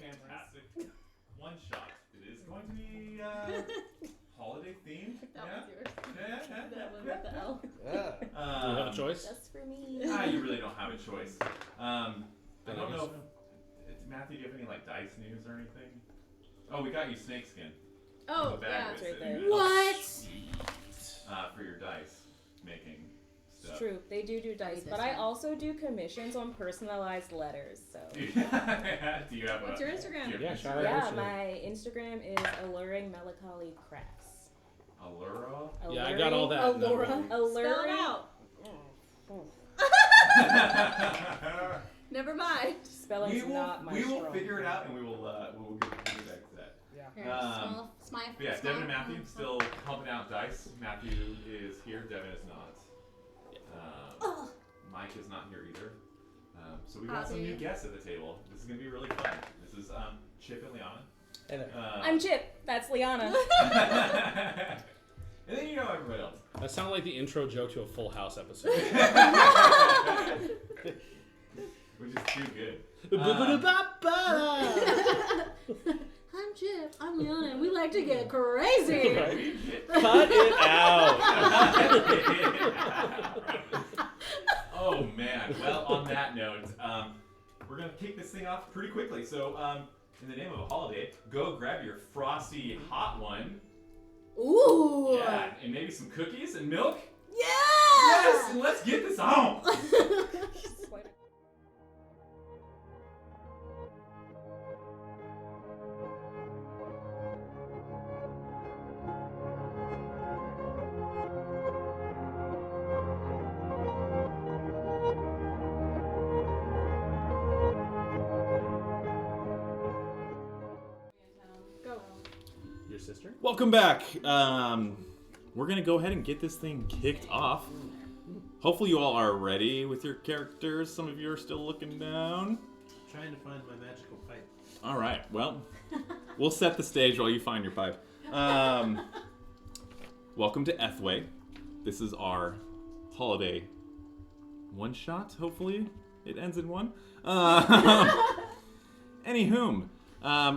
fantastic one shot. It is going to be holiday themed. That was yours. Yeah. That one with the L. Yeah. Do you have a choice? That's for me. You really don't have a choice. I don't know. Matthew, do you have any like dice news or anything? Oh, we got you snakeskin. Oh, yeah, it's right there. What? For your dice making stuff. It's true. They do dice, but I also do commissions on personalized letters. So. Do you have What's your Instagram? Yeah, shout out. Yeah, my Instagram is Alluring Melancholy Crafts. Allura? Yeah, I got all that. Allura. Spell it out. Never mind. Spelling's not my strong. We will figure it out and we will get back to that. Yeah. Yeah, Devin and Matthew still pumping out dice. Matthew is here. Devin is not. Mike is not here either. So we got some new guests at the table. This is gonna be really fun. This is Chip and Liana. Hey there. I'm Chip. That's Liana. And then you know everybody else. That sounded like the intro joke to a Full House episode. Which is too good. I'm Chip. I'm Liana, and we like to get crazy. Cut it out. Oh man. Well, on that note, we're gonna kick this thing off pretty quickly. So, in the name of a holiday, go grab your frosty hot one. Ooh. Yeah, and maybe some cookies and milk. Yeah. Yes, and let's get this on. Your sister? Welcome back. We're gonna go ahead and get this thing kicked off. Hopefully you all are ready with your characters. Some of you are still looking down. Trying to find my magical pipe. All right. Well, we'll set the stage while you find your pipe. Welcome to Ethway. This is our holiday one shot. Hopefully it ends in one. Anywhom,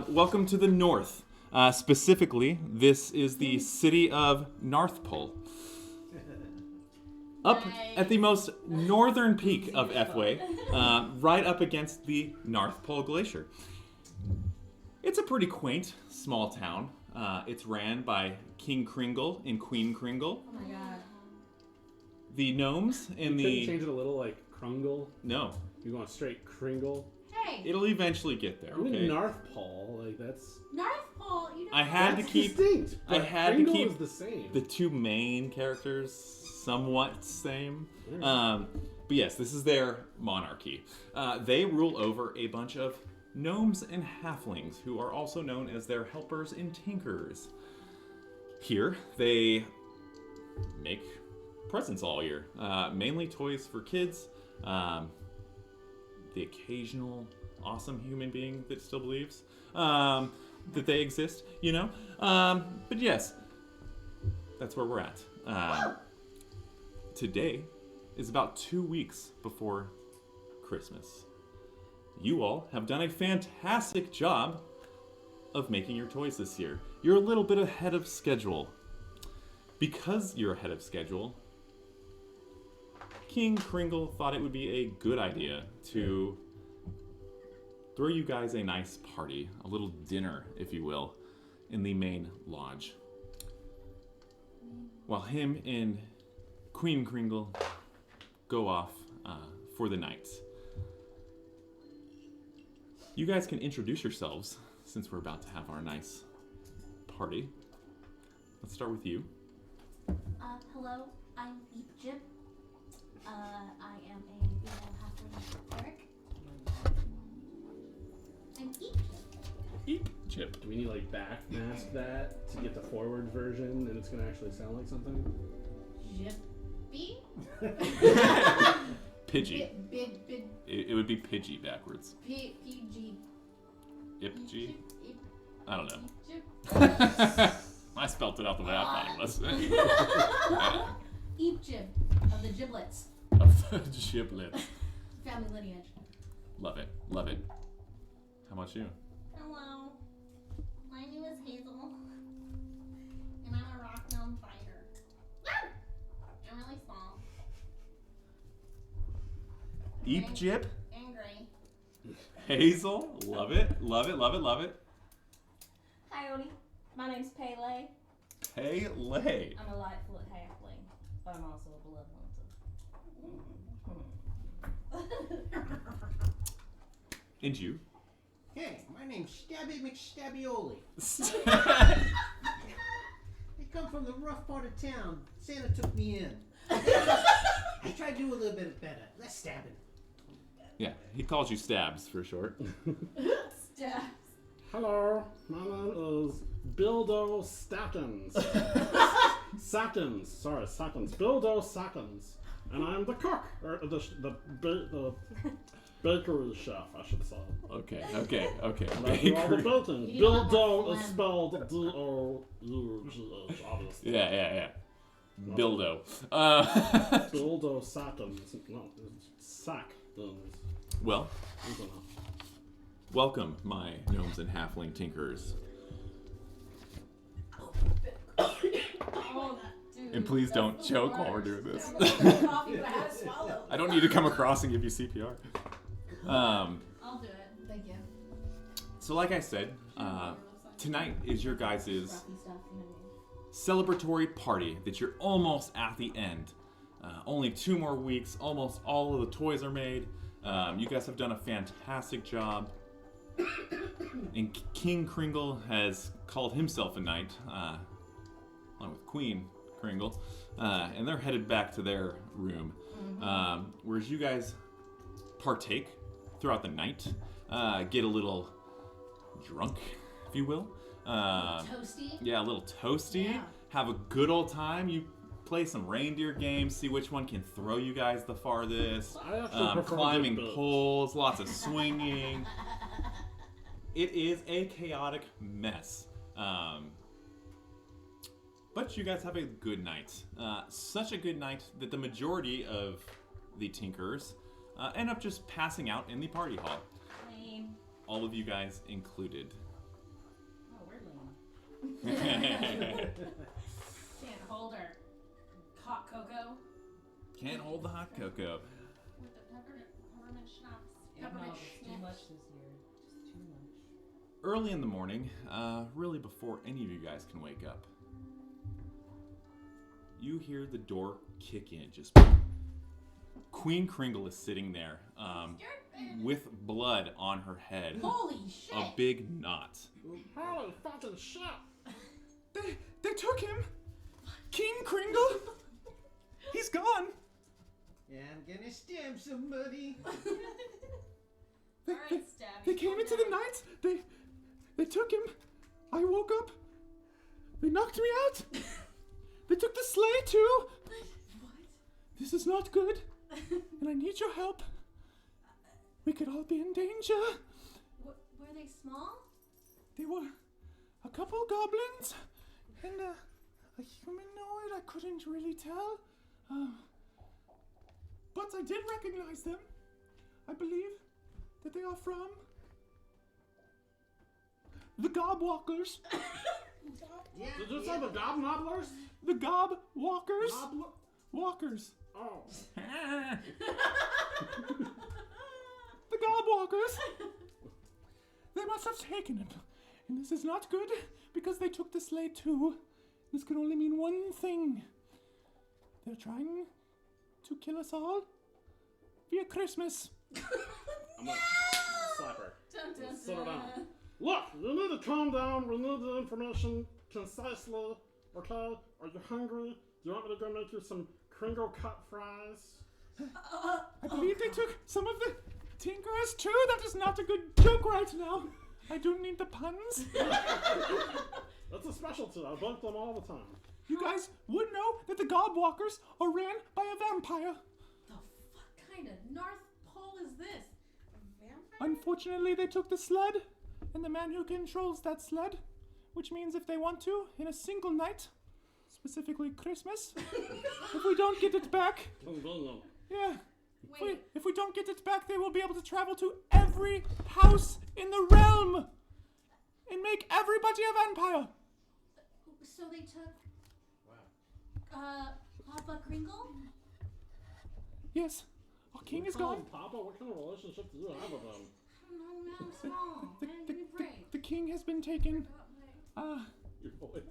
welcome to the north. Specifically, this is the city of Narthpole. Up at the most northern peak of Ethway, right up against the Narthpole Glacier. It's a pretty quaint, small town. It's ran by King Cringle and Queen Cringle. Oh my god. The gnomes in the... Change it a little, like Krungle. No. You want straight Kringle. Hey. It'll eventually get there, I mean, okay? Narthpole, like that's... Northpole. You know. I had to That's keep... distinct. I but had to Kringle keep is the same. the two main characters somewhat same. Yeah. But yes, this is their monarchy. They rule over a bunch of gnomes and halflings, who are also known as their helpers and tinkerers. Here, they make presents all year. Mainly toys for kids. The occasional awesome human being that still believes that they exist, you know? But yes, that's where we're at. Today is about 2 weeks before Christmas. You all have done a fantastic job of making your toys this year. You're a little bit ahead of schedule. Because you're ahead of schedule, King Cringle thought it would be a good idea to throw you guys a nice party, a little dinner, if you will, in the main lodge. While him and Queen Cringle go off for the night. You guys can introduce yourselves, since we're about to have our nice party. Let's start with you. Hello, I'm Egypt. I am a female halfling cleric. I'm Chip. Do we need like backmask that to get the forward version and it's gonna actually sound like something? Jippy? Pidgey. Big. It would be Pidgey backwards. PG. Ipgey? I don't know. Egypt. I spelt it out the way I thought it was. Egypt of the giblets. Of the giblets. Family lineage. Love it. Love it. How about you? Oh, Hello. My name is Hazel. And I'm a rock gnome fighter. I'm really small. Eep Jip. And gray. Hazel. Love it. Love it. Love it. Love it. Hi, Odie. My name's Pele. Pele. I'm a light-foot halfling, but I'm also a blood hunter. And you? Hey, my name's Stabby McStabbioli. I come from the rough part of town. Santa took me in. I tried to do a little bit better. Less stabbing. Yeah, he calls you Stabs for short. Stabs. Hello, my name is Bildo Sackins. Sackins. Bildo Sackins. And I'm the cook, or the bakery chef, I should say. Okay. And I do all the Bakery. baking. You don't have Bildo a is spelled D-O-U-G-H, obviously. Yeah. Bildo. Bildo Sackins. No, Sack. Well, welcome, my gnomes and halfling tinkers. Oh, dude. And please don't choke while we're doing this. Coffee, but I had to swallow. I don't need to come across and give you CPR. I'll do it. Thank you. So like I said, tonight is your guys' Rocky stuff, you know what I mean? celebratory party that you're almost at the end. Only 2 more weeks, almost all of the toys are made. You guys have done a fantastic job. And King Cringle has called himself a knight, along with Queen Cringle, and they're headed back to their room. Whereas you guys partake throughout the night, get a little drunk, if you will. Toasty? Yeah, a little toasty. Yeah. Have a good old time. You play some reindeer games, see which one can throw you guys the farthest. I actually prefer Climbing big boats. poles, lots of swinging. It is a chaotic mess. But you guys have a good night. Such a good night that the majority of the Tinkers end up just passing out in the party hall. Lame. All of you guys included. Oh, we're lame. Can't hold her. Hot cocoa Can't hold the hot cocoa. with the peppermint schnapps. No, Peppermint it's too schnapps. much this year. Just too much. Early in the morning, really before any of you guys can wake up, you hear the door kick in. Just Queen Cringle is sitting there, with blood on her head, Holy shit! a big knot. Holy fucking shit! They took him, King Cringle. He's gone. Yeah, I'm gonna stab somebody. Alright, Stabby. They came into the night. They took him. I woke up. They knocked me out. They took the sleigh too. What? This is not good, and I need your help. We could all be in danger. Were they small? They were a couple goblins and a humanoid. I couldn't really tell, but I did recognize them. I believe that they are from the Gobwalkers. Yeah, Did you say the Gobnobblers? The Gobwalkers. Walkers. Oh. The Gobwalkers. They must have taken him. And this is not good because they took the sleigh too. This can only mean one thing. They're trying to kill us all via Christmas. I'm gonna slap her. Dun, dun, Sit her down. dun. Look, you need to calm down. We need the information concisely. Okay? Are you hungry? Do you want me to go make you some Kringle cut fries? I believe they took some of the Tinkers too. That is not a good joke right now. I do need the puns. That's a specialty. I bunk them all the time. You guys would know that the Gobwalkers are ran by a vampire. The fuck kind of Narthpole is this? A vampire? Unfortunately, they took the sled and the man who controls that sled, which means if they want to, in a single night, specifically Christmas, if we don't get it back, yeah, if we don't get it back, they will be able to travel to every house in the realm. make everybody a vampire. So they took Papa Cringle? Yes, our king is gone. Papa, what kind of relationship do you have with him? I don't know, man, I'm small. Man, give me a break. The king has been taken. Your voice.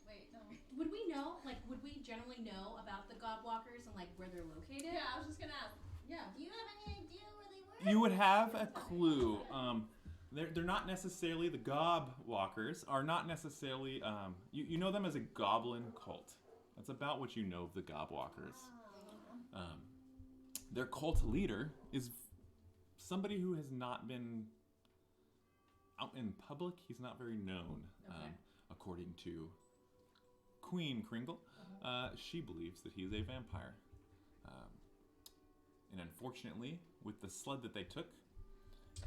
Wait, no. Would we know, would we generally know about the Godwalkers and, where they're located? Yeah, I was just gonna ask. Yeah. Do you have any idea where they were? You would have a clue. They're not necessarily, the Gob Walkers are not necessarily, you know them as a goblin cult. That's about what you know of the Gob Walkers. Their cult leader is somebody who has not been out in public. He's not very known, according to Queen Cringle. She believes that he's a vampire. And unfortunately, with the sled that they took,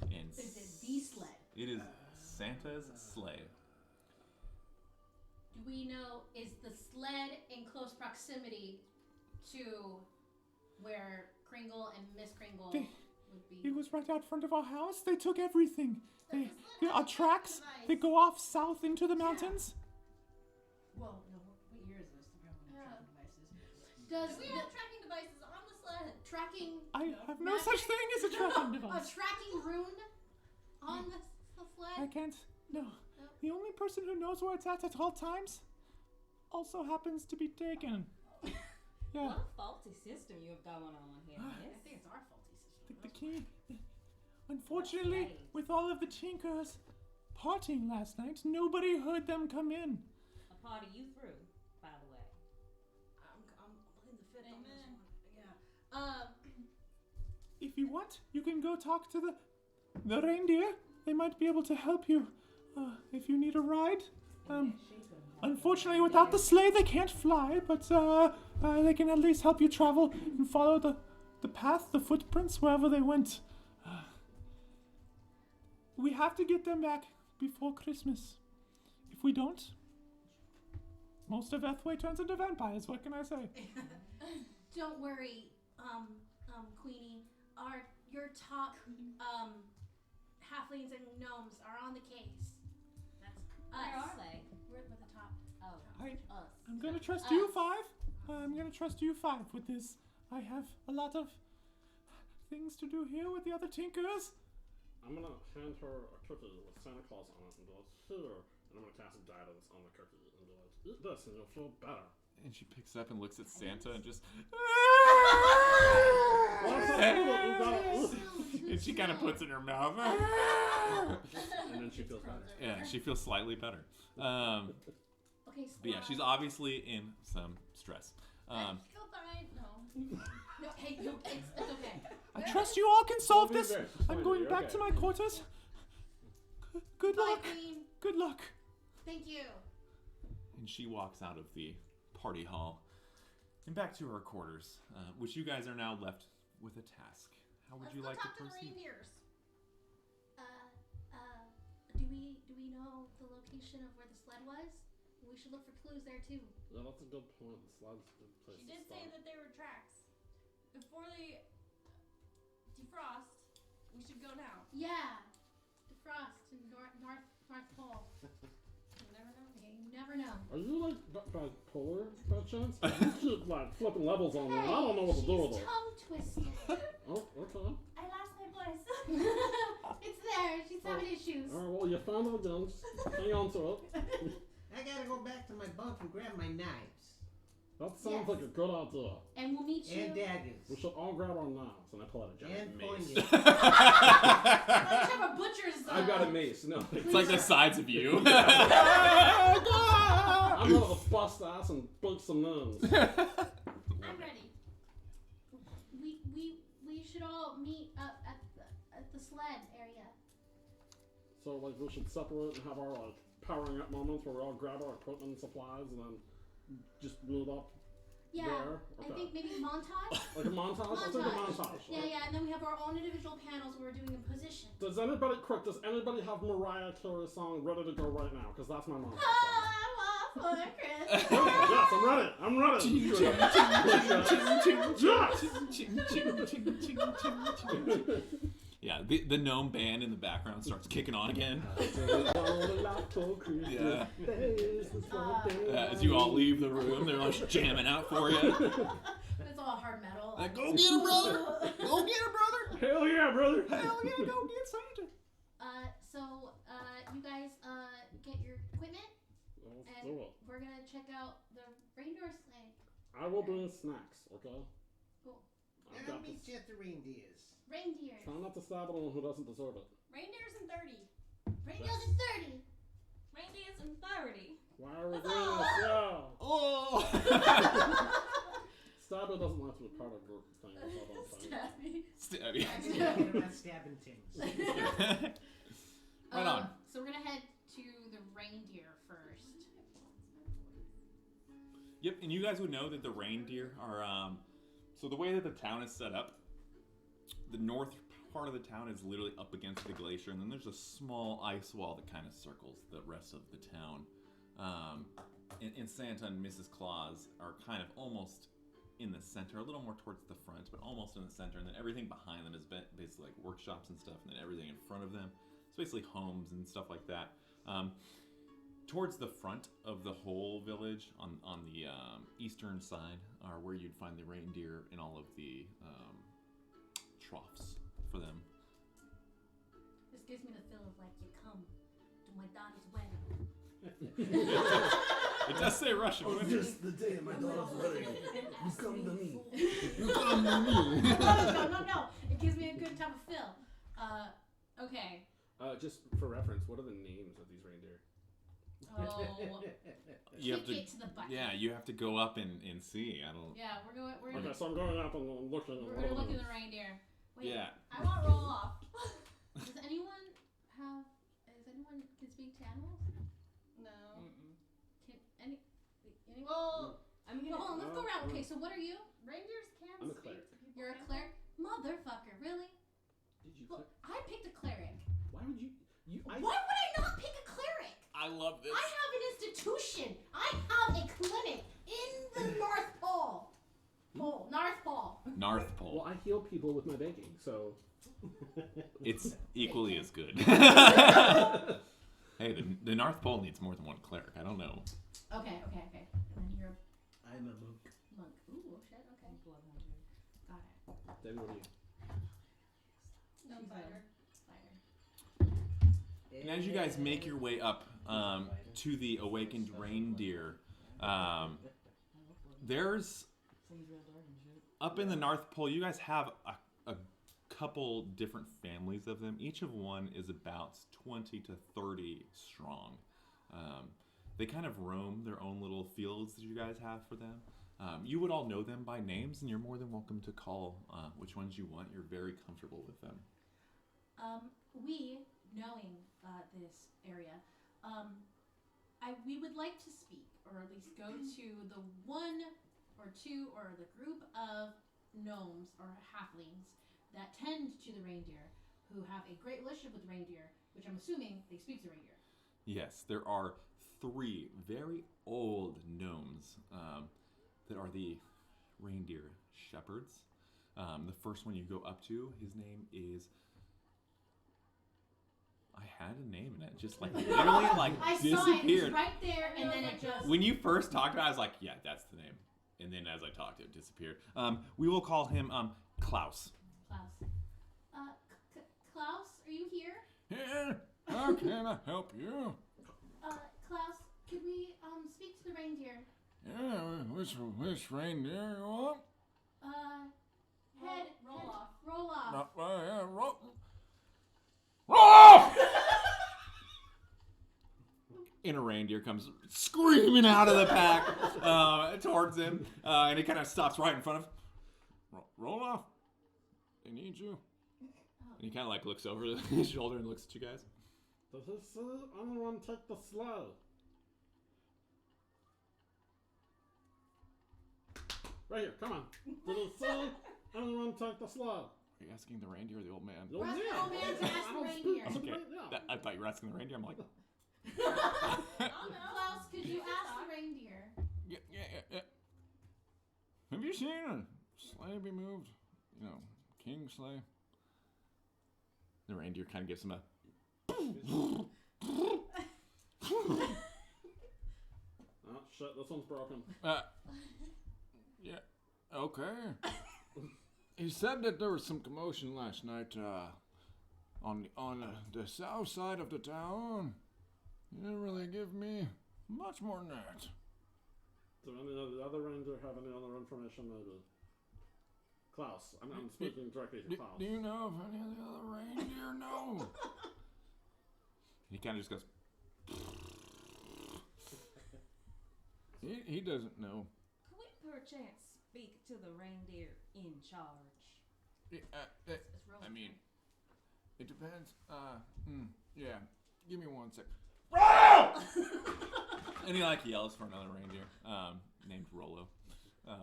Is it the sled? it is Santa's sleigh. Do we know, is the sled in close proximity to where Cringle and Miss Cringle would be? It was right out front of our house. They took everything. Our tracks, they go off south into the mountains. Well, no, what year is this? The tracking devices. Do we have tracking devices on the sled? Tracking... I have no such thing as a tracking device. A tracking rune on the sled? I can't. No. The only person who knows where it's at all times also happens to be taken. Yeah. What a faulty system you have going on here, I miss. think it's our faulty system. The key. Unfortunately, with all of the Tinkers partying last night, nobody heard them come in. A party you threw, by the way. I'm putting the fit on this Amen. one. Yeah. If you want, you can go talk to the reindeer. They might be able to help you. If you need a ride. Unfortunately, without the sleigh, they can't fly, but they can at least help you travel and follow the path, the footprints, wherever they went. We have to get them back before Christmas. If we don't, most of Ethway turns into vampires. What can I say? Don't worry, Queenie. Your top halflings and gnomes are on the case. That's Where us. are they? We're at the top. Oh, us. I'm gonna trust you five. I'm gonna trust you five with this. I have a lot of things to do here with the other Tinkers. I'm gonna hand her a cookie with Santa Claus on it and be like, here. And I'm gonna cast a guidance on the cookie and be like, eat this and you'll feel better. And she picks up and looks at Santa and just. And she kind of puts it in her mouth. And then she feels better. Yeah, she feels slightly better. Okay, But yeah, she's obviously in some stress. Go fine. No. No, hey, it's okay. I trust you all can solve We'll be this. there. It's I'm fine, going you're back okay. to my quarters. Good Bye, luck. Queen. Good luck. Thank you. And she walks out of the party hall and back to her quarters, which you guys are now left with a task. How would you like to Let's go talk to the proceed? reindeers. Do we know the location of where the sled was? We should look for clues there too. Yeah, that's a good point. The slide's a good place She to did say start. that there were tracks. Before they defrost, we should go now. Yeah, defrost and Narthpole. You never know. Okay, you never know. Are you like bipolar by chance? You keep like flipping levels on me. I don't know what to do with She's it. tongue twisted. Oh, okay. I lost my voice. It's there. She's having issues. Alright, well, you found it again. Just hang on to it. I gotta go back to my bunk and grab my knives That sounds Yes. like a good idea. And we'll meet you. and daggers We should all grab our knives. And I pull out a giant and mace. poignards. I should have a butcher's. I've got a mace. No, It's like the sides of you. I'm gonna bust ass and break some names. I'm ready. We should all meet up at the sled area. So like we should separate and have our like powering up moments where we all grab our equipment and supplies and then just meet up Yeah. there. I think maybe montage. Like a montage? Let's take a montage. Yeah, and then we have our own individual panels where we're doing in position. Does anybody have Mariah Carey's song ready to go right now? Because that's my montage song. I'm off Oh, Chris. Yes, I'm running. Yeah, the gnome band in the background starts kicking on again. Yeah. As you all leave the room, they're like jamming out for you. It's all hard metal. Like, go get her, brother! Go get her, brother! Hell yeah, brother! Hell yeah, go get Santa! So, you guys, get your equipment, Let's and do it. we're gonna check out the reindeer sleigh. I will bring snacks, okay? Cool. I've And I'll got meet this. you at the reindeers. Reindeers. Try not to stab anyone who doesn't deserve it. Reindeers and 30. Reindeers and 30. Reindeers and 30. Why are we doing this? Yeah. Oh! Stabber doesn't want to be part of group thing. That's all I'm saying. Stabby. Talking about stabbing things. Right on. So we're gonna head to the reindeer first. Yep, and you guys would know that the reindeer are, so the way that the town is set up, the north part of the town is literally up against the glacier, and then there's a small ice wall that kind of circles the rest of the town. And Santa and Mrs. Claus are kind of almost in the center, a little more towards the front, but almost in the center, and then everything behind them is basically like workshops and stuff, and then everything in front of them, it's basically homes and stuff like that. Towards the front of the whole village, on the eastern side, are where you'd find the reindeer and all of the troughs for them. This gives me the feel of like you come to my daughter's wedding. It does say Russian. Just the day of my daughter's wedding. You come to me. You come to me. No. It gives me a good type of feel. Okay. Just for reference, what are the names of these reindeer? Oh. You have Kick to, it to the bucket. yeah, you have to go up and see. I don't. Yeah, we're Okay, gonna so I'm going up and looking. we're gonna look at the reindeer. Wait, Yeah. I want roll off. Does anyone can speak to animals? No. Can anyone? Well, I'm Well, gonna. hold on, let's go around. Okay, so what are you? Reindeers can I'm a speak cleric. to people. You're a can't cleric? Motherfucker, really? Did you? Well, I picked a cleric. Why would you? Why would I not pick a cleric? I love this. I have an institution. I have a clinic in the Narthpole. Narthpole. Narthpole. Well, I heal people with my baking, so. It's equally as good. Hey, the Narthpole needs more than one cleric. I don't know. Okay. And then you're I'm a monk. a monk. Ooh, shit, okay. Got it. David, what are you? No fighter. And as you guys make your way up to the awakened reindeer, there's up in the Narthpole. You guys have a couple different families of them. Each of one is about 20 to 30 strong. They kind of roam their own little fields that you guys have for them. You would all know them by names, and you're more than welcome to call which ones you want. You're very comfortable with them. We, knowing this area, we would like to speak, or at least go to the one or two or the group of gnomes or halflings that tend to the reindeer, who have a great relationship with the reindeer, which I'm assuming they speak to reindeer. Yes, there are 3 very old gnomes that are the reindeer shepherds. The first one you go up to, his name is... I had a name in it, just like literally like I disappeared. saw it, it's right there, and then it just... When you first talked about it, I was like, yeah, that's the name. And then as I talked, it disappeared. We will call him Klaus. Klaus. Klaus, are you here? Yeah, how can I help you? Klaus, could we speak to the reindeer? Yeah, which reindeer you want? Roll off. Roll off! And a reindeer comes screaming out of the pack towards him, and he kind of stops right in front of. Roll off. They need you. And he kind of like looks over his shoulder and looks at you guys. Does anyone take the slow? Right here, come on. Does anyone take the slow? Are you asking the reindeer or the old man? The We're old asking the old man to ask I the don't reindeer. speak. Okay. Yeah. I thought you were asking the reindeer. I'm like, Klaus, could you ask the Have you seen a sleigh be moved? You know, king sleigh? The reindeer kind of gives him a. Oh shit, this one's broken. Yeah, okay. He said that there was some commotion last night on the south side of the town. He didn't really give me much more than that. Do any of the other reindeer have any other information, maybe? Klaus. I'm speaking directly to Klaus. Do you know if any of the other reindeer know? He kind of just goes. He doesn't know. Could we perchance speak to the reindeer in charge? It's rolling. I mean, it depends. Yeah. Give me 1 sec. And he like yells for another reindeer, named Rolo. Got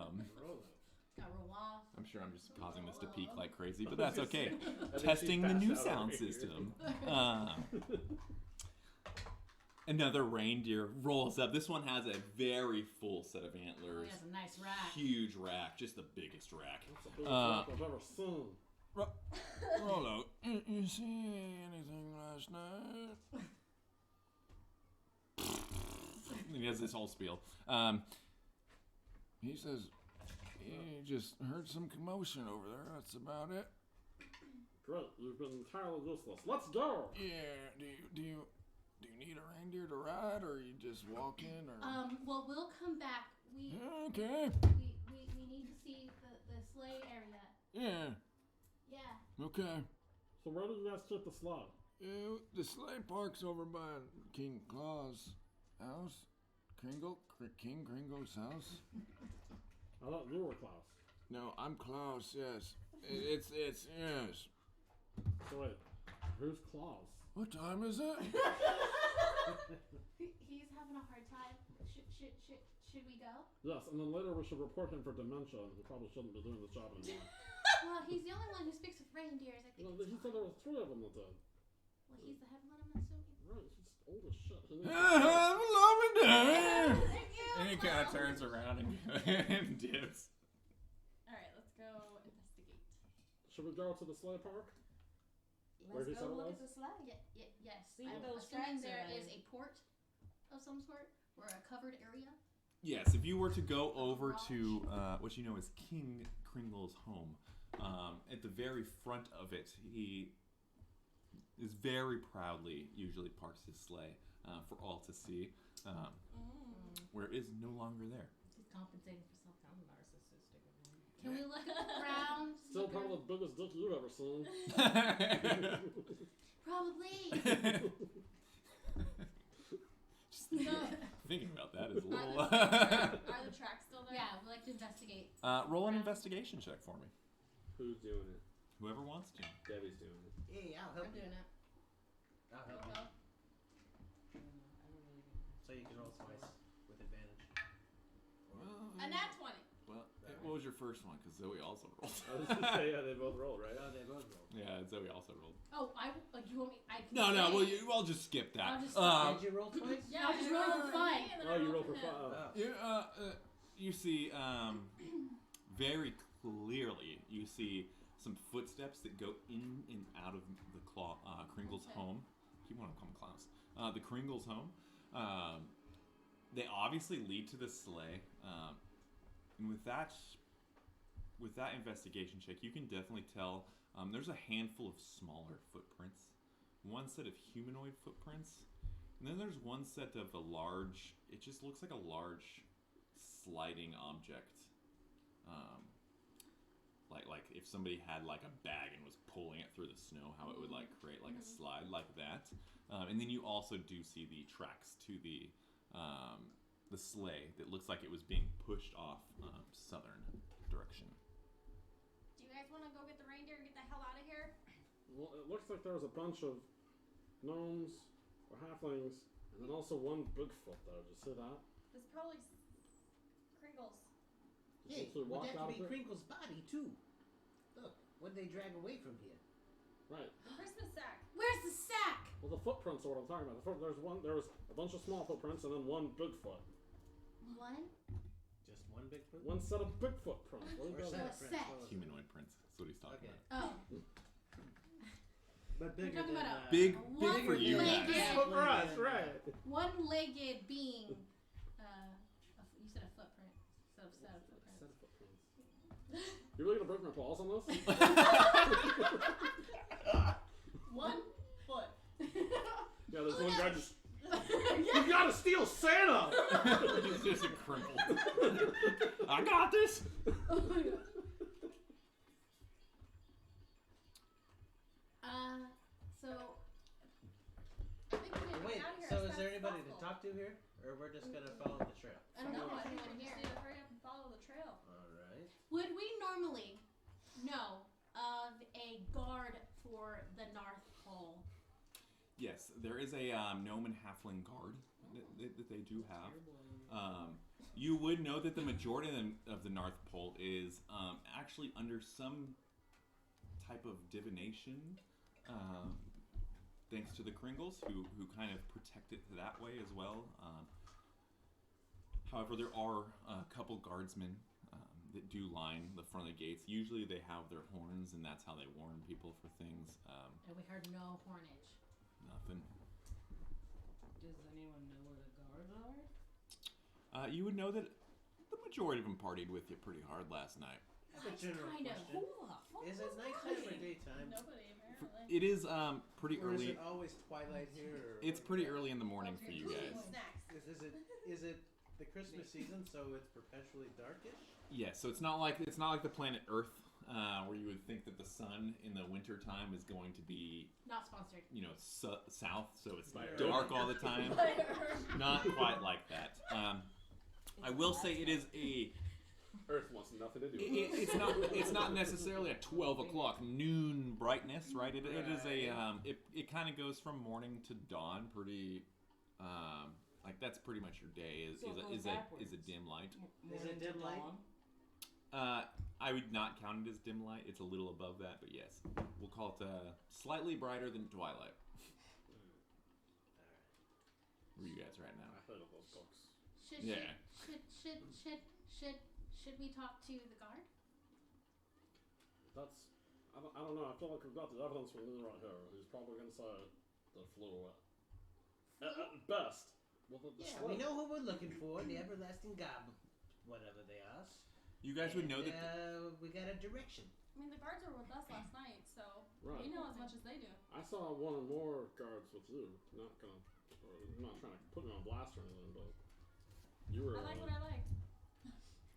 roll off. I'm sure I'm just causing this to peak like crazy, but that's okay. Testing the new sound system. Another reindeer rolls up. This one has a very full set of Oh, antlers. he has a nice rack. Huge rack, just the biggest rack. That's the biggest rock I've ever seen. Rolo, you see anything last night? And he has this whole spiel. He says he just heard some commotion over there. That's about it. Great, you've been entirely useless. Let's go! Yeah. Do you need a reindeer to ride, or you just walk in, or? Well, we'll come back. We Okay. we need to see the sleigh area. Yeah. Yeah. Okay. So where do you guys keep the slide? The sleigh park's over by King Claus' house. King Cringle's house. I thought you were Klaus. No, I'm Klaus. Yes. It's yes. So wait, who's Klaus? What time is it? He's having a hard time. Should we go? Yes, and then later we should report him for dementia. He probably shouldn't be doing this job anymore. Well, he's the only one who speaks with reindeers. I think. Well, it's he said fine. there were 3 of them that did. Well, he's the head one, I'm assuming. Right, he's old as shit. He needs to- Have a lovely day. Thank you. And he kind of turns around and dips. Alright, let's go investigate. Should we go to the sleigh park? Where he Let's said go it look was? at the sleigh. Yes. See I'm those assuming tracks there are is in. a port of some sort or a covered area. Yes, if you were to go over to what you know as King Cringle's home, at the very front of it, he is very proudly usually parks his sleigh for all to see, where it is no longer there. He's compensating for something. I'm narcissistic. Can we look around? Still Look probably around? the biggest dick you've ever seen. Probably. Just thinking about that is a little. Are the tracks still there? Yeah, we like to investigate. Roll an investigation check for me. Who's doing it? Whoever wants to. Debbie's doing it. Hey, I'll help I'm you. doing it. I'll help you. So you can roll twice with advantage. A nat 20. Well, what was your first one? Because Zoe also rolled. I was gonna say, yeah, they both rolled, right? Oh, they both roll. Yeah, Zoe also rolled. Oh, like you want me? I can No, say- well, I'll just skip that. I'll just Did you roll twice? Yeah, I just rolled for fun. Oh, you rolled for fun. Oh. You see, very clearly, you see some footsteps that go in and out of the Cringle's home. You want to call him Klaus. The Cringle's home. They obviously lead to the sleigh. And with that investigation check, you can definitely tell there's a handful of smaller footprints. One set of humanoid footprints. And then there's one set of a large, it just looks like a large sliding object. Like if somebody had like a bag and was pulling it through the snow, how it would like create like a slide like that. And then you also do see the tracks to the sleigh that looks like it was being pushed off southern direction. Do you guys want to go get the reindeer and get the hell out of here? Well, it looks like there was a bunch of gnomes or halflings, and then also one Bigfoot there. Did you see that? It's probably Cringles. Did Hey, you actually would walk that out be of here? Kringle's body too? Look, what did they drag away from here? Right. The Christmas sack. Where's the sack? Well, the footprints are what I'm talking about. There was a bunch of small footprints, and then one Bigfoot. One? Just one One Bigfoot? One set of Bigfoot prints. What Or is set that? of prints? set. What was it? Humanoid prints. That's what he's talking Okay. about. Oh. But We're bigger talking than, about a Big one for you legged, guys. Well, for us, right. one-legged being. You said a footprint. So set of footprints. Set of footprints. You're really gonna break my balls on this? 1 foot. Yeah, there's one guy just. You gotta steal Santa! He's just a cripple. I got this. Oh my god. So I think we need to Wait, get out of here so as is fast there as anybody to possible. talk to here? Or we're just gonna follow the trail? I don't know No, anyone we here. just need to hurry up and follow the trail. Alright. Would we normally know of a guard for the Narthpole? Yes, there is a gnome and halfling guard that they do have. You would know that the majority of the Narthpole is actually under some type of divination, thanks to the Cringles, who kind of protect it that way as well. However, there are a couple guardsmen that do line the front of the gates. Usually they have their horns, and that's how they warn people for things. And we heard no hornage. Nothing. Does anyone know where the guards are? You would know that the majority of them partied with you pretty hard last night. I have a general question. Who the fuck Is it was nighttime or partying? daytime? Nobody, apparently. It is pretty Or is early. it always twilight here? Or It's pretty early in the morning for you guys. Snacks. Is it the Christmas season, so it's perpetually darkish? Yeah, so it's not like the planet Earth, where you would think that the sun in the winter time is going to be, Not sponsored. south, so it's By dark all the time. Not quite like that. I will say it is a. Earth wants nothing to do with it. It's not necessarily a 12 o'clock noon brightness, right? It is a it kind of goes from morning to dawn, pretty like that's pretty much your day is So it goes a backwards. dim light. Is it dim light? I would not count it as dim light. It's a little above that, but yes, we'll call it slightly brighter than twilight. Where you guys right now? I heard of those books. Yeah. Should we talk to the guard? That's. I don't know. I feel like we've got the evidence we need right here. He's probably gonna say they flew away. At best. Well, the Yeah, slip. we know who we're looking for, the everlasting goblin, whatever they are. You guys would know that. We got a direction. I mean, the guards were with us last night, so Right. we know as much as they do. I saw one or more guards with you. I'm not trying to put me on blast or anything, but you were. I like what I liked.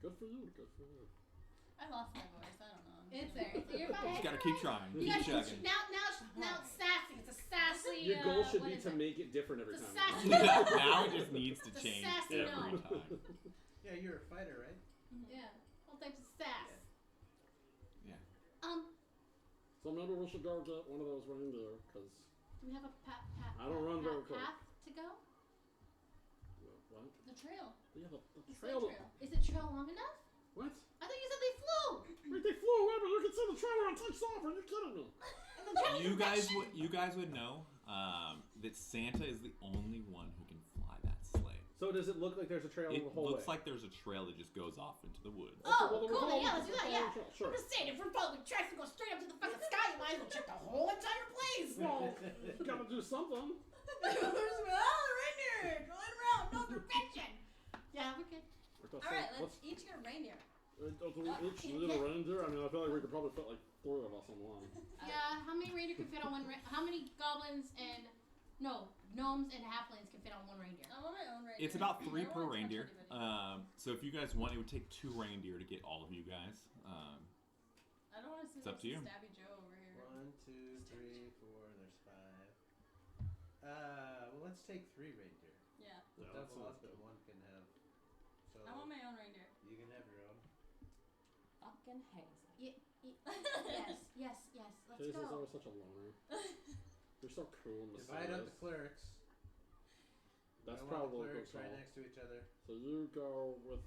Good for you. Good for you. I lost my voice. I don't know. It's there. You're fine. Just gotta keep trying. You Keep guys, chugging. now it's sassy. It's a sassy. Your goal should what be is to it? make it different every It's a time. sassy. Now it just needs to It's a change sassy every gnome. time. Yeah, you're a fighter, right? Yeah, all types of sass. Yeah. So maybe we should go get one of those reindeer, because. Do we have a I don't run very quick. path to go? What? The trail. Yeah, the The trail. sled trail. Is the trail long enough? What? I thought you said they flew. Wait, they flew away, but you can see the trailer and takes off. Are you kidding me? You guys would know that Santa is the only one who can fly that sleigh. So does it look like there's a trail It the whole looks way? like there's a trail that just goes off into the woods. Okay, well, Oh, then we're cool. following- Yeah, let's do that. we're Yeah. following- Sure. I'm just saying, if we're following tracks and go straight up to the fucking sky, you might as well check the whole entire place. Well, you gotta do something. Reindeer going around, no perfection. Yeah, we're good. All right, let's each get a reindeer. Do we each need a reindeer? I mean, I feel like we could probably fit like 3 of us on one. Yeah, how many reindeer can fit on one? How many goblins and gnomes and halflings can fit on one reindeer? I want my own reindeer. It's about 3 I don't per wanna touch reindeer. anybody. So if you guys want, it would take 2 reindeer to get all of you guys. I don't want to see It's up to you. Stabby Joe over here. 1, 2, 3, 4, there's 5. Well, let's take 3 reindeer. Yeah. We'll Yeah, that double sounds up and good. one can have. So I want my own reindeer. you can have your own. Fucking Hazel. Yes. Let's Hazel's go. always such a loner. You're so cool and Divide up the mysterious. clerics. That's I want probably the a good clerics right call. next to each other. So you go with,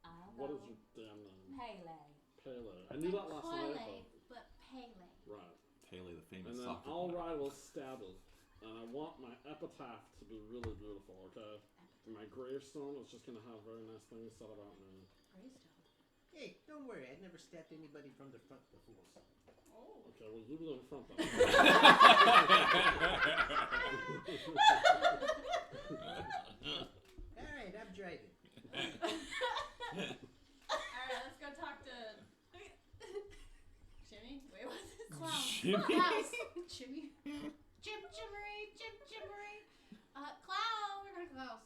I'll what go is your damn name? Pele. Pele. I knew that last night. Pele, but Pele. Right. Pele, the famous And then soccer I'll player. ride with Stabby. And I want my epitaph to be really beautiful, okay? And my gravestone is just gonna have very nice things said about me. Greystone. Hey, don't worry. I never stabbed anybody from the front before. Oh. Okay, well you be in front then. Alright, I'm driving. Alright, let's go talk to Jimmy. Wait, what's his clown? Jimmy? Klaus. Jimmy. Jimmery. Klaus. We're going to Klaus.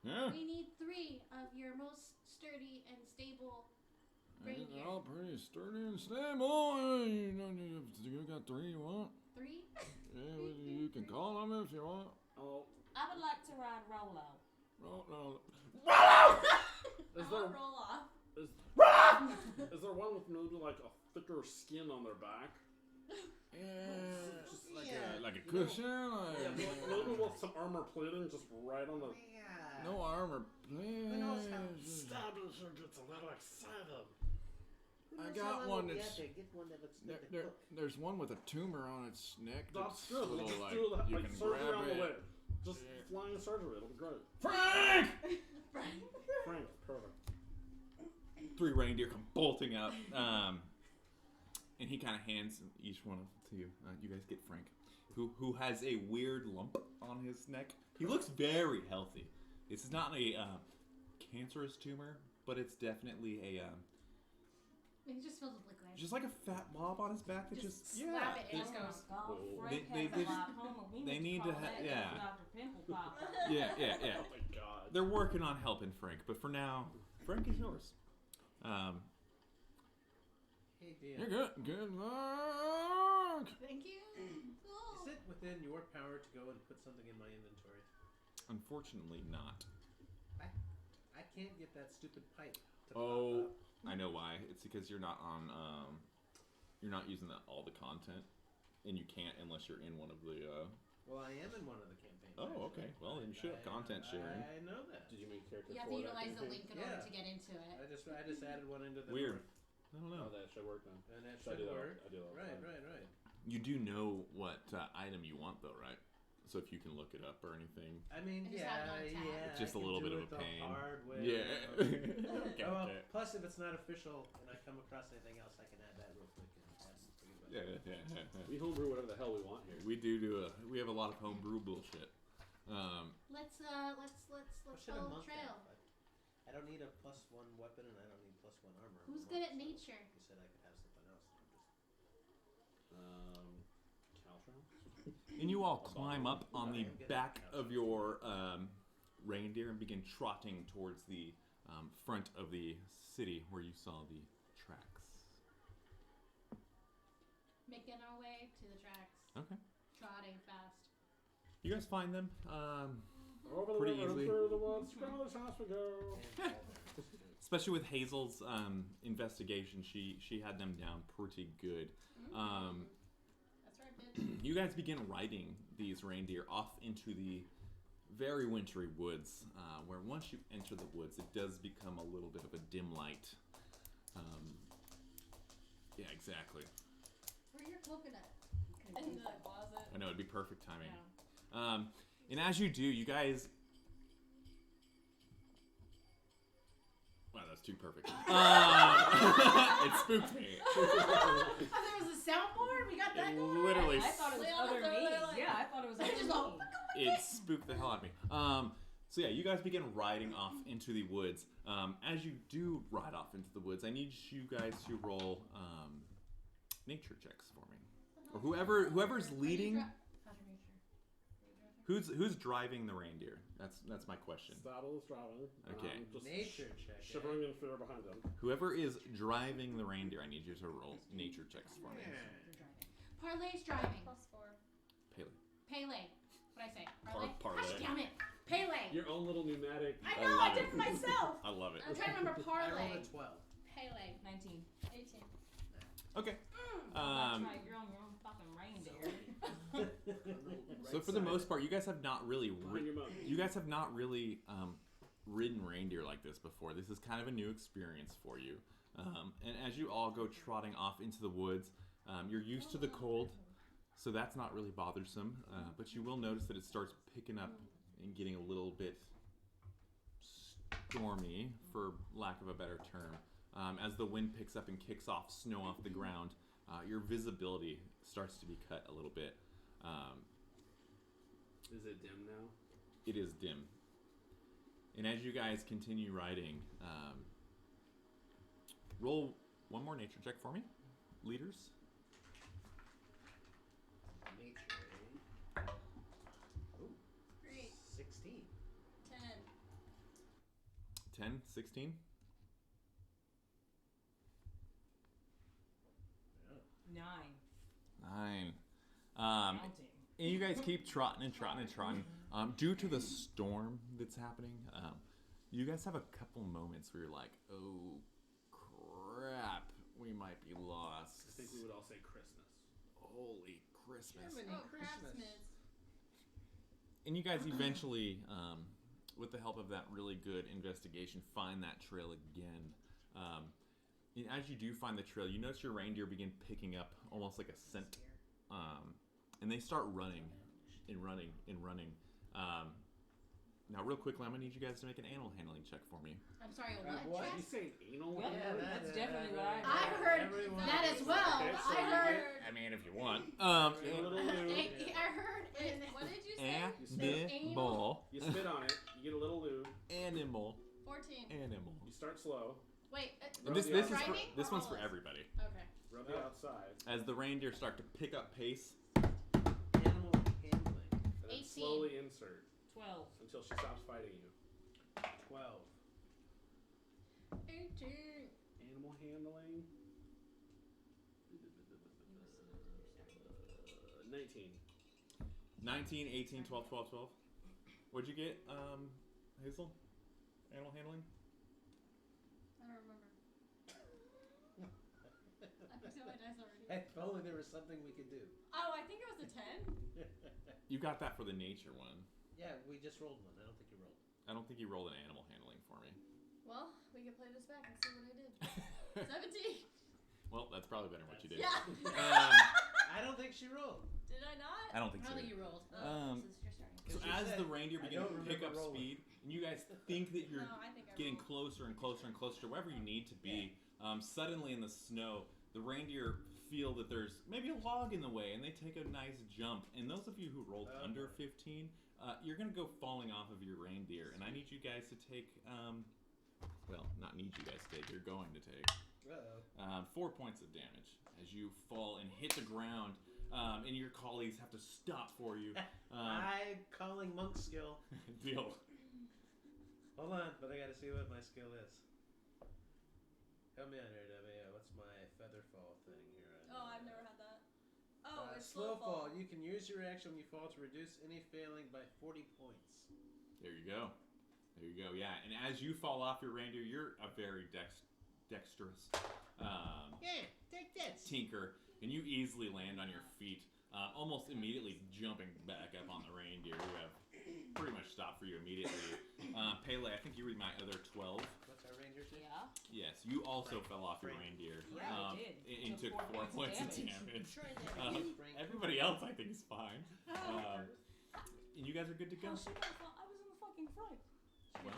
Yeah. We need 3 of your most sturdy and stable reindeer. They're all pretty sturdy and stable. You got 3 you want? 3? Yeah, well, you can call them if you want. Oh, I would like to ride Rolo. No. is I'll there roll off. is there one with maybe like a thicker skin on their back? Yeah, Just like a cushion. Yeah, maybe with some armor plating just right on the. Yeah. No armor, please. Who knows how Stabbing sure gets a little excited. Who I knows got how long one we'll be that's- out there? Get one that looks good to cook. There's one with a tumor on its neck. That's That's good. We'll little, just like, do that. you Like can surgery grab on the it. way. Just Yeah. flying surgery. It'll be great. Frank! Frank, perfect. 3 reindeer come bolting up, and he kind of hands each one to you. You guys get Frank, who has a weird lump on his neck. He looks very healthy. This is not a cancerous tumor, but it's definitely a He just filled with liquid. just like a fat blob on his back that just slap it and it's- it goes. God, Whoa. Frank They- has they- a lipoma. We they to need to call ha- that yeah. Dr. Pimple Popper. yeah. Oh my god. They're working on helping Frank, but for now, Frank is yours. Hey, Dan. You're good. Good luck. Thank you. Cool. Is it within your power to go and put something in my inventory? Unfortunately, not. I can't get that stupid pipe to Oh, pop up. I know why. It's because you're not on. You're not using all the content, and you can't unless you're in one of the. Well, I am in one of the campaigns. Oh, okay. actually. Well, then you should have content sharing. I know that. Did you make character You have for to that utilize the campaign? link in order Yeah. to get into it. I just added one into the Weird. north, I don't know. Oh, that should work then. and that So I should do that. work. I do that. all the Right, time. right. You do know what item you want, though, right? So if you can look it up or anything. I mean, I just have it on yeah. tab. It's just I a can little do bit of it a the pain. hard way. Yeah. Okay, Well, okay. plus, if it's not official and I come across anything else, I can add that real quick and add some for you. Yeah. We homebrew whatever the hell we want here. We we have a lot of homebrew bullshit. Let's What should a follow the monk trail. have? I don't need a +1 weapon and I don't need +1 armor. Who's I'm a good monk, at so nature? You said I could have something else. Caltron? And you all climb up on the I am good at back couches. of your reindeer and begin trotting towards the front of the city where you saw the tracks. Making our way to the tracks. Okay. Trotting fast. You guys find them. Over the Pretty river, easily. through the woods, grandmother's house we go. And Especially with Hazel's investigation, she had them down pretty good. That's right, bitch. You guys begin riding these reindeer off into the very wintry woods, where once you enter the woods, it does become a little bit of a dim light. Yeah, exactly. Where's your coconut? In the closet. I know, it'd be perfect timing. Yeah. And as you do, you guys... Wow, that's too perfect. It spooked me. Oh, there was a soundboard? We got that going? Literally, I thought it was Leon, other throw it means. like- Yeah, I thought it was They other just go, means. it spooked the hell out of me. So yeah, you guys begin riding off into the woods. As you do ride off into the woods, I need you guys to roll nature checks for me, or whoever's leading. How's your nature? Who's driving the reindeer? That's my question. Saddle is driving. Okay. Just nature check. shivering in fear behind him. Whoever is driving the reindeer, I need you to roll nature checks for me. You're driving. Parlay's driving. +4. Pele. Pele. What'd I say? Parlay? Parlay. Gosh damn it. Pele. Your own little pneumatic. I know, I love did it. it myself. I love it. I'm trying to remember I parlay. rolled a 12. Pele. 19. 18. Okay. That's right, you're on your own fucking reindeer. So for the most part, you guys have not really Behind your mouth. ridden reindeer like this before. This is kind of a new experience for you. And as you all go trotting off into the woods, you're used to the cold, So that's not really bothersome, but you will notice that it starts picking up and getting a little bit stormy, for lack of a better term. As the wind picks up and kicks off snow off the ground, your visibility starts to be cut a little bit. Is it dim now? It is dim. And as you guys continue riding, roll one more nature check for me, leaders. Nature. Ooh, Great. 16. 10. 10, 16. 9. 9. Counting. And you guys keep trotting and trotting and trotting. Due to the storm that's happening, you guys have a couple moments where you're like, oh, crap, we might be lost. I think we would all say Christmas. Holy Christmas. Jiminy Oh, Christmas. craftsmiths. And you guys eventually, with the help of that really good investigation, find that trail again. And as you do find the trail, you notice your reindeer begin picking up almost like a scent. And they start running and running and running. Now, real quickly, I'm going to need you guys to make an animal handling check for me. I'm sorry, What? Did you say anal? Yep, that's definitely what I I heard. heard Everyone- that as well. Okay, so I you heard. I mean, if you want. Get a little lube. I heard. Wait, what did you say? Animal. You spit on it. You get a little lube. Animal. 14. Animal. You start slow. Wait. And This this is for, driving this or one's for all of us? everybody. Okay. Rub the outside. As the reindeer start to pick up pace, Animal handling. And then 18. slowly insert 12. until she stops fighting you. 12. 18. Animal handling. 19. 19, 18, 12, 12, 12. What'd you get, Hazel? Animal handling? I don't remember. I picked up my dice already. If only there was something we could do. Oh, I think it was a 10. You got that for the nature one. Yeah, we just rolled one. I don't think you rolled. I don't think you rolled an animal handling for me. Well, we can play this back and see what I did. 17. Well, that's probably better than what you did. Yeah. I don't think she rolled. Did I not? I don't think I so. don't think you rolled. Um, Since you're starting. So She as said, the reindeer "I begin don't to pick up remember rolling." speed, and you guys think that you're No, I think I getting rolled. closer and closer and closer to wherever you need to be, suddenly in the snow, the reindeer feel that there's maybe a log in the way, and they take a nice jump. And those of you who rolled under 15, you're going to go falling off of your reindeer, and I need you guys to take, well, not need you guys to take, you're going to take 4 points of damage as you fall and hit the ground, and your colleagues have to stop for you. I'm calling monk skill. Deal. Hold on, but I gotta see what my skill is. Help me out here, Debbie. What's my feather fall thing here? Oh, I've never had that. Oh, it's slow fall. You can use your action when you fall to reduce any failing by 40 points. There you go. There you go. Yeah, and as you fall off your reindeer, you're a very dexterous Yeah, take this. tinker, and you easily land on your feet, almost immediately jumping back up on the reindeer, who have pretty much stopped for you immediately. Pele, I think you were my other 12. What's our ranger do? Yeah. Yes, you also fell off your reindeer. Yeah, I did. And took 4 points of damage. Everybody else, I think, is fine. And you guys are good to go. Oh, shit, I was in the fucking front. Well,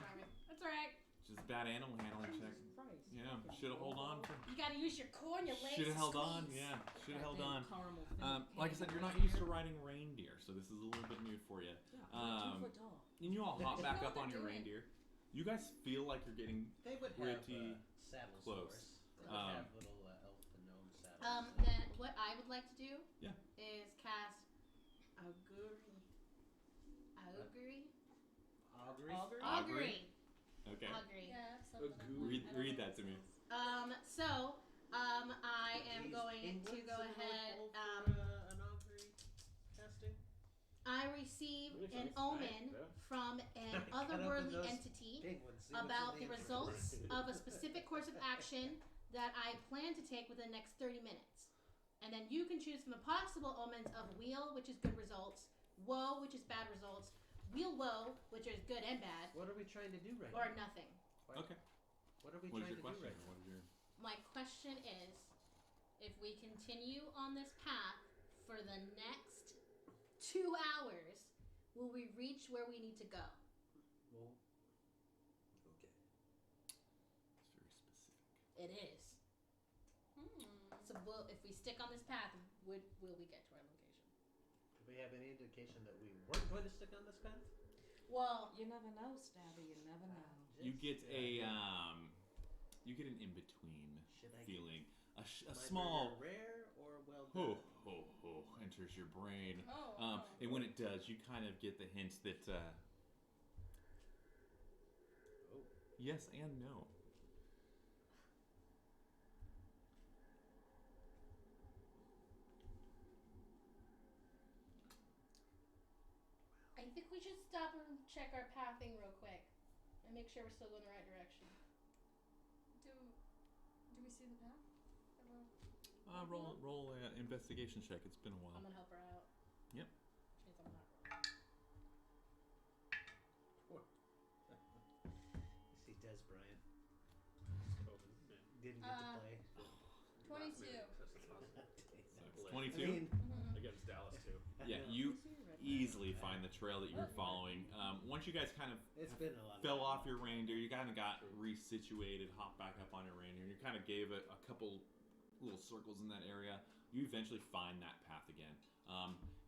That's alright. just bad animal handling check. Christ. Yeah, should have held on. You gotta use your core and your legs. Should have to held on. squeeze. Yeah, should have held on. Caramel Like I said, you're not used to riding reindeer, so this is a little bit new for you. Yeah, I'm 2 foot tall. And you all hop back know up what on they're your doing. reindeer. You guys feel like you're getting They would pretty have saddles close. for us. They would have little elf and gnome saddles. Then what I would like to do Yeah. is cast augury. Augury? Augury. Okay. Augury. Yeah, something. Read that to me. So I am These going to penguins go in the ahead. North Pole for, an augury testing? I receive Makes an sense. omen Yeah. from an Cut up in otherworldly those entity Penguins, see what's about in the answer. results of a specific course of action that I plan to take within the next 30 minutes. And then you can choose from the possible omens of wheel, which is good results, woe, which is bad results, wheel woe, which is good and bad, What are we trying to do right or now? nothing. Okay. What are we What is trying your to question? do right now? What is your... My question is, if we continue on this path for the next 2 hours will we reach where we need to go. Well, Okay. It's very specific. It is. So if we stick on this path, will we get to our location? do we have any indication that we weren't going to stick on this path? Well, You never know, Stabby. You never know. You get you get an in-between Should I feeling. A My small burger rare or well ho done? ho ho enters your brain. Oh. And when it does, you kind of get the hint that Oh. yes and no. I think we should stop and check our pathing real quick and make sure we're still going the right direction. Do we see the path? Roll an investigation check. It's been a while. I'm gonna help her out. Yep. Which means I'm not. You see Des Bryant didn't get to play. 22. So it's 22. I mean, Against Dallas too. Yeah, you easily find the trail that you're following. Once you guys kind of it's been a lot. fell off your reindeer, you kind of got resituated, hopped back up on your reindeer, and you kind of gave it a couple little circles in that area. You eventually find that path again.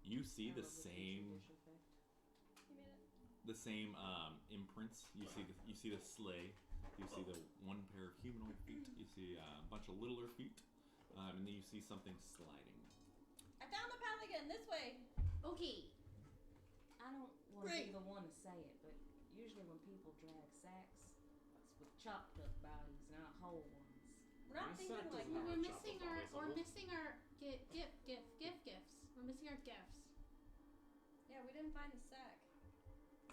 You see the same You made it. the same imprints. You see the sleigh. You see the one pair of humanoid feet. You see a bunch of littler feet, and then you see something sliding. I found the path again. This way. Okay. I don't want to be Great. the one to say it, but usually when people drag sacks, it's with chopped up bodies, not whole ones. We're not This thinking sack like does not that. We're chop missing up our bodies, we're almost. missing our gifts. We're missing our gifts. Yeah, we didn't find the sack.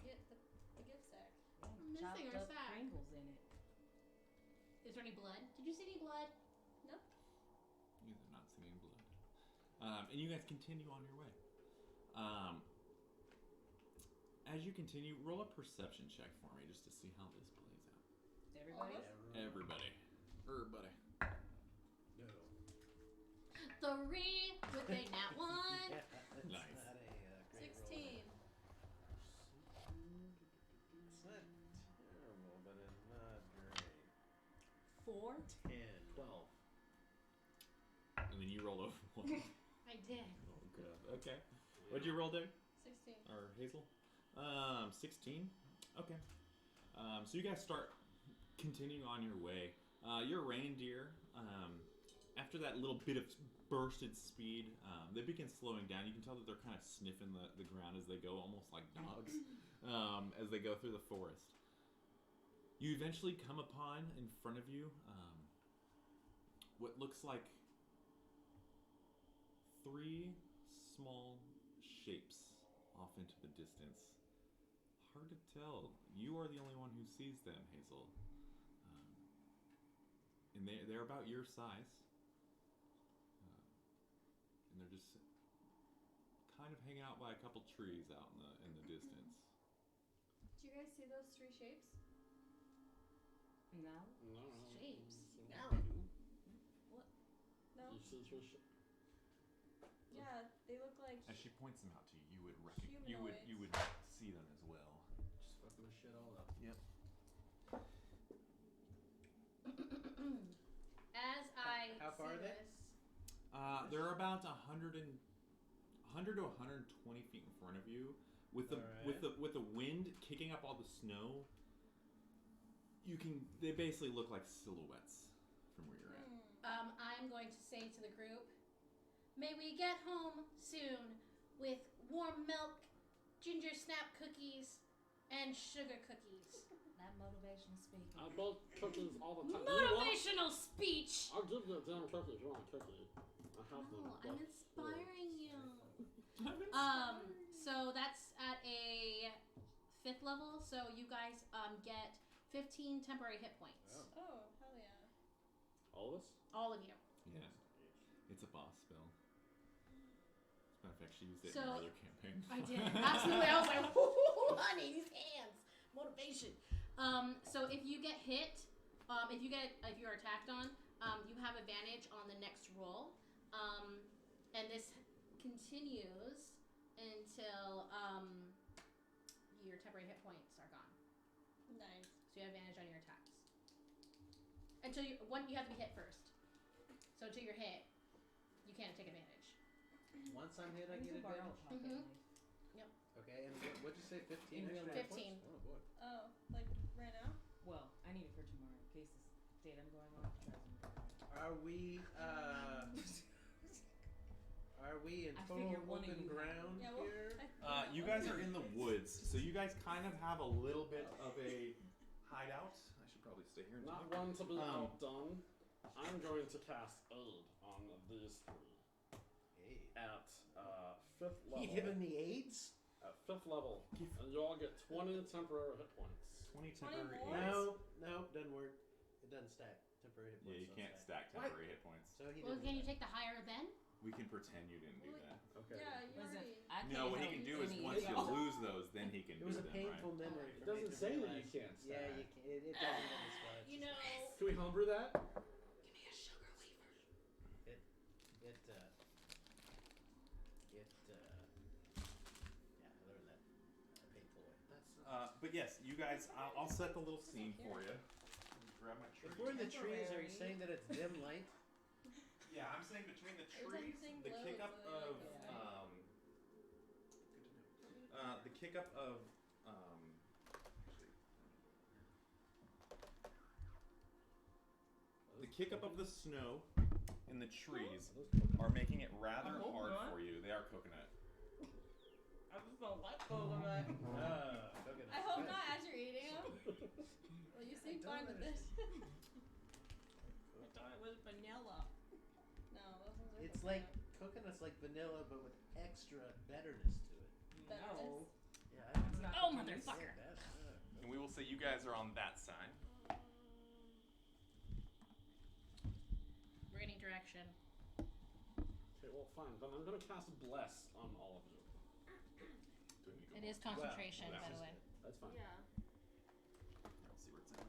Get the gift sack. Yeah, I'm missing chopped our up sack. Pringles in it. Is there any blood? Did you see any blood? Nope. You guys are not seeing blood. And you guys continue on your way. As you continue, roll a perception check for me just to see how this plays out. Everybody? Everybody. No. 3 with a nat 1. Yeah, that's Nice. not a great 16. It's not terrible, but it's not great. 4? 10. 12. And then you roll over one. I did. Oh, God. Okay. What'd you roll, Dave? 16. Or Hazel? 16. Okay. So you guys start continuing on your way. Your reindeer, after that little bit of bursted speed, they begin slowing down. You can tell that they're kind of sniffing the ground as they go, almost like dogs, as they go through the forest. You eventually come upon, in front of you, what looks like 3 small shapes off into the distance. Hard to tell. You are the only one who sees them, Hazel. And they're about your size. And they're just kind of hanging out by a couple trees out in the distance. Do you guys see those 3 shapes? No. No. Shapes. Now I do. What? No. You see through Yeah, they look like. As she points them out to you, you would Humanoids. you would see them as well. Just fucking this shit all up. Yep. As I How far say are they? this, They're about 100 to 120 feet in front of you. With the Alright. with the wind kicking up all the snow, they basically look like silhouettes from where you're at. I'm going to say to the group, may we get home soon with warm milk, ginger snap cookies, and sugar cookies. That motivation speaking. I bake cookies all the time. Do you want- Motivational speech! I'll give you a damn cookie if you want a cookie. I have them. No, I'm but- inspiring you. So that's at a 5th level, so you guys get 15 temporary hit points. Oh, hell yeah. All of us? All of you. Yeah, it's a boss spell. As a matter of fact, she used it So- in her other campaign. I did. Absolutely. I was like, whoo, honey, these hands. Motivation. So if you get hit, if you're attacked on, you have advantage on the next roll. And this continues until your temporary hit points are gone. Nice. So you have advantage on your attacks. Until you have to be hit first. So until you're hit, you can't take advantage. Once I'm hit, I Use get a borrow advantage. pocket Mhm. knife. Okay, and what'd you say? 15 In real extra life. hit points? 15. Oh boy. Oh, like right now? Well, I need it for tomorrow in case this datum going off tries to. Are we in I total figure one of open you ground Yeah, well, here? You guys are in the woods, so you guys kind of have a little bit of a hideout. I should probably stay here and Not talk. one to be outdone. I'm going to cast Aid on these three. Hey. At 5th level. He giving me AIDS? At 5th level. And you all get 20 temporary hit points. 20 20 temporary more? No, doesn't work. It doesn't stack. Temporary hit Yeah, points. you can't stack temporary hit points. So he Well, didn't can you stack. take the higher then? We can pretend you didn't do Well, that. Okay. Yeah, you Listen, already. I can't No, what he help can do is any once of you y'all. lose those, then he can It do was a them, painful right? memory. It for doesn't me to say that you realize. can't stack. Yeah, you can. It doesn't in the spell. You know. Can we homebrew that? Give me a sugar wafer. Yeah, I learned that painful way. But yes, you guys, I'll set the little scene for you. Grab my tree. If we're in the trees, are you Temporary. saying that it's dim light? Yeah, I'm saying between the Every time you trees, sing the low, kick it's up really of like a- the kick up of the kick up of the snow in the trees are making it rather I hope hard not. for you. They are coconut. I just don't like coconut. Coconut. I hope not as you're eating them. Well, you seem fine with this. I thought it was vanilla. No, those ones are It's coconut. like coconut's like vanilla, but with extra betterness to it. Bitterness. Yeah, That's not Oh, the juice. motherfucker. And we will say you guys are on that side. We're getting direction. Okay, well, fine. Then I'm going to cast Bless on all of you. Do we need to It go is concentration, Well, by the way. That's fine. Yeah. Let's see where it's at.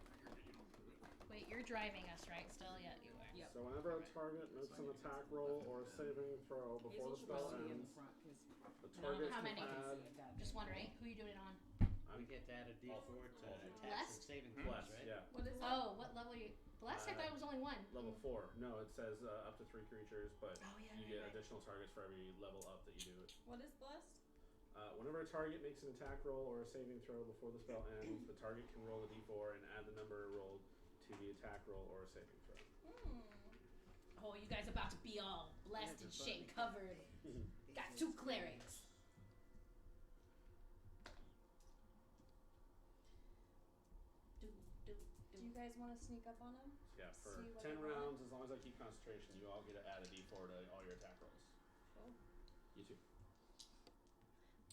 Wait, you're driving us, right? Still? Yeah, you are. Yep. So whenever a target makes an attack roll or a saving throw before Hazel the should spell probably be in the ends, front because the target How can many? add... Just wondering. Who are you doing it on? We get to add a D4 to attacks and Blessed? saving Bless, throws, right? yeah. What is it? Oh, what level are you? Blessed? I thought it was only one. Level 4. No, it says up to 3 creatures, but Oh, yeah, you right, get right. additional targets for every level up that you do it. What is blessed? Whenever a target makes an attack roll or a saving throw before the spell ends, the target can roll a d4 and add the number rolled to the attack roll or a saving throw. Oh, you guys about to be all blessed Yeah, and just shit let me- covered. Got 2 clerics. Do you guys want to sneak up on him? Yeah, for See what 10 they want? rounds, as long as I keep concentration, you all get to add a d4 to all your attack rolls. Cool. You too.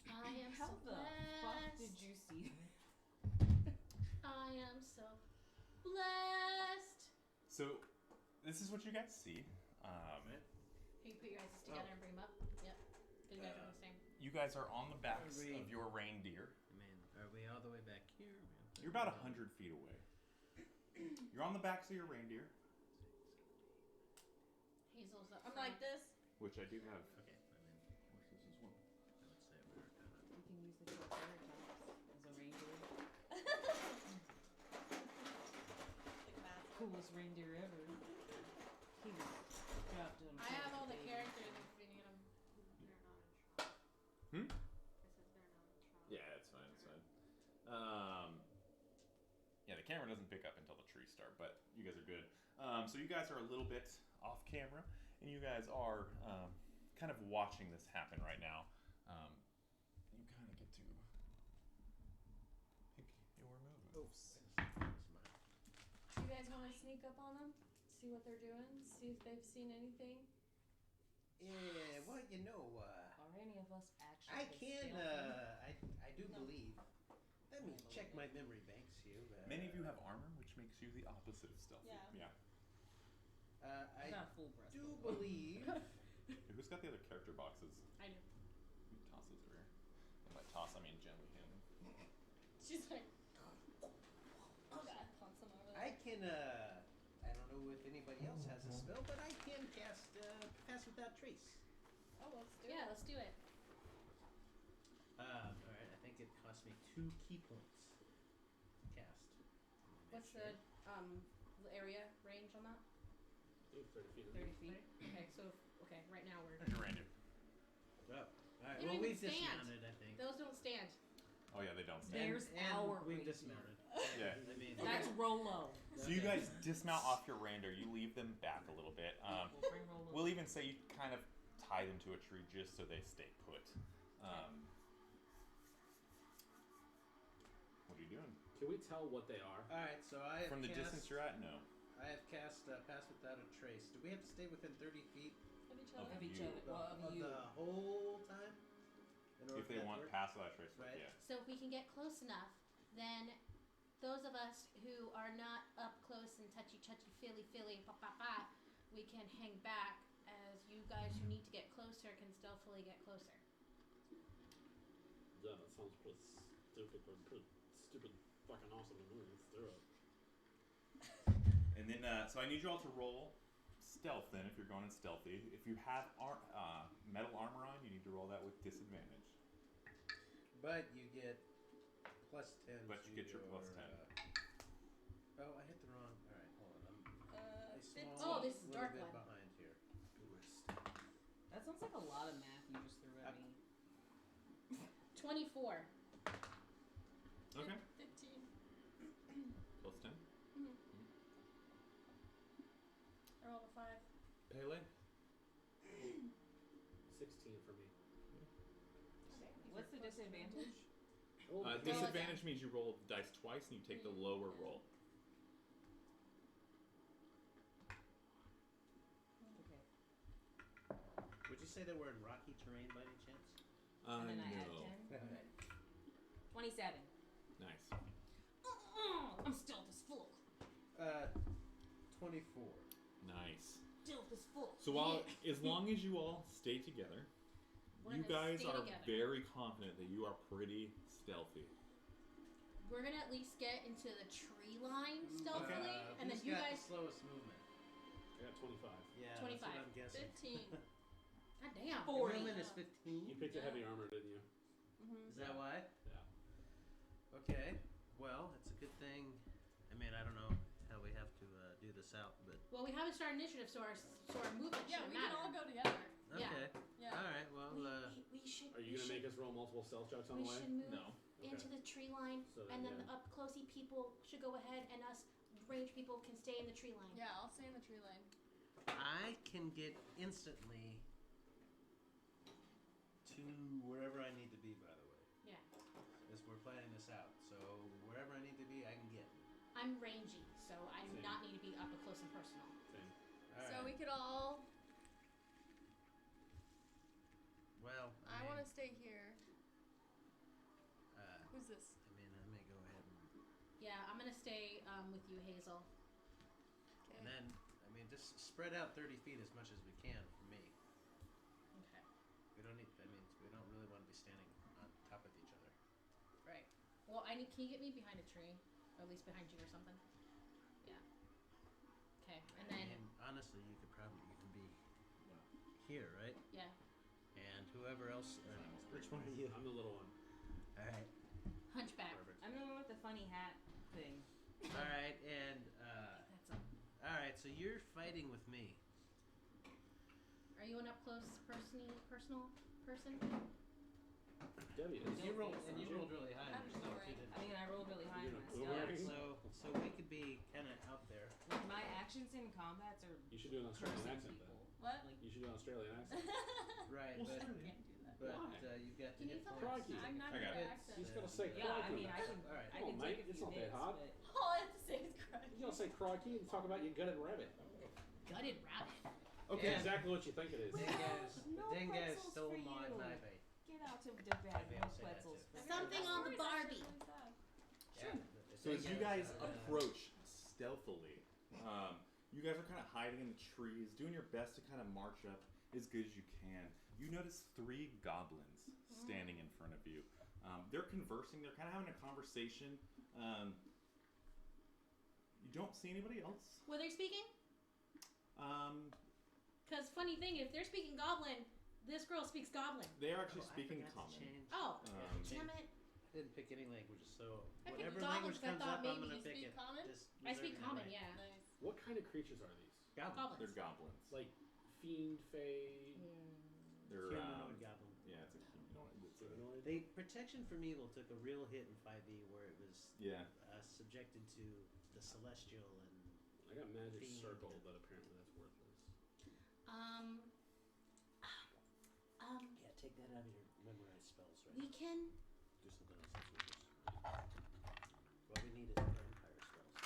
I am how so the fuck blessed. did you see? I am so blessed. So, this is what you guys see. Can you put your guys together and bring them up? Yep. Because you guys are on the same. You guys are on the backs Are we- of your reindeer. Man, are we all the way back here? You're about 100 feet away. You're on the backs of your reindeer, Hazel's up. I'm like this. which I do have. Okay, I'm in. Horses as well. I would say we're kind of. You can use the triceratops as a reindeer. Like massive. Coolest reindeer ever. He was dropped on. I have all the characters if you need them. Hmm? I said they're not in trial. Yeah, it's fine. It's fine. Yeah, the camera doesn't pick up until the trees start, but you guys are good. So you guys are a little bit off camera, and you guys are kind of watching this happen right now. You kind of get to pick your moves. Do you guys want to sneak up on them? See what they're doing? See if they've seen anything? Yeah, well, you know, Are any of us actually? I can, stealthy? I do No. believe. Let me check my memory banks here. Many of you have armor, which makes you the opposite of stealthy. Yeah. I Not full breast. do believe. Who's got the other character boxes? I do. You toss those over here. And by toss, I mean gently hand them. She's like, oh god, punch them over there. I can, I don't know if anybody else has a spell, but I can cast Pass Without Trace. Oh, let's do Yeah, it. let's do it. Alright, I think it cost me 2 key points to cast. What's the area range on that? 30 feet. 30 feet. Okay, so right now we're. There's your reindeer. Oh, alright. They Well, don't we've even stand. dismounted, I think. Those don't stand. Oh yeah, they don't stand. There's and our we've reindeer. dismounted. Yeah. I mean, That's Rolo. So you guys dismount off your reindeer. You leave them back a little bit. We'll bring Rolo. We'll even say you kind of tie them to a tree just so they stay put. What are you doing? Can we tell what they are? Alright, so I have From the cast, distance you're at, no. I have cast Pass Without a Trace. Do we have to stay within 30 feet Of each Of other. Of you. each other. Well, of of you. the whole time? In order If they for that to want work? pass that trace, Right. yeah. So if we can get close enough, then those of us who are not up close and touchy, feely, we can hang back as you guys who need to get closer can stealthily get closer. Yeah, that sounds pretty stupid, but pretty stupid fucking awesome to me. Let's do it. And then, so I need you all to roll stealth then if you're going in stealthy. If you have metal armor on, you need to roll that with disadvantage. But you get plus 10. But you get your plus 10. Oh, I hit the wrong. Alright, hold on. I'm a 15. small Oh, this is little dark bit one. behind here. That sounds like a lot of math you just threw at me. 24. Okay. 15. Plus 10. I rolled a 5. Pele? 16 for me. What's the disadvantage? Disadvantage means you roll the dice twice and you take the lower roll. Okay. Would you say that we're in rocky terrain by any chance? And then I add No. 10. Okay. 27. Nice. I'm stealth as full. 24. Nice. Stealth as full. So as long as you all stay together, We're you gonna guys stay are together. very confident that you are pretty stealthy. We're gonna at least get into the tree line stealthily, and then who's you got guys. the slowest movement? I got 25. Yeah, 25. That's what I'm guessing. 15. God damn. 40. Movement is 15. You picked a heavy armor, didn't you? Is that why? Yeah. Okay. Well, it's a good thing. I mean, I don't know how we have to do this out, but Well, we haven't started initiative, so our movement Yeah, shouldn't we can matter. all go together. Yeah. okay. Yeah. All right. Well, We should. Are you we gonna should, make us roll multiple stealth checks on We the way? should move No. into the tree line, So and then yeah. the up closey people should go ahead, and us range people can stay in the tree line. Yeah, I'll stay in the tree line. I can get instantly to wherever I need to be. By the way, Yeah. as we're planning this out, so wherever I need to be, I can get. I'm rangy, so I do Same. not need to be up close and personal. Same. All So right. we could all. Well, I mean, want to stay here. Uh, Who's this? I mean, I may go ahead Yeah, I'm gonna stay with you, Hazel. and then, I mean, just spread out 30 feet as much as we can for me. Okay. We don't need. I mean, we don't really want to be standing on top of each other. Right. Well, can you get me behind a tree, or at least behind you or something? Yeah. Okay, and I then mean, honestly, you can be here, right? yeah, And whoever else. Which one are you? I'm the little one. All right. hunchback. Perfect. I'm the one with the funny hat thing. All right, and That's a. all right. So you're fighting with me. Are you an up close personal person? Debbie And is. you rolled really high. I'm on yourself, sorry. too, didn't I mean, I rolled really high You're in my gonna stuff. boomerang? So we could be kind of out there. Like, my actions in combats are You should do an Australian cursing accent people. then. What? You should do an Australian accent. Right, Well, but sure. Can't do that. you've got to Can you hit tell points. Crikey. I'm not I good got at it. accents. He's gonna say Yeah, I crikey. mean, I can. All right. I Come can on, take mate, a it's few not that hits, hard. but All I have to say is crying. You don't say crikey and talk about your gutted rabbit. Gutted rabbit. Okay, Yeah. exactly what you think it is. No Dang guys pretzels stole for my you. baby. Get out of the bed. Maybe No I'll say that pretzels too. for you. Something on the Story's actually Barbie. really sad. Yeah. So as you guys approach stealthily, you guys are kind of hiding in the trees, doing your best to kind of march up as good as you can. You notice 3 goblins standing in front of you. They're conversing. They're kind of having a conversation. You don't see anybody else. Were they speaking? Um, Because funny thing, if they're speaking Goblin, This girl speaks Goblin. They are actually I speaking forgot to common. change. Oh, Um, damn it. I didn't pick any languages, so I picked whatever Goblin language 'cause I comes thought up, I'm maybe gonna you pick speak it. common. Just I speak reserving my common, right. yeah. Nice. What kind of creatures are these? Goblins. They're goblins. Like fiend, fae, They're Humanoid goblin. Yeah, it's a humanoid. It's a, humanoid? They protection from evil took a real hit in 5e, where it was yeah. subjected to the celestial and. I got magic Fiend. circle, but apparently that's worthless. Yeah, take that out of your memorized spells, right? We can. Do something else that's worthless. What we need is vampire spells.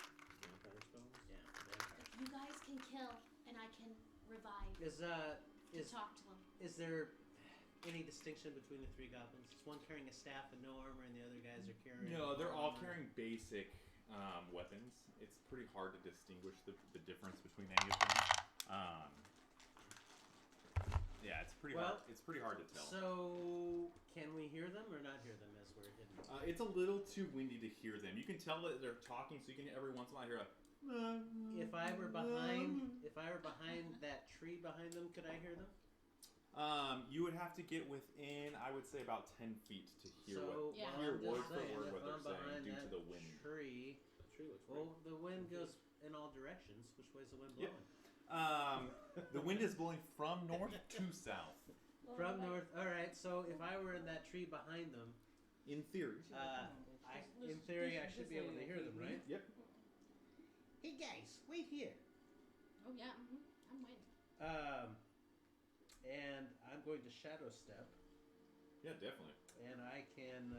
Vampire spells? Yeah, vampire. You guys can kill, and I can revive. Is Talk to them. is there any distinction between the three goblins? Is one carrying a staff and no armor, and the other guys are carrying? No, they're all armor? carrying basic weapons. It's pretty hard to distinguish the difference between any of them. Yeah, it's pretty hard. It's pretty hard to tell. So, can we hear them or not hear them as we're hidden? It's a little too windy to hear them. You can tell that they're talking, so you can every once in a while hear a. If I were behind that tree behind them, could I hear them? You would have to get within, I would say, about 10 feet to hear So, Yeah. hear I'm word just for saying, word if what they're I'm saying behind due to that the wind. Tree. That tree looks Well, the wind goes in all directions. Which way's the wind Yep. blowing? The wind is blowing from north to south. From north. All right. So if I were in that tree behind them, In theory. in theory, I should be able to hear them, right? Yep. Hey guys, wait here. Oh yeah. I'm waiting. And I'm going to shadow step, Yeah, definitely. and I can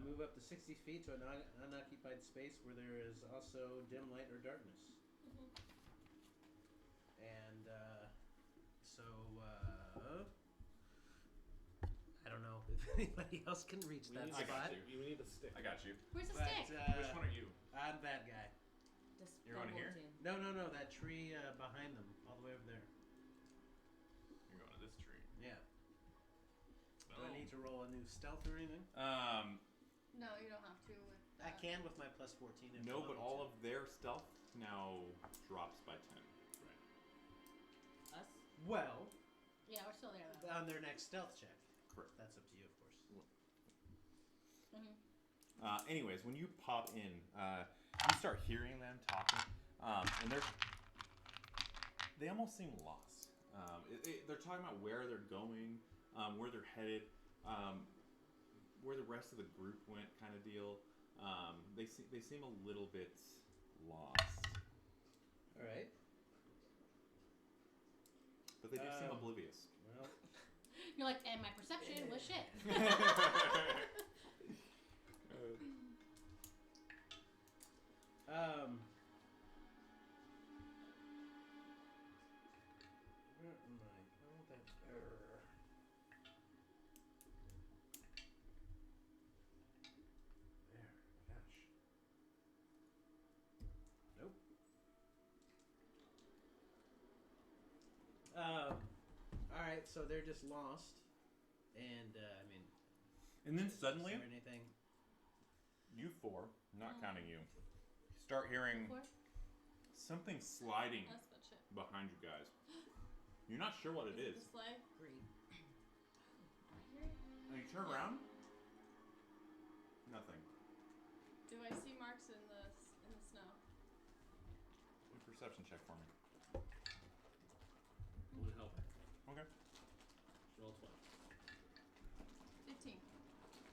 move up to 60 feet to an unoccupied space where there is also dim light or darkness. And so I don't know if anybody else can reach that I spot. got you. We need a stick. I got you. Where's the But stick? Which one are you? I'm that guy. Just You're on here? No, that tree behind them, all the way over there. You're going to this tree. Yeah. Do I need to roll a new stealth or anything? No, you don't have to with I can with my plus 14. if I No, want but me all to. of their stealth now drops by 10. us. Well, Yeah, we're still there though. on their next stealth check. Correct. That's up to you, of course. Anyways, when you pop in, you start hearing them talking, and they almost seem lost. They're talking about where they're going, where they're headed, where the rest of the group went, kind of deal. They seem a little bit lost, All right. but they do seem oblivious. Well, You're like, and my perception was shit. where am I? Oh, that's there. Gosh. Nope. All right. So they're just lost, and I mean, And then is suddenly, there anything? you four, not counting you, start hearing Four? something sliding That's about shit. behind you guys. You're not sure what it is. The sleigh. Green. And you turn around. Nothing. Do I see marks in the snow? Do a perception check for me. I'm gonna help. Okay. Roll 20. 15.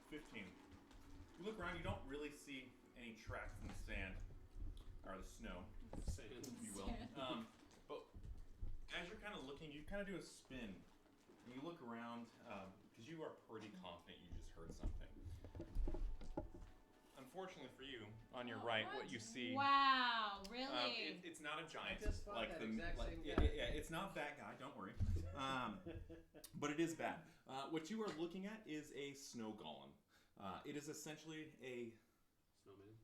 15. You look around, you don't really see any tracks in the sand, or the snow, Sand. if you will. But as you're kind of looking, you kind of do a spin, and you look around, because you are pretty confident you just heard something. Unfortunately for you, on your right, what you see, Wow, really? it's not a giant. I just fought like that the exact like, same yeah, guy. yeah, it's not that guy. Don't worry. But it is bad. What you are looking at is a snow golem. It is essentially a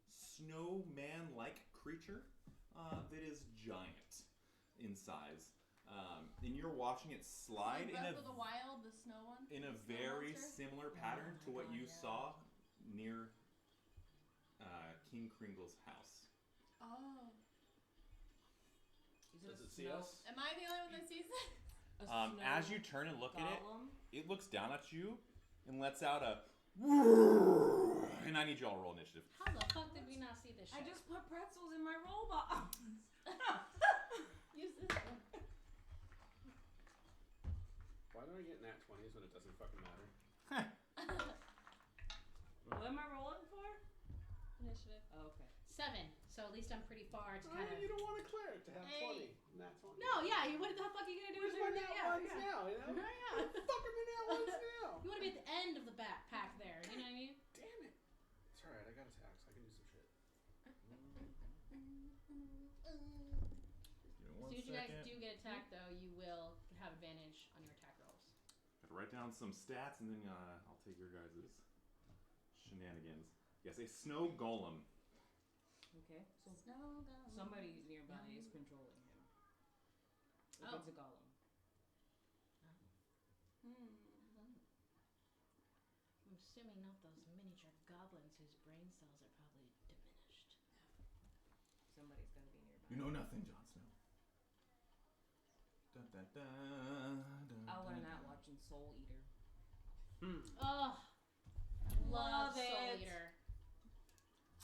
snowman-like creature that is giant in size. And you're watching it slide in Breath of the Wild, the snow one? a The snow very monster? similar pattern to what you saw near King Cringle's house. Oh. Does it see us? Am I the only one that sees it? As you turn and look at Golem? it looks down at you and lets out a. And I need you all to roll initiative. How the fuck did we not see this shit? I just put pretzels in my robot. Use this one. Why do I get nat 20s when it doesn't fucking matter? What am I rolling for? Initiative. Oh, okay. 7. So at least I'm pretty far to kind of. You don't want a cleric to have 20. Hey. Nat 20. No, yeah. What the fuck are you gonna do Where's with my your nat ones now, you know? Yeah. Fuck are my nat ones now? You want to be at the end of the backpack there. You know what I mean? Damn it. It's alright, I got attacks. I can do some shit. As soon as you guys do get attacked, though, you will have advantage on your attack rolls. Gotta write down some stats and then I'll take your guys' shenanigans. Yes, a snow golem. Okay. So Snow golem. somebody nearby is controlling him. If Oh. it's a golem. I'm assuming not those miniature goblins whose brain cells are probably diminished. Somebody's gonna be nearby. You know nothing, Jon Snow. Dun, dun, dun, dun, I'll learn dun, that dun. watching Soul Eater. Oh, love Love Soul it. Eater.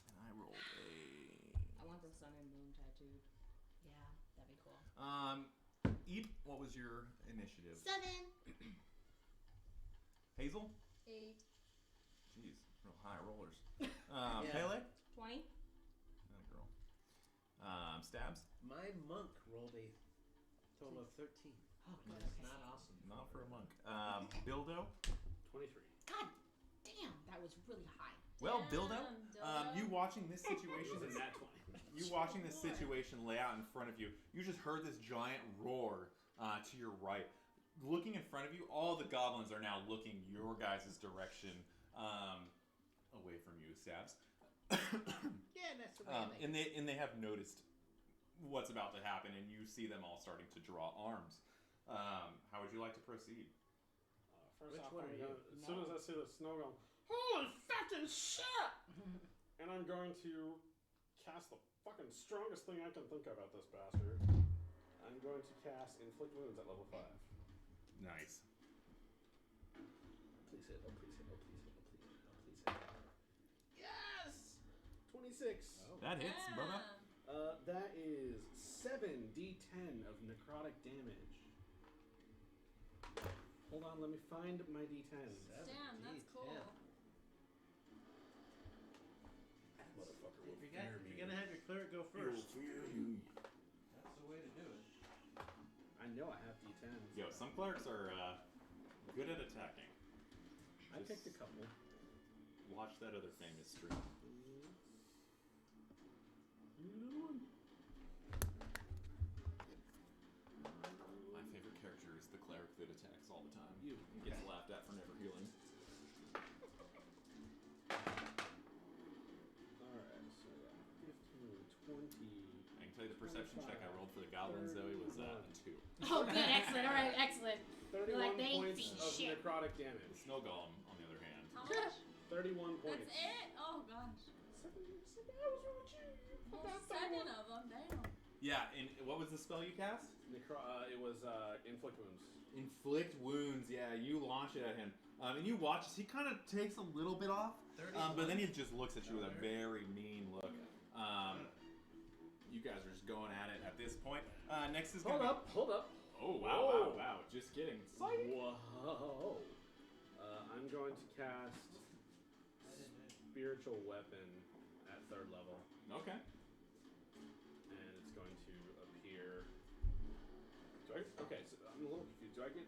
And I rolled I want the sun and moon tattooed. Yeah, that'd be cool. Eep, what was your initiative? 7. Hazel? 8. Jeez, real high rollers. Yeah. Pele? 20? That girl. Stabs? My monk rolled a total of 13. Oh, good. That's Okay. not awesome. Not for a monk. Bildo? 23. God damn, that was really high. Well, Damn, Bildo, Dildo. you watching this situation It was a nat 20. you watching this situation lay out in front of you, you just heard this giant roar to your right. Looking in front of you, all the goblins are now looking your guys' direction, away from you, Stabs. Yeah, that's the way I like it. And they have noticed what's about to happen, and you see them all starting to draw arms. How would you like to proceed? First Which off, one are you? as soon as I see the snow golem, holy fucking shit! And I'm going to cast the fucking strongest thing I can think of at this bastard. I'm going to cast Inflict Wounds at level 5. Nice. Please hit. Oh, please hit. Oh, please hit. Oh, please hit. Oh, please hit. Yes! 26. That hits, brother. That is 7d10 of necrotic damage. Hold on, let me find my d10s. Damn, that's cool. That motherfucker will If fear you're me. gonna have your cleric go first. fear you. That's the way to do it. I know I have d10s. Yo, some clerics are good at attacking. I picked a couple. Watch that other famous stream. My favorite character is the cleric that attacks all the time. You. And gets laughed at for never healing. Alright, so I got 15, 20. I can tell you the perception check I rolled for the goblins, though, it was a 2. Oh, good, excellent. All right, excellent. 31 Like, they ain't points seen of shit. necrotic The damage. snow golem, on the other hand. How much? 31 points. That's it? Oh gosh. Well, 7 of them. Damn. Yeah, and what was the spell you cast? It was Inflict Wounds. Inflict wounds. Yeah, you launch it at him, and you watch as he kind of takes a little bit off, but then he just looks at you with a very mean look. You guys are just going at it at this point. Next is Hold gonna up, hold up. Oh Whoa. wow! Just kidding. Whoa. I'm going to cast Spiritual Weapon at 3rd level, Okay. and it's going to appear. Okay, so I'm a little confused. Do I get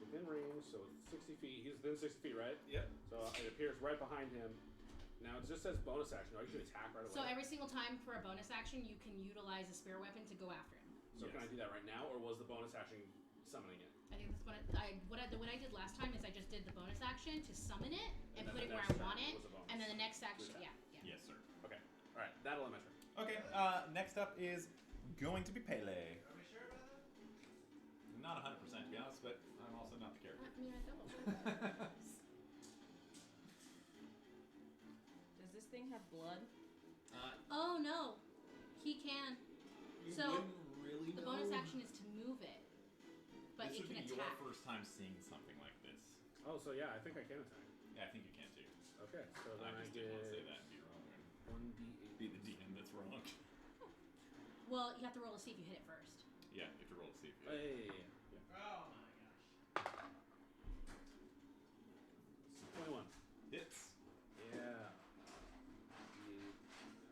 within range? So it's 60 feet. He's within 60 feet, right? Yep. So it appears right behind him. Now it just says bonus action. I can attack right away. So every single time for a bonus action, you can utilize a spear weapon to go after him. So can I do that right now, or was the bonus action summoning it? I think that's what I did last time is I just did the bonus action to summon it and then put the it where next I want turn it, was a bonus. and then the next action, attack. yeah. Yes, sir. Okay. All right. That'll end my turn. Okay. Next up is going to be Pele. Are we sure about that? Not 100% to be honest, but I'm also not the character. I mean, I don't. Does this thing have blood? Oh no, he can. You So, wouldn't really The know. bonus action is to move it. time seeing something like this. Oh, so yeah, I think I can attack. Yeah, I think you can too. Okay, so then I I just get didn't want to say that and be wrong. And 1d8. be the DM that's wrong. Well, you have to roll to see if you hit it first. Yeah, you have to roll to see if you Hey. Oh my gosh. 21. hits. Yeah.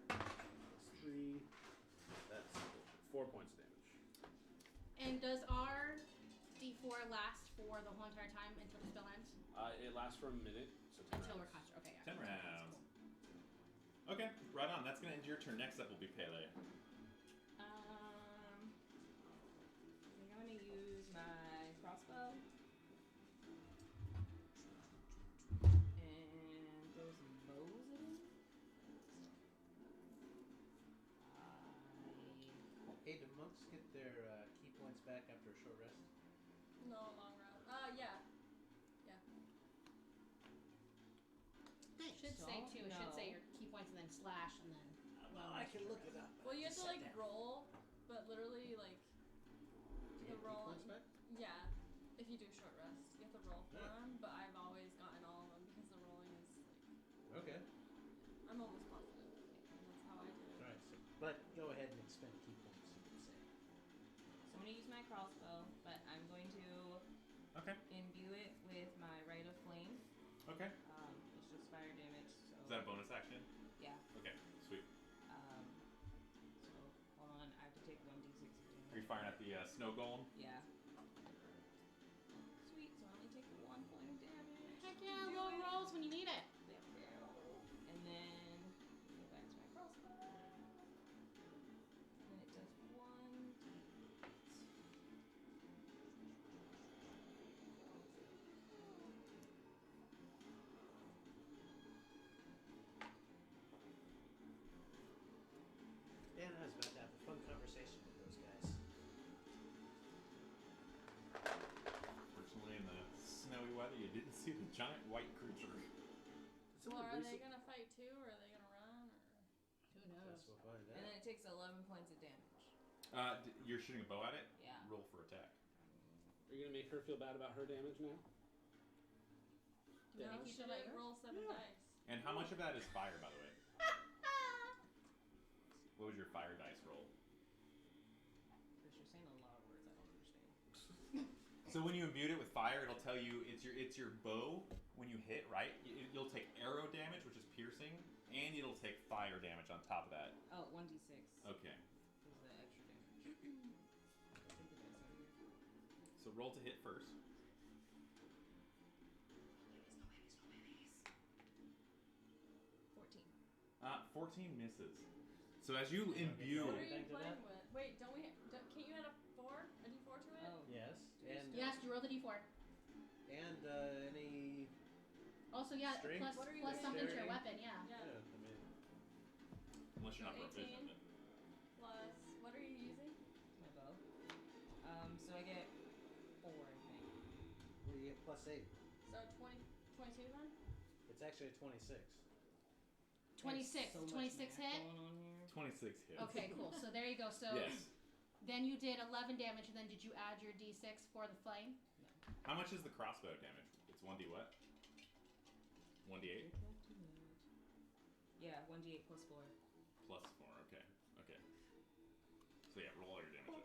Plus 3. That's 4 points of damage. And does our D4 last for the whole entire time until the spell ends? It lasts for a minute, so 10 Until we're rounds. conscious. Okay, yeah. 10 rounds. Okay, right on. That's gonna end your turn. Next up will be Pele. I think I'm gonna use my crossbow. And there's bows in it. Hey, do monks get their key points back after a short rest? No, long rest. Yeah. Yeah. Should say too. It should say your key points and then slash and then. Well, I can look it up. Well, you have to like roll, but literally like To the get key roll. points back? Yeah. If you do short rest, you have to roll for Yeah. them. But I've always gotten all of them because the rolling is like Okay. I'm almost positive, and that's how I did it. Alright, so, but go ahead and expend key points, you could say. So I'm gonna use my crossbow, but I'm going to Okay. imbue it with my Rite of Flame. Okay. It's just fire damage. So Is that a bonus action? yeah. Okay, sweet. So hold on, I have to take 1d6 of Are you damage. firing at the snow golem? Yeah. Sweet. So I only take 1 point of damage. Heck yeah, low rolls when you need it. Thank you. And then go back to my crossbow. And then it does 1d8. Dan, I was about to have a fun conversation with those guys. Fortunately, in the snowy weather, you didn't see the giant white creature. Well, are they gonna fight too, or are they gonna run, or? Who Guess knows? we'll find And then out. it takes 11 points of damage. You're shooting a bow at it? Yeah. Roll for attack. Are you gonna make her feel bad about her damage now? No, Make you she feel like didn't yours? roll 7 dice. And how much of that is fire, by the way? What was your fire dice roll? Chris, you're saying a lot of words I don't understand. So when you imbued it with fire, it'll tell you it's your bow when you hit, right? You'll take arrow damage, which is piercing, and it'll take fire damage on top of that. Oh, 1d6. Okay. Is the extra damage. I think the dice are here. So roll to hit first. 14. 14 misses. So as you imbue, What are you Back to playing that? with? Wait, can't you add a 4? A D4 to it? Oh. Yes, and Yes, you roll the D4. and any Also, yeah, Strength? plus What are you plus doing? something to your Dexterity? weapon. Yeah. yeah, Yeah. I mean unless you're not 18. proficient. then- Plus, what are you using? My bow. So I get 4, I think. well, you get +8. So 22 then? It's actually a 26. 26. So much 26 math hit. going on here. 26 hits. Okay, cool. So there you go. So Yes. then you did 11 damage, and then did you add your D6 for the flame? How much is the crossbow damage? It's 1d what? 1d8 Yeah, 1d8 plus 4. plus 4. Okay. Okay. So yeah, roll all your damage.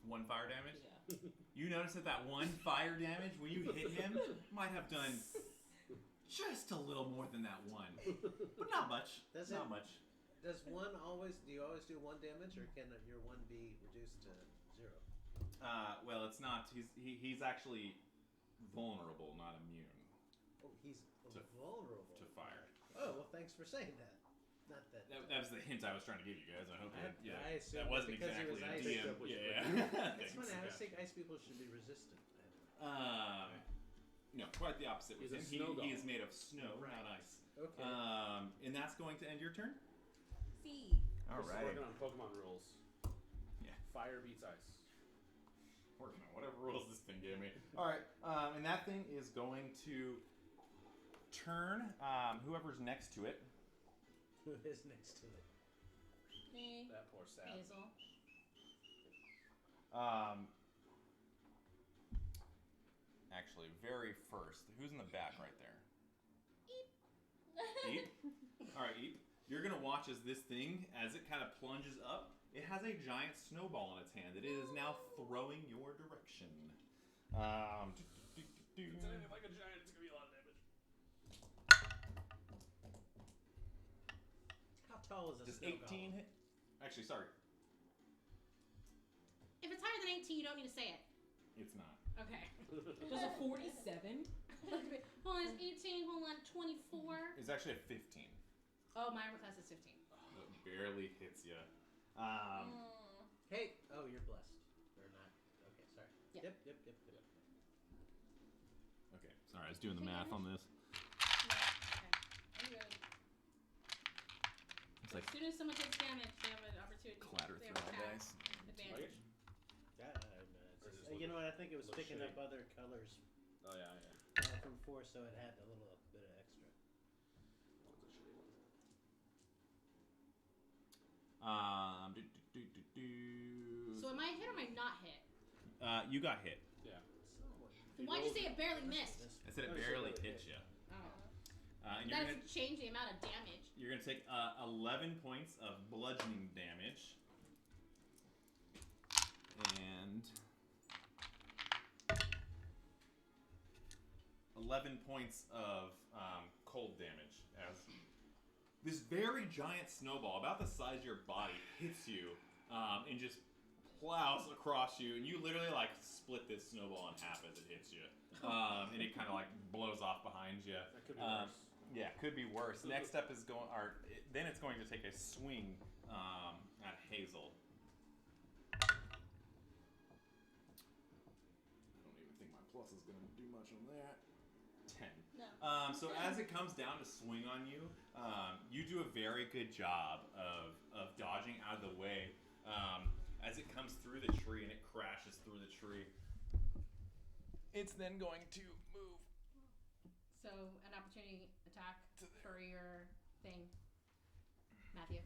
One fire damage. Yeah. You notice that one fire damage when you hit him might have done just a little more than that one, but not much. Does not it- much. Does one always? Do you always do 1 damage, or can your 1 be reduced to 0? Well, it's not. He's actually vulnerable, not immune Oh, he's To- vulnerable. to fire. Oh well, thanks for saying that. Not that. That was the hint I was trying to give you guys. I hope that, yeah, I assumed that wasn't because he exactly was a ice. DM. Picked up what you Yeah. It's Thanks. funny. I always think ice people should be resistant. No, quite the opposite with He's a him. snow He golem. is made of snow, Right. not ice. Okay. And that's going to end your turn. C. All Just working on Pokemon rules. Yeah. Fire beats ice. Working on whatever rules this thing gave me. All right, and that thing is going to turn whoever's next to it. Who is next to it? Me. That poor sap. Hazel. Actually, very first, who's in the back right there? Eep. All right, Eep. You're gonna watch as this thing, as it kind of plunges up, it has a giant snowball in its hand that it is now throwing your direction. If it's anything like a giant, it's gonna be a lot of damage. How tall is this? Does 18 hit? Actually, sorry, If it's higher than 18, you don't need to say it. it's not. Okay. Does a 47? Hold on, it's 18. Hold on, 24. It's actually a 15. Oh, my armor class is 15. It barely hits you. Hey. Oh, you're blessed. Or not. Okay, sorry. Yep. Yep. Okay, sorry, I was doing the math on this. I'm good. It's like As soon as someone takes damage, they have an opportunity. clatter they through have all attack dice. advantage. Yeah, Or just you know what? I think it was look picking shitty. up other colors Oh yeah. from 4, so it had a little bit of extra. One's a shitty one. So am I hit or am I not hit? You got hit. Yeah. Then why'd you say it barely missed? I said it barely hit you. Oh. And That doesn't change the amount of damage. you're gonna take 11 points of bludgeoning damage, and 11 points of cold damage as this very giant snowball, about the size of your body, hits you and just plows across you, and you literally like split this snowball in half as it hits you, and it kind of like blows off behind you. That could be worse. Yeah, could be worse. Next up is then it's going to take a swing at Hazel. I don't even think my plus is going to do much on that. 10. No. So as it comes down to swing on you, you do a very good job of dodging out of the way. As it comes through the tree and it crashes through the tree, it's then going to move. So an opportunity attack for your thing, Matthew.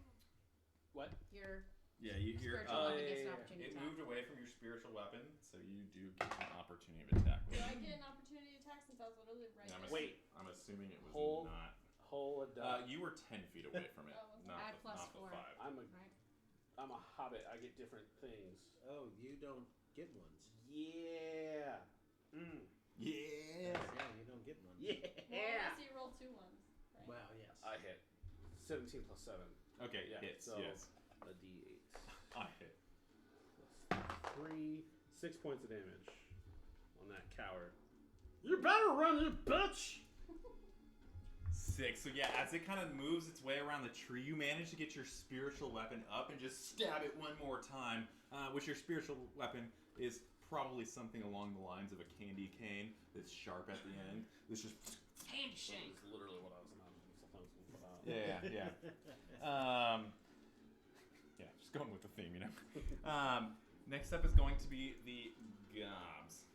What? Your Yeah, you hear spiritual weapon gets an opportunity it attack. moved away from your spiritual weapon, so you do get an opportunity of attack. Do I get an opportunity attack since I was literally right And there? Wait. I'm assuming it was Hold. not. Hold up. You were 10 feet away from it, Oh, was not, I the, plus not the 4. 5. Right. I'm a hobbit. I get different things. Oh, you don't get ones. Yeah. Yeah. Yeah, you don't get ones. Yeah. Well, unless you roll 2 ones. Right? Wow. Yes. I hit. 17 plus 7. Okay, Yeah, hits, so yes. A D8. I hit. Plus 3. 6 points of damage on that coward. You better run, you bitch! 6. So yeah, as it kind of moves its way around the tree, you manage to get your spiritual weapon up and just stab it one more time. Which your spiritual weapon is probably something along the lines of a candy cane that's sharp at the end. This just Candy That's shake. literally what I was imagining. Sometimes we'll put out. yeah. Yeah, just going with the theme, you know. Next up is going to be the gobs.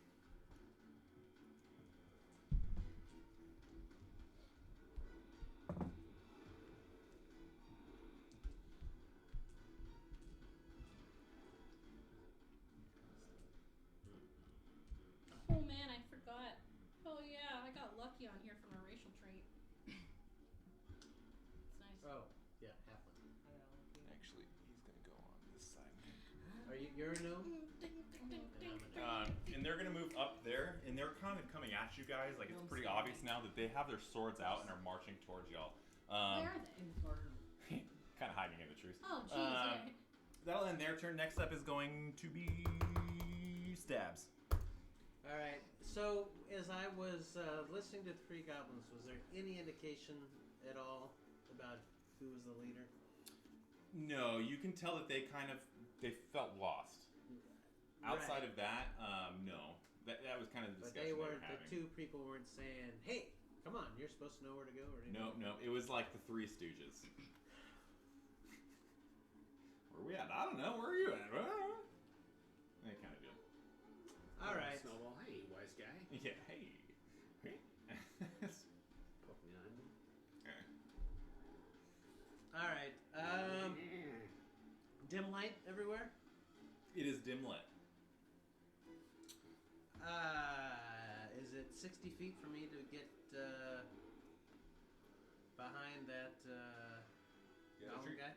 Oh man, I forgot. Oh yeah, I got lucky on here from a racial trait. It's nice. Oh, yeah, halfling. I got lucky. Actually, he's gonna go on this side. Are you're a gnome? And they're gonna move up there, and they're kind of coming at you guys. Like it's pretty obvious now that they have their swords out and are marching towards y'all. Where are they? Kind of hiding in the trees. Oh jeez. Yeah. That'll end their turn. Next up is going to be stabs. All right. So as I was listening to Three Goblins, was there any indication at all about who was the leader? No, you can tell that they felt lost. Outside of that, no. That was kind of the But discussion they weren't. were The having. two people weren't saying, "Hey, come on, you're supposed to know where to go." Or anything. No. It was like the Three Stooges. Where are we at? I don't know. Where are you at? They kind of did. All right. Snowball. Hey, wise guy. Yeah. Hey. Poke me on. All right. dim light everywhere? It is dim lit. Is it 60 feet for me to get behind that golem guy?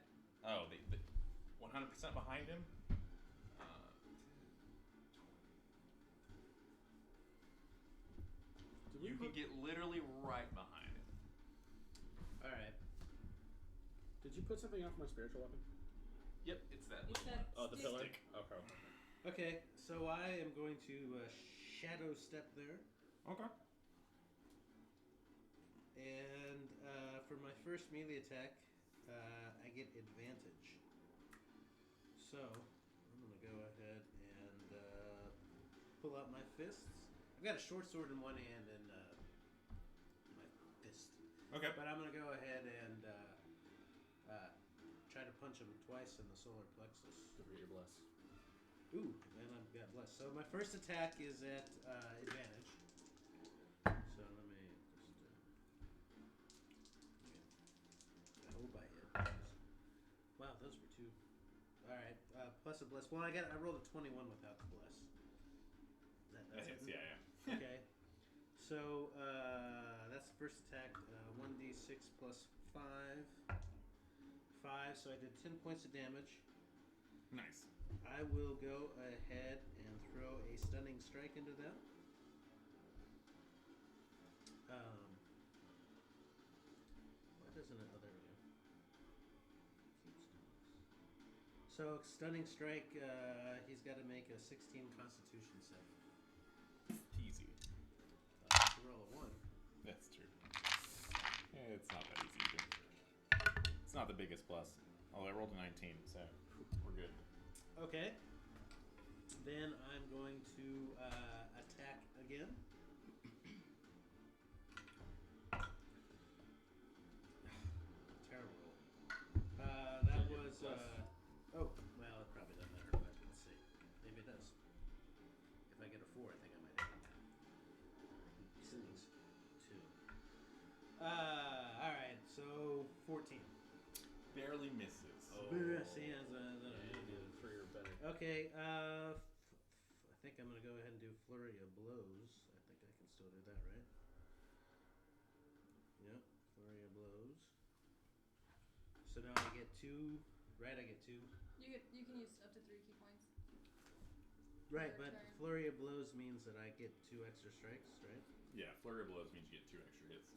Oh, the 100% behind him? You can get literally right behind him. Alright. Did you put something off my spiritual weapon? Yep, it's that It's little that one. Oh, the pillar? Stick. Okay. Okay, so I am going to shadow step there. Okay. And for my first melee attack, I get advantage. So, I'm going to go ahead and pull out my fists. I've got a short sword in one hand and my fist. Okay. But I'm going to go ahead and try to punch him twice in the solar plexus. Don't forget your bless. Ooh, and I've got blessed. So my first attack is at advantage. So let me just... I hope I hit. Wow, those were two. Alright, plus a bless. Well, I rolled a 21 without the bless. That hits, yeah. Okay. So that's the first attack. 1d6 plus 5. 5, so I did 10 points of damage. Nice. I will go ahead and throw a stunning strike into them. Why doesn't it? Oh, there we go. So stunning strike. He's got to make a 16 Constitution save. Easy. Roll a 1. That's true. It's not that easy either. It's not the biggest plus. Oh, I rolled a 19, so we're good. Okay. Then I'm going to attack again. Terrible roll. That was... oh, well, it probably doesn't matter, but let's see. Maybe it does. If I get a 4, I think I might hit that. Sneeze. 2. Alright, so 14. Barely misses. Oh. Three or better. Okay, I think I'm going to go ahead and do Flurry of Blows. I think I can still do that, right? Yep, Flurry of Blows. So now I get 2, right? I get 2. You can use up to 3 key points. Right, Per but turn. Flurry of Blows means that I get 2 extra strikes, right? Yeah, flurry of blows means you get 2 extra hits.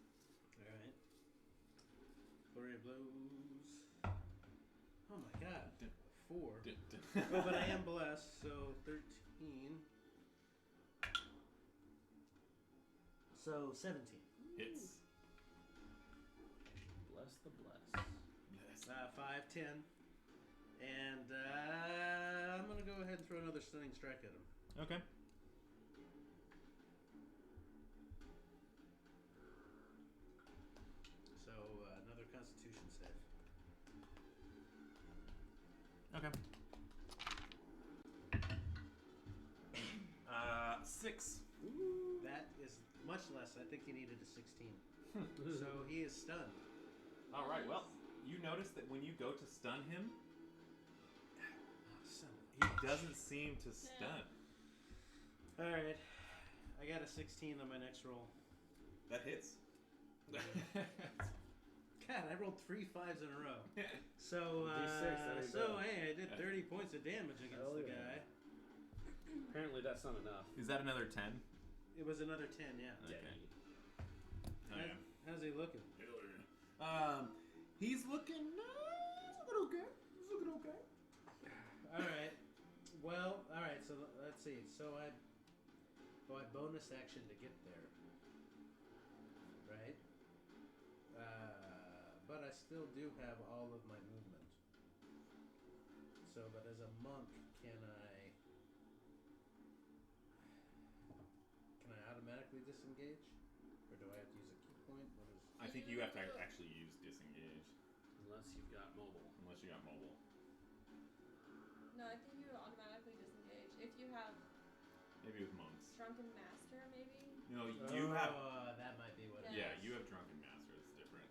Alright. Flurry of Blows. Oh my god. 4. Oh, but I am blessed, so 13. So 17. Hits. Bless the bless. Yes. 5, 10. And I'm going to go ahead and throw another stunning strike at him. Okay. So another Constitution save. Okay. 6. That is much less. I think he needed a 16. So he is stunned. All right. Well, you notice that when you go to stun him, he doesn't seem to stun. All right. I got a 16 on my next roll. That hits. God, I rolled 3 5s in a row. So, D6, that ain't bad. hey, I did 30 points of damage against Hell the yeah. guy. Apparently that's not enough. Is that another 10? It was another 10, yeah. Okay. Daddy. How's he looking? He's looking okay. He's looking okay. All right. Well, all right. So let's see. So I bonus action to get there, right? But I still do have all of my movement. So, but as a monk, can I automatically disengage, or do I have to use a key point? What is? I think you have to actually use disengage. Unless you've got mobile. Unless you got mobile. No, I think you automatically disengage. If you have Maybe with monks. Drunken Master, maybe? No, you have... That might be what. Yeah, you have Drunken Master. It's different.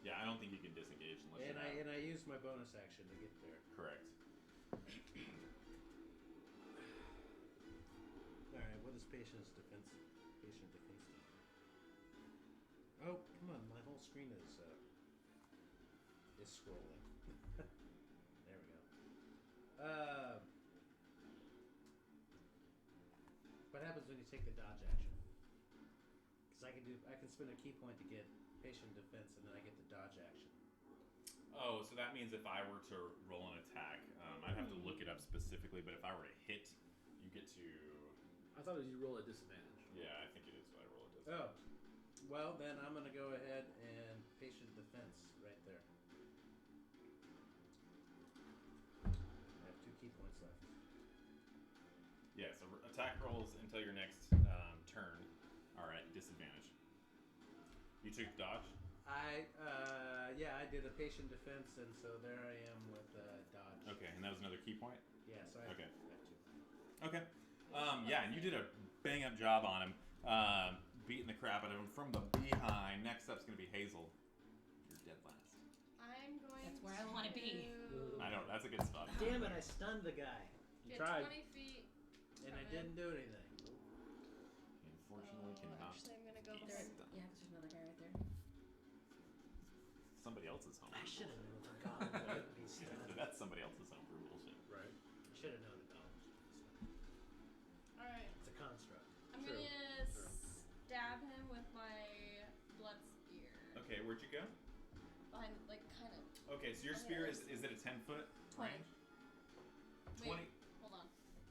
Yeah. Yeah, I don't think you can disengage unless you have. And I use my bonus action to get there. Correct. Alright, what is patient defense do? Oh, come on, my whole screen is scrolling. There we go. What happens when you take the dodge action? Because I can spend a key point to get patient defense, and then I get the dodge action. Oh, so that means if I were to roll an attack, I'd have to look it up specifically, but if I were to hit, you get to... I thought it was you roll at disadvantage. Yeah, I think it is what I roll at disadvantage. Oh, well then I'm gonna go ahead and patient defense right there. I have 2 key points left. Yeah, so attack rolls until your next turn are at disadvantage. You took dodge? I did a patient defense, and so there I am with dodge. Okay, and that was another key point? Yeah, so I Okay. have 2. Okay. Yeah, and you did a bang-up job on him, beating the crap out of him from the behind. Next up's going to be Hazel. You're dead last. I'm going That's where I wanna be. I know, that's a good spot. Damn it, I stunned the guy. You Get tried. 20 feet. And I didn't do anything. Unfortunately, cannot. Actually, I'm gonna go be there. stunned. Yeah, because there's another guy right there. Somebody else's home. I should have known the goblin would be stunned. That's somebody else's home for bullshit. Right. I should have known the goblin would be stunned. Alright. It's a construct. I'm True. gonna True. stab him with my blood spear. Okay, where'd you go? Behind, like, kind of. Okay, so your spear is it a 10-foot 20. range? Wait, 20 hold on.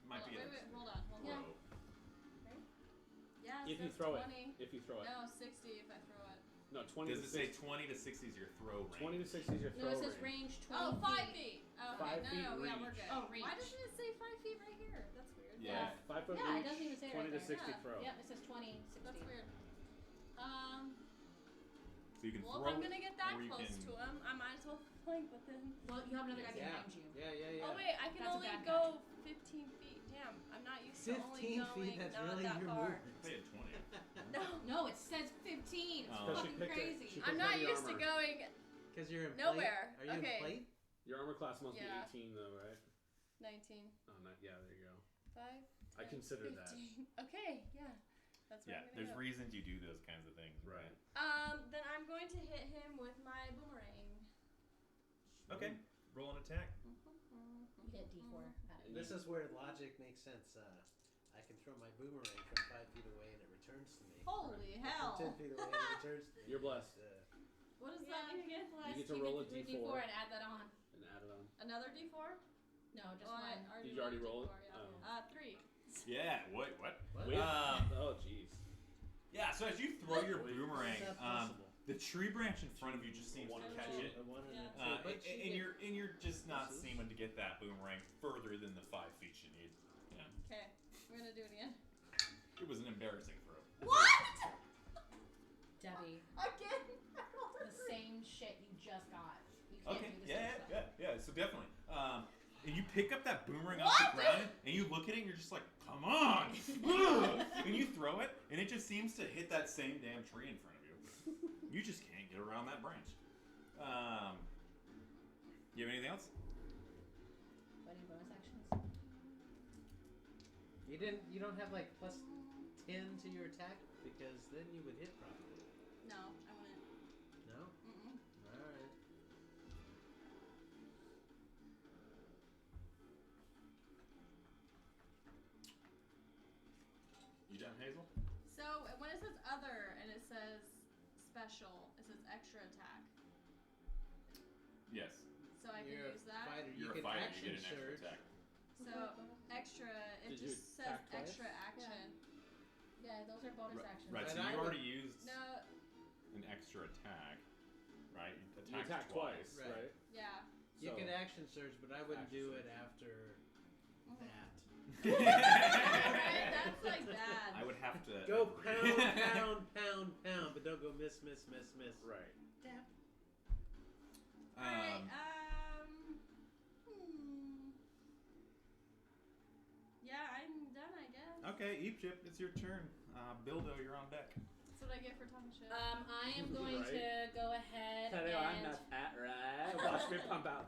might be Wait, a hold on. Hold on. throw. Yeah, If you says throw 20. If you throw it. No, 60 if I throw it. No, 20 Does to it say 60. 20 to 60 is your throw range? 20 to 60 is your No, throw it says range. range 20 Oh, 5 feet. Oh, okay. 5 No, feet yeah, we're reach. good. Oh, Why reach. doesn't it say 5 feet right here? That's weird. Yeah. 5 foot Yeah, reach. it doesn't even say it 20 right to there. 60 Yeah. throw. Yep, it says 20, 60. That's weird. So you can Well, throw if I'm gonna get that or you close can- to him, I might as well flank with him. Well, you have another guy Yeah. behind you. Yeah. Oh wait, I can That's a only bad go 15 feet. Damn, I'm not used to only 15 going feet, that's not really that your far. movement. Say it 20. No, No, it says 15. It's Oh. Because she fucking picked it- crazy. she I'm picked not heavy used to armor. going Because you're in Nowhere. plate. Are you Okay. in plate? Your armor class must Yeah. be 18 though, right? 19. Oh, yeah, there you go. 5. I 10, considered that. 15. Okay, yeah. That's where Yeah, I'm gonna there's go. reasons you do those kinds of things. Right. Then I'm going to hit him with my boomerang. Okay, roll an attack. You hit D4 at it. This is where logic makes sense. I can throw my boomerang from 5 feet away and it returns to me. Holy From hell. 10 feet away and it returns to me. You're blessed. What does Yeah, that mean again? You get to roll a do a D4 D4 and add that on. and add it on. Another D4? No, just Oh, I one. already Did you already rolled roll a it? D4, yeah. Oh. 3. Yeah. What? What? Wait. Um, Oh, jeez. Yeah. So as you throw your Wait. boomerang, Is that possible? the tree branch in front of you just seems One to and catch two. it. A 1 and Yeah. a 2. And, But she and you're just not This is- seeming to get that boomerang further than the 5 feet you need. Yeah. Okay, we're gonna do it again. It was an embarrassing throw. What? Debbie, Again? the same shit you just got. You can't Okay. do this Yeah. stuff. Yeah. So definitely. And you pick up that boomerang off What? the ground and you look at it and you're just like, come on! Ugh! And you throw it and it just seems to hit that same damn tree in front of you. You just can't get around that branch. You have anything else? Any bonus actions? You don't have like plus 10 to your attack because then you would hit properly. No, I wouldn't. No? Mm-mm. Alright. You done, Hazel? So when it says other and it says special, it says extra attack. Yes. So I can You're use that. a fighter. You're you a can fighter. action You get an extra surge. attack. So extra, it Did you just says attack twice? extra action. Yeah, those are bonus actions. Right. So But I you would- already used No, an extra attack, right? You attack twice, Right. right? yeah. You So- can action surge, but I wouldn't Action do surge. it after that. Right? That's like bad. I would have to Go agree. pound, but don't go miss. Right. Damn. Alright, yeah, I'm done, I guess. Okay, Egypt, it's your turn. Bildo, you're on deck. That's what I get for talking shit. I am going Right. to go ahead Tell you and watch me pump out.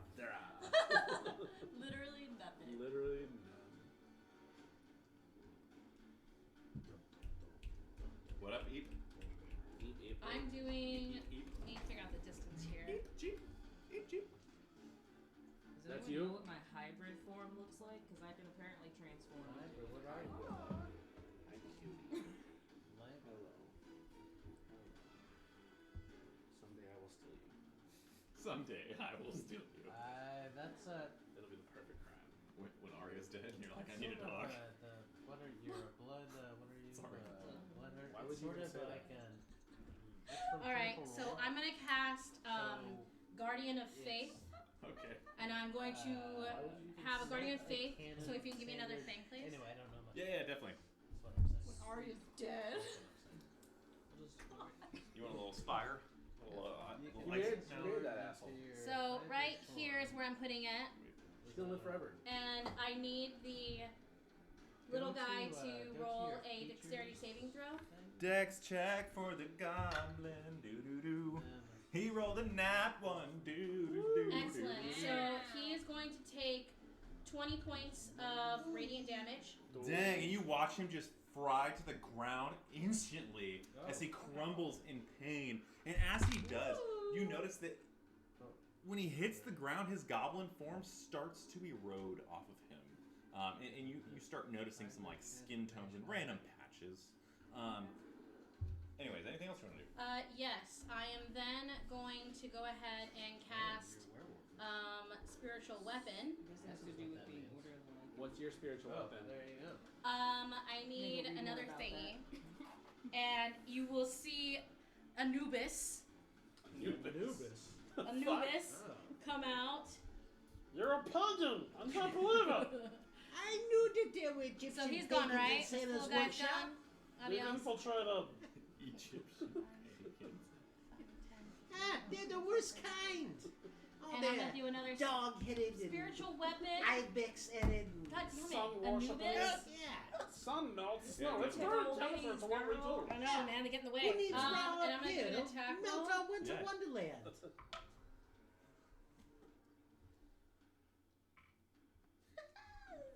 Literally nothing. Literally none. What up, Eep? I'm doing. Eep. Need to figure out the distance here. Jeep. Eep, Jeep. Does That's anyone you? know what my hybrid form looks like? Because I can apparently transform. Hybrid, what are you? Hi, cutie. Light. Hello. Someday I will steal you. Someday I will steal you. That's It'll be the perfect crime. When Arya's dead and you're like, I that's need a sort of, dog. what are you? Blood? What are you? Sorry. Blood hurt. Why It's would you sort even of say like that? an. All right, so I'm gonna cast Guardian of Yes. Faith, Okay. and I'm going to Why would you even have a say Guardian of Like Faith. canon So if you can give me another standard- thing, please. Anyway, I don't know much. Yeah, definitely. That's what I'm saying. Arya's dead. You want a little spire? A little, You little can light- made- you made that asshole. So right here is where I'm putting it, Still live forever. and I need the little Go guy to, to go to roll your a dexterity features saving throw. thing. Dex check for the goblin. Doo doo doo. He rolled a nat one. Doo doo doo. Excellent. So he is going to take 20 points of radiant damage. Dang, and you watch him just fry to the ground instantly as he crumbles in pain. And as he does, you notice that when he hits the ground, his goblin form starts to erode off of him. And you start noticing some like skin tones and random patches. Anyways, anything else you want to do? Yes, I am then going to go ahead and cast spiritual weapon. This has to do with being orderly. What's your spiritual Oh, weapon? there you go. I need read more another about thingy, and you will see Anubis Anubis. Anubis Oh. come out. You're a pagan! I can't believe it! I knew that there were Egyptian So he's gone, pagans in right? This Santa's little guy's workshop. gone. We Adios. infiltrated. Egyptian pagans. Ah, they're the worst kind. Oh, And I'm they're gonna do another dog-headed and spiritual weapon. ibex-headed. and- God damn Sun it, worshippers. Anubis. Yeah. Sun melts Yeah, snow. It's yeah. very Typical counter to what we do. I know, man. They get in the way. Who needs raw and up I'm gonna here? do an attack Melt roll. our Winter Yeah. Wonderland.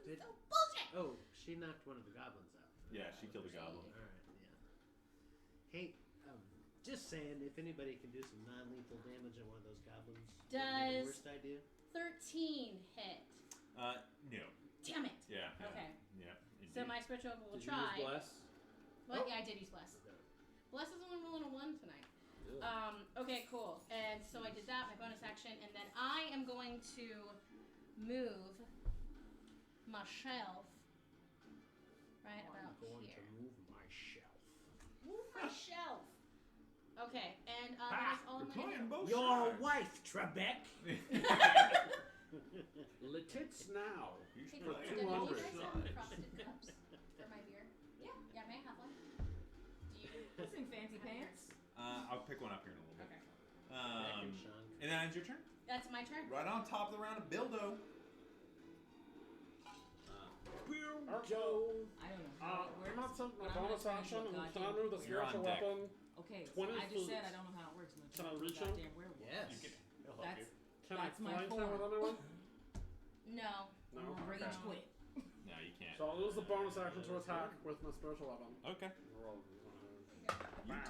Did, Bullshit. oh, she knocked one of the goblins out. Yeah, she killed a goblin. Alright, yeah. Hey, just saying, if anybody can do some non-lethal damage on one of those goblins, wouldn't be Does- the worst idea. 13 hit. No. Damn it. Yeah. Okay. Yeah. So my spiritual will Did you try. use bless? What? Oh. Yeah, I did use bless. Okay. Bless is only rolling a 1 tonight. Okay, cool. And so I did that, my bonus action, and then I am going to move my shelf right about I'm going here. to move my shelf. Move my shelf. Okay, and that is all You're my playing both Your sides. wife, Trebek. Let it now. You Hey, should cool. play Do you both guys have sides. frosted cups for my beer? Yeah. Yeah, may I have one? Do you? What's in fancy pants? I'll pick one up here in a little bit. Okay. Back in Sean. And then it's your turn. That's my turn. Right on top of the round of Bildo. Archo. I don't know how it works. I'm not taking my but I'm bonus gonna action. turn into a And can I move the You're on spiritual deck. weapon? Okay, so 20 I just said feet. I don't know how it works. I'm Can I gonna reach turn him? into a goddamn werewolf. Yes. You can. He'll help That's Can That's I my flank him form. with anyone? No. No. Rage Okay. quit. you. No, you can't. So I'll use the bonus action to attack with my spiritual weapon. Okay. Roll.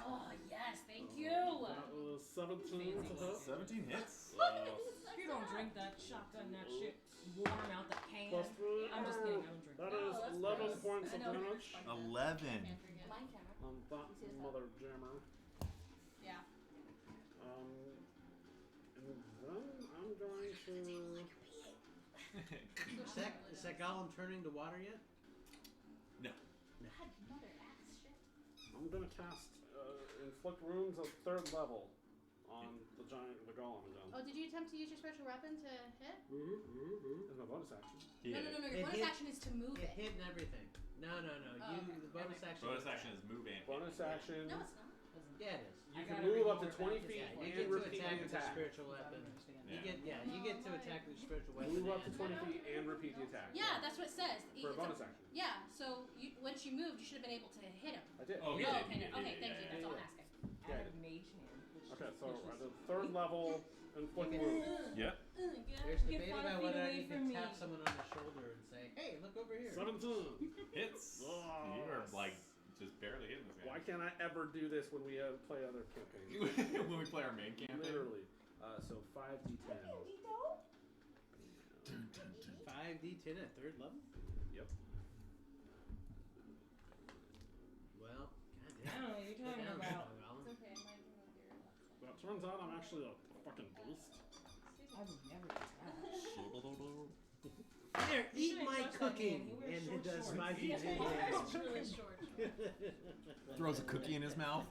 Oh yes, thank you. That was 17 to hit. 17 hits. If you don't drink that shotgun, that shit warm out the can. Plus 3. I'm just kidding. I don't drink That that. is that's 11 gross. points I of know. damage. 11. Can't forget. Mine camera. On that mother jammer. Yeah. And then I'm going to. Is that golem turning to water yet? God, mother ass shit. I'm gonna cast inflict wounds at 3rd level on the golem again. Oh, did you attempt to use your special weapon to hit? It's my bonus action. He No. hit it. Your It bonus hit- action is to move It it. hit and everything. No. Oh, okay. The bonus Okay. action. Bonus action is move and Bonus action. No, it's not. Yeah, it is. You I can gotta move read up to more 20 about feet Yeah, you and get to repeat attack the with your attack. spiritual I don't weapon. understand. You Yeah. get to attack with your spiritual weapon. Move up to and- 20 feet and repeat the attack. Yeah, that's what it says. For a It's bonus action. Yeah, so once you moved, you should have been able to hit him. I did. Oh, he Oh, did. okay, He did. okay, Yeah, thank yeah, you. yeah. That's all I'm asking. I have mage hand. Which Okay, is so vicious. at the 3rd level, inflict Get- wounds. Yep. There's Get debate 5 about feet whether away you from can me. tap someone on the shoulder and say, "Hey, look over here." 17. Hits. You are like just barely hitting this Why guy. can't I ever do this when we play other campaigns? When we play our main campaign. Literally. So 5d10. 5d10 at 3rd level? Yep. Well, I don't know what you're talking about. It's okay, I might move your left side. Well, it turns out I'm actually a fucking beast. I would never do that. Here, You eat shouldn't my trust that man. cooking, He wears and short it does shorts. 5d10 It's damage. really short. Throws a cookie in his mouth.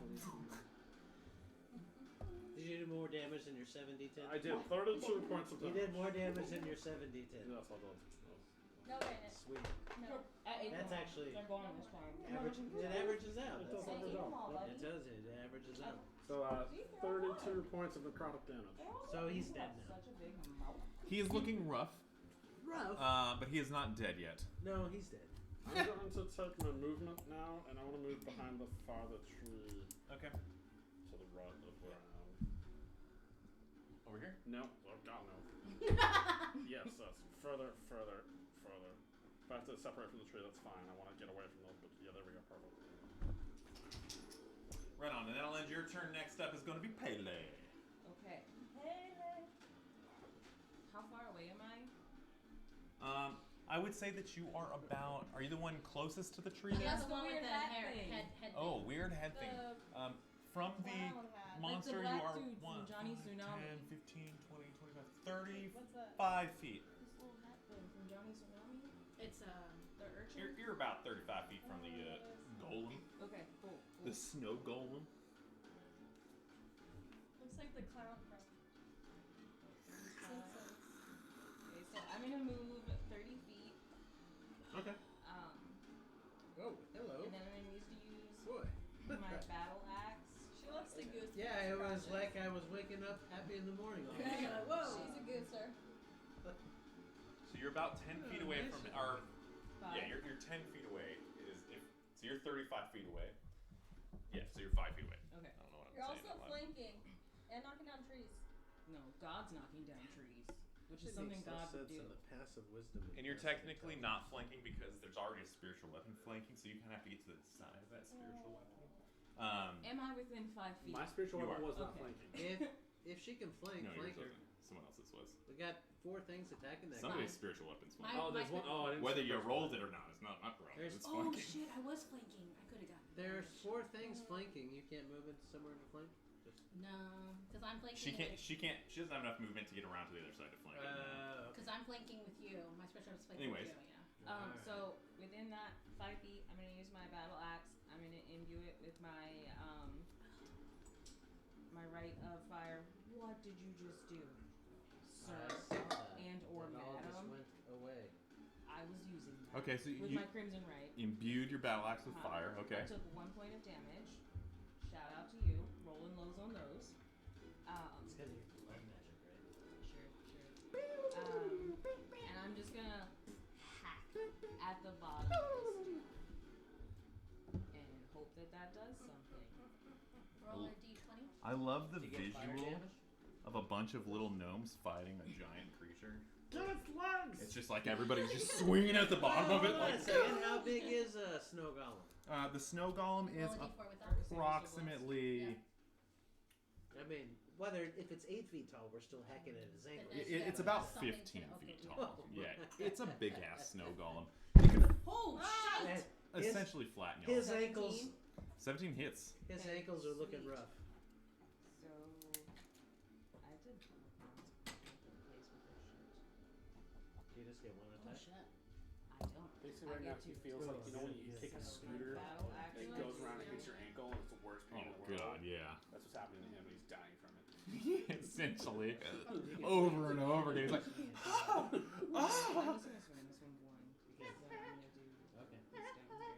Did you do more damage than your 7d10? I did 32 points of You damage. did more damage than your 7d10. Yes, I did. No, wait, no. Sweet. No. That's actually They're gone this time. it averages out. It does That's- average out. It does. It averages out. So 32 points of necrotic damage. So he's dead now. Such a big mouth. He is looking rough, Rough. but he is not dead yet. No, he's dead. I'm going to take my movement now, and I want to move behind the farther tree Okay. to the right of where I am. Over here? No, oh god no. Yes, that's further. If I have to separate from the tree, that's fine. I want to get away from those, but yeah, there we go, perfect. Right on, and that'll end your turn. Next up is going to be Pele. Okay. How far away am I? I would say that you are about. Are you the one closest to the tree there? That's the one with weird the hat hair, thing. head Oh, weird head thing. From the Clown hat. monster, Like the you black are dude from 1, Johnny 5, Tsunami. 10, 15, 20, 25, 30, What's that? 5 feet. This little hat thing from Johnny Tsunami? It's The urchin? You're about 35 feet from the golem, Okay, cool. the snow golem. Looks like the clown from Simpsons. Okay, so I'm gonna move 30 feet. Okay. Oh, hello. And then I'm gonna use Boy. my battle axe. She looks the goose. Yeah, it was like I was waking up happy in the morning. all of a sudden. whoa. She's a gooser. So you're about 10 feet away from it. Or, yeah, you're 10 feet away. So you're 35 feet away. Yeah, so you're 5 feet away. Okay. I don't know what I'm You're saying. also flanking and knocking down trees. No, God's knocking down trees, which is It something makes no God would sense do. in the passive wisdom. And you're technically not flanking because there's already a spiritual weapon flanking, so you kind of have to get to the side of that spiritual weapon. Am I within 5 feet? My spiritual You weapon are. was not Okay. flanking. If she can flank, No, flank yours her. wasn't. Someone else's was. We got 4 things attacking that Somebody's guy. spiritual weapons My- flanking. Oh, there's one. Oh, I didn't. Whether see you the rolled it or not, it's not my problem. There's- It's Oh flanking. shit, I was flanking. I could have gotten There's 4 things flanking. You can't move into somewhere to flank. Just No, because I'm flanking. She can't. She doesn't have enough movement to get around to the other side to flank it. Because I'm flanking with you. My special is flanking Anyways. with you. Yeah. Alright. So within that 5 feet, I'm gonna use my battle axe. I'm gonna imbue it with my my rite of fire. What did you just do, sir? I saw that. And or It all just madam? went away. I was using that. Okay, so With you my crimson rite. imbued your battle axe with fire. Okay. I took 1 point of damage. Shout out to you. Rolling lows on those. It's because of your blood magic, right? Sure. And I'm just gonna hack at the bottom of this and hope that that does something. Roll a d20. I love the Did you get fire visual damage? of a bunch of little gnomes fighting a giant creature. Get its legs! It's just like everybody's just swinging at the bottom of it. Hold on a Like second. How big is a snow golem? the snow golem is Roll a d4 with that. approximately. I mean, if it's 8 feet tall, we're still hacking at his ankles. It's about Something 15 to- feet okay. tall. Yeah, it's a big ass snow golem. Oh And shit! his- Essentially flatten y'all. His ankles, 17 hits. his Okay, ankles are looking sweet. rough. So I did place with this shit. You just get one Oh attack. shit! I don't. Basically, I right now, get he to- feels like, you know when you take a scooter Battle axe and it goes around and hits your ankle and it's the worst Oh pain in the world? god, yeah. That's what's happening to him and he's dying from it. Essentially, over and over again. He's like, I'm just gonna swing this one one. Okay. So I'm gonna do Okay. this down here.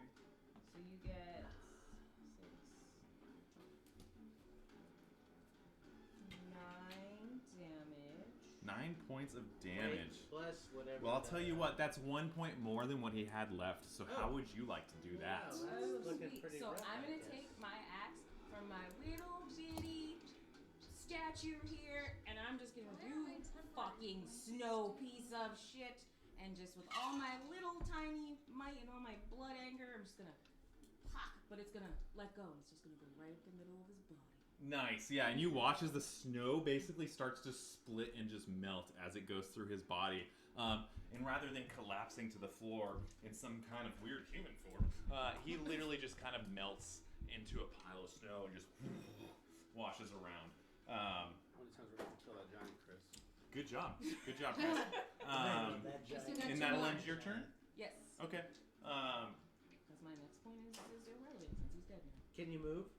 So you get 6, 9 damage. 9 points of damage. Plus whatever. Well, I'll tell you what, that's 1 point more than what he had left. So how Oh. would you like to do that? Wow. Oh, looking sweet. pretty So rough, I'm I gonna guess. take my axe from my little bitty statue here, and I'm I'm just gonna Where do are my temporary fucking ones? snow piece of shit, and just with all my little tiny might and all my blood anger, I'm just gonna pop, but it's gonna let go, and it's just gonna go right up the middle of his body. Nice, yeah, and you watch as the snow basically starts to split and just melt as it goes through his body. And rather than collapsing to the floor in some kind of weird human form, he literally just kind of melts into a pile of snow and just washes around. How many times we're going to kill that giant, Chris? Good job, Chris. That You still giant. got And two that'll more. end your turn? Yes. Okay. Because my next point is irrelevant since he's dead now. Can you move?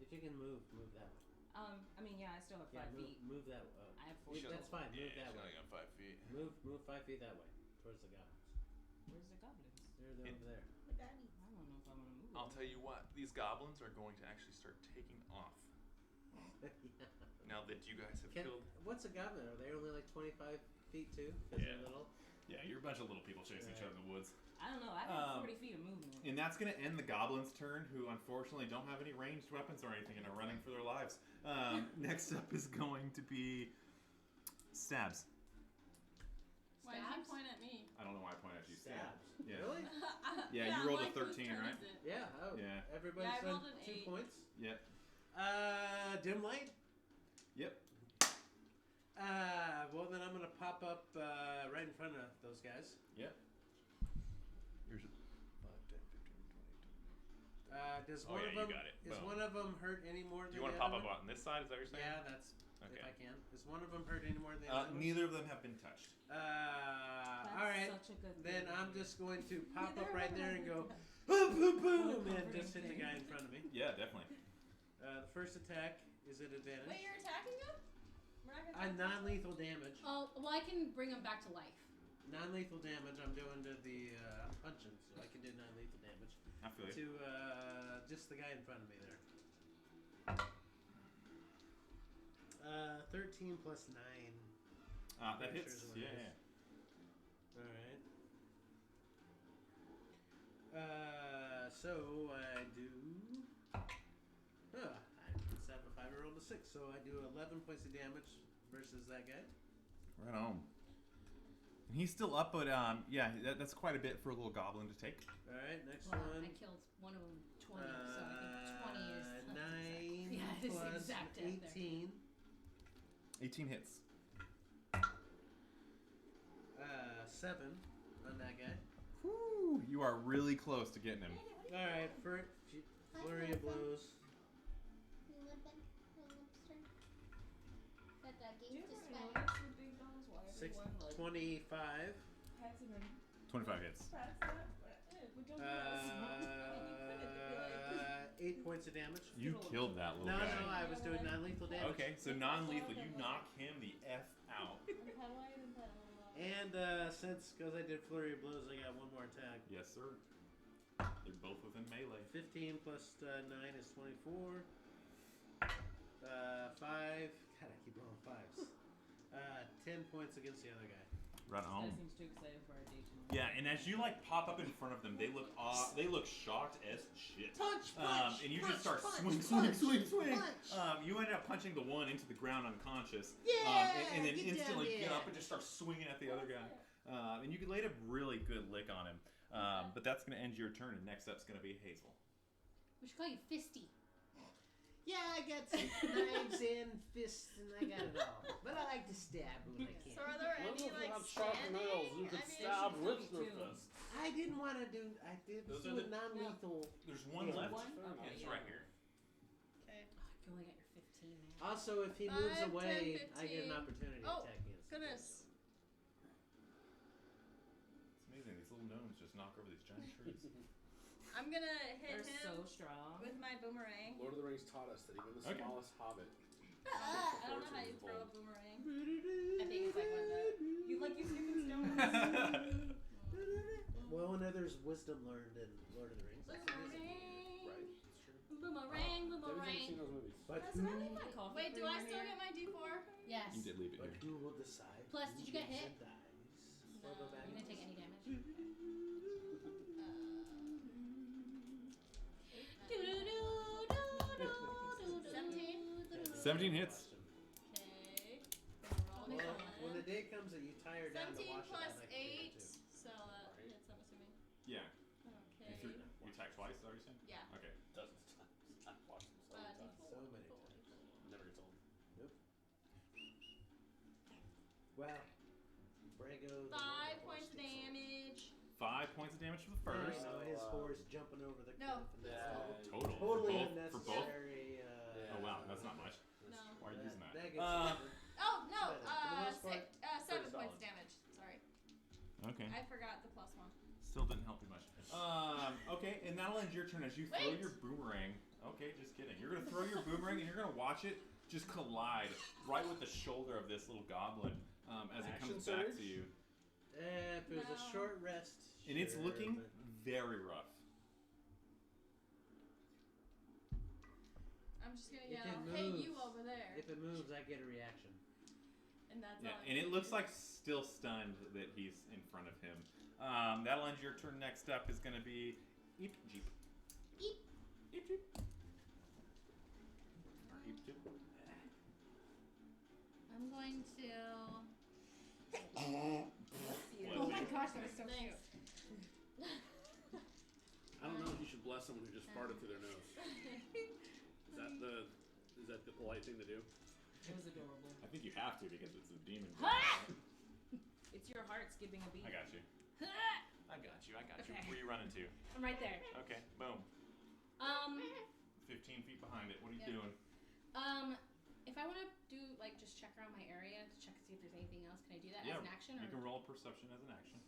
If you can move that way. I mean, yeah, I still have 5 feet. Move that way. I have 4 Yeah, that's fine. Move that way. got 5 feet. Move 5 feet that way towards the goblins. Where's the goblins? They're over there. Daddy. I don't know if I want to move. I'll tell you what, these goblins are going to actually start taking off. Now that you guys have killed. What's a goblin? Are they only like 25 feet too? Because Yeah. they're little. Yeah, you're a bunch of little people chasing each other in the woods. I don't know. I have 40 feet of movement. And that's going to end the goblins' turn, who unfortunately don't have any ranged weapons or anything and are running for their lives. Next up is going to be Stabs. Why did you point at me? I don't know why I point at you. Stabs. Yeah. Really? Yeah, you rolled a Mike, whose 13, turn right? is it? Yeah. Oh. Yeah. Everybody's Yeah, I done rolled an 2 8. points. Yep. Dim light. Yep. Well then I'm gonna pop up right in front of those guys. Yep. Here's 5, 10, 15, 20. Does Oh, one yeah, of you them got it. is Boom. one of them hurt any more Do than you want the to pop other up one? on this side? Is that what you're saying? Yeah, that's Okay. if I can. Is one of them hurt any more than the other? one? Neither of them have been touched. That's all right. such a good Then thing. I'm just going to pop up Neither right of there them and go have boom, boom, boom, What a and just hit the comforting guy thing. in front of me. Yeah, definitely. The first attack is at advantage. Wait, you're attacking him? We're not gonna attack Non-lethal damage. Oh, well, I can bring him back to life. Non-lethal damage. I'm doing to the punching, so I can do non-lethal damage I feel you. to just the guy in front of me there. 13 plus 9. That Pretty hits. sure is what it Yeah. is. Alright. So I do. Instead of a 5, I rolled a 6, so I do 11 points of damage versus that guy. Right on. And he's still up, but yeah, that's quite a bit for a little goblin to take. Alright, next Well, one. I killed one of them 20, so I think 20 is 9 Yeah, it's plus exact death there. 18. 18 hits. 7 on that guy. Whew, you are really close to getting him. Alright, flurry of blows. You live back in Lobster? That Do you gate ever just went. notice with big dogs why Six, everyone like 25. pats him and 25 hits. pats that? We don't do that. 8 points of damage. You killed that little No, guy. no, I was doing non-lethal damage. Okay, so non-lethal, you knock him the F out. And because I did flurry of blows, I got one more attack. Yes, sir. They're both within melee. 15 plus 9 is 24. 5. God, I keep rolling 5s. 10 points against the other guy. Right This on. guy seems too excited for our date tonight. Yeah, and as you like pop up in front of them, they look shocked as shit. Punch, punch, And you punch, just start punch, swing. punch. You end up punching the one into the ground unconscious. Yeah, and then get down instantly get there. up and just start swinging at the other guy. And you laid a really good lick on him. But that's going to end your turn, and next up's going to be Hazel. We should call you Fisty. Yeah, I got knives and fists, and I got it all. But I like to stab when I can. So are there What any if like not sharp nails? You could stab with your too. fist. I didn't want to do. I did Those do are a the- non-lethal. There's one Yeah. left. One? Fair Okay, It's yeah. right here. Okay. You only got your 15 now. Also, if he moves 5, 10, away, I get 15. an opportunity to Oh, attack me. Goodness. It's amazing. These little gnomes just knock over these giant trees. I'm gonna hit They're him so strong. with my boomerang. Lord of the Rings taught us that even the Okay. smallest hobbit. I don't know how you throw a boomerang. I think it's like when You like you skipping stones. Well, when there's wisdom learned in Lord of the Rings. that's amazing. Right? It's true. Boomerang, Have you ever seen boomerang. those movies? But That's who, not in my coffee Wait, do creamer I still here. get my D4? Yes. You did leave it but here. who will decide? Plus, who did you get lives hit? and dies? No, For the you didn't take any damage. Uh, 17? 17 hits. Okay. when the day comes that you tie her down to 17 wash plus it, I'd like to do 8. that too. So hits, I'm assuming. Yeah. Okay. You attack twice, is that what you're saying? Yeah. Okay. Dozens of times. I've watched them so many times. So many times. Never gets old. Nope. Well, Brago. 5 points of damage. 5 points of damage for the first. His horse jumping over the No. cliff. And Yeah. Total. Totally For both? unnecessary. Oh wow, that's not much. No. Why are you using that? That gets covered. Oh no. For the most part, 7 pretty points solid. of damage. Sorry, Okay. I forgot the +1. Still didn't help you much. Okay, and that'll end your turn as you throw Wait. your boomerang. Okay, just kidding. You're gonna throw your boomerang and you're gonna watch it just collide right with the shoulder of this little goblin as it comes Action back surge? to you. If it was a No. short rest. And it's sure, looking but very rough. I'm just gonna If yell, it "Hey, moves- you over there!" If it moves, I get a reaction. And that's Yeah, all. and it looks like still stunned that he's in front of him. That'll end your turn. Next up is gonna be Eep Jeep. Eep. Eep Jeep. Or Eep Jeep. I'm going to. Oh my gosh, that was so cute. I don't know if you should bless someone who just farted through their nose. Is that the polite thing to do? It was adorable. I think you have to because it's a demon. It's your heart skipping a beat. I got you. I got you. Okay. Where you running to? I'm right there. Okay, boom. 15 feet behind it. What are you Yeah. doing? If I want to do like just check around my area to check to see if there's anything else, can I do that Yeah, as an action? You Or? can roll perception as an action.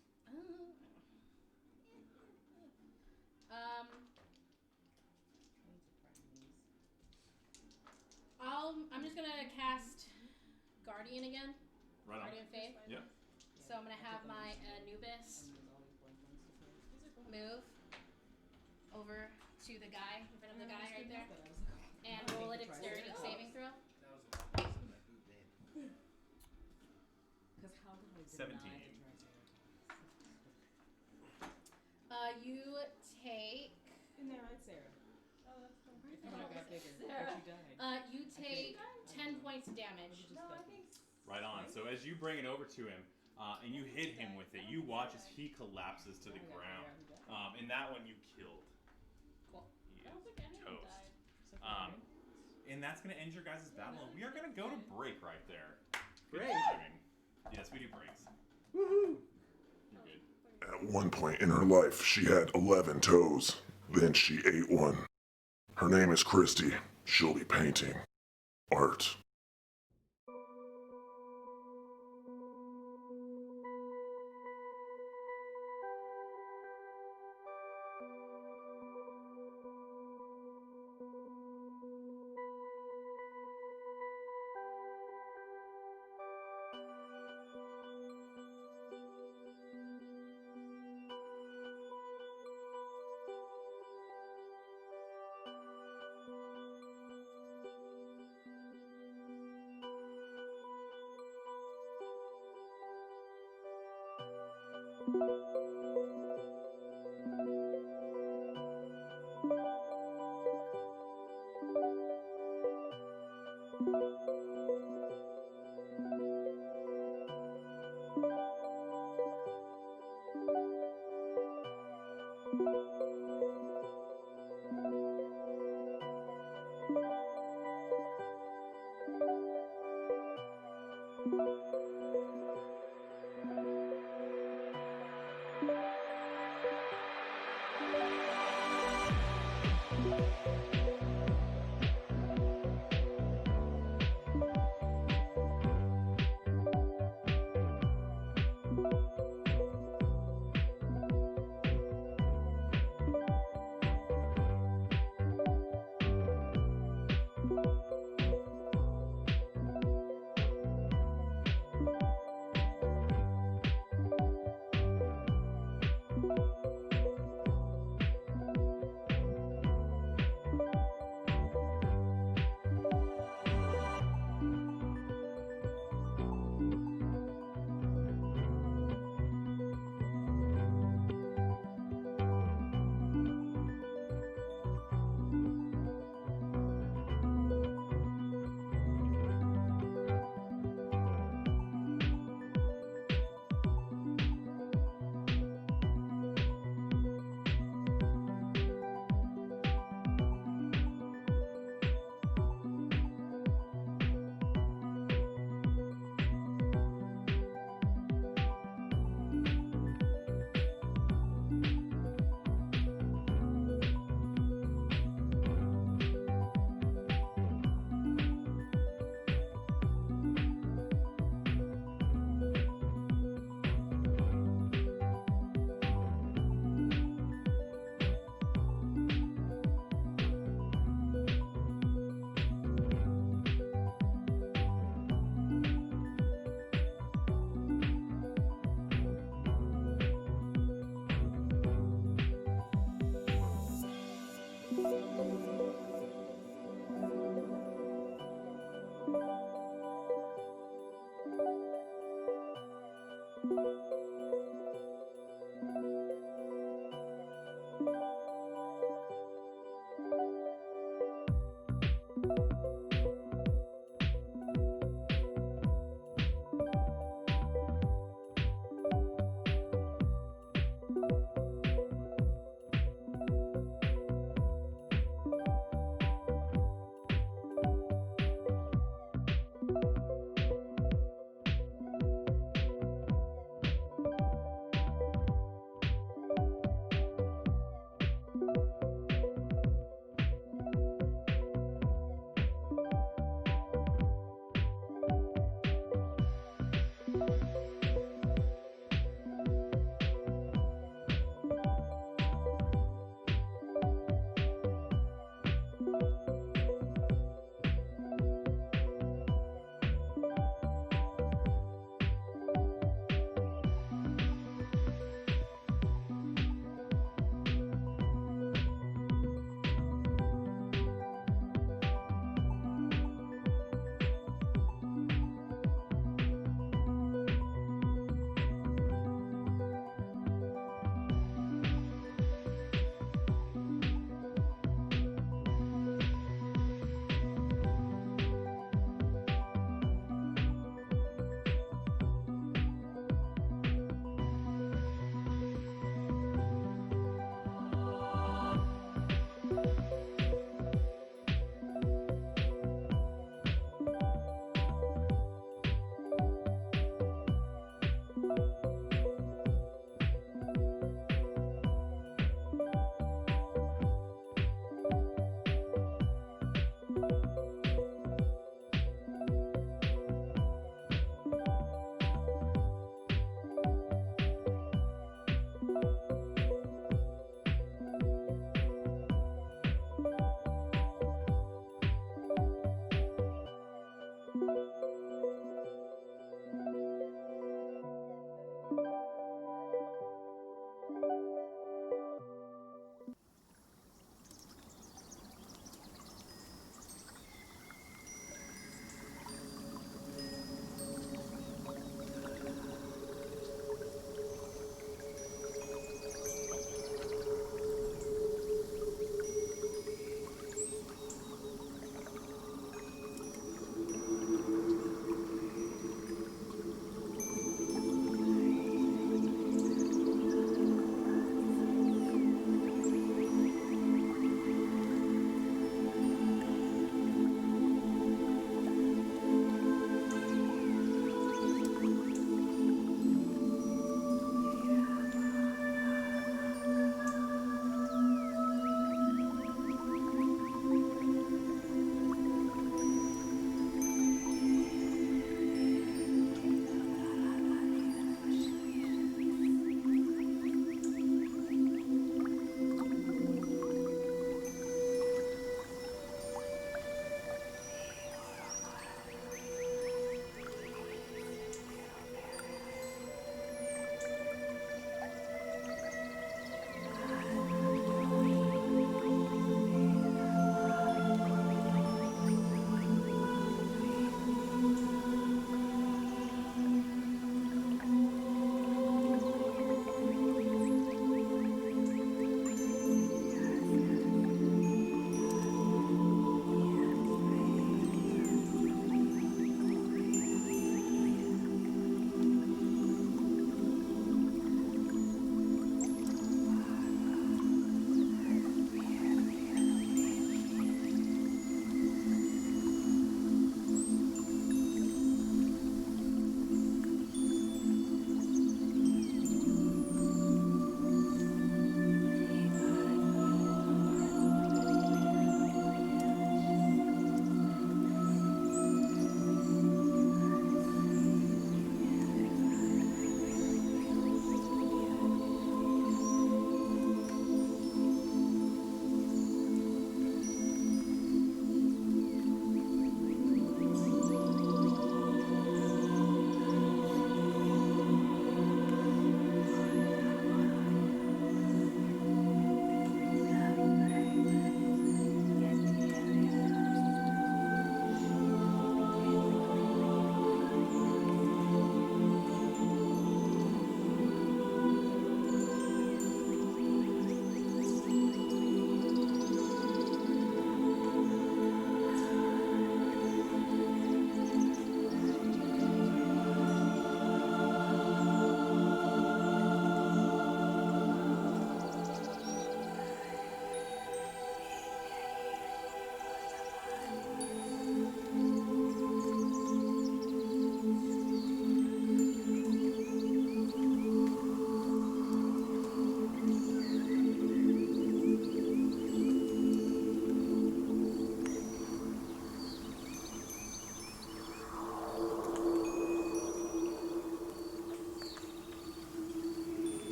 I'm just gonna cast Guardian again. Right on. Guardian Faith. Yep. So I'm gonna have my Anubis move over to the guy in front of the guy right there, and roll a dexterity saving throw. That was the last person my boot made. Because how could we 17. You take. In there, right, Sarah? Oh, that's fine. If you would have got bigger, but you died. You take 10 points of damage. No, I think. Right on. So as you bring it over to him, and you hit him with it, you watch as he collapses to the ground. And that one you killed. Cool. He I don't is think any of them toast. died. And that's going to end your guys' battle. And we are going to go to break right there. Good Break? timing. Yes, we do breaks. Woohoo! You're good. At one point in her life, she had 11 toes. Then she ate one. Her name is Christy. She'll be painting art.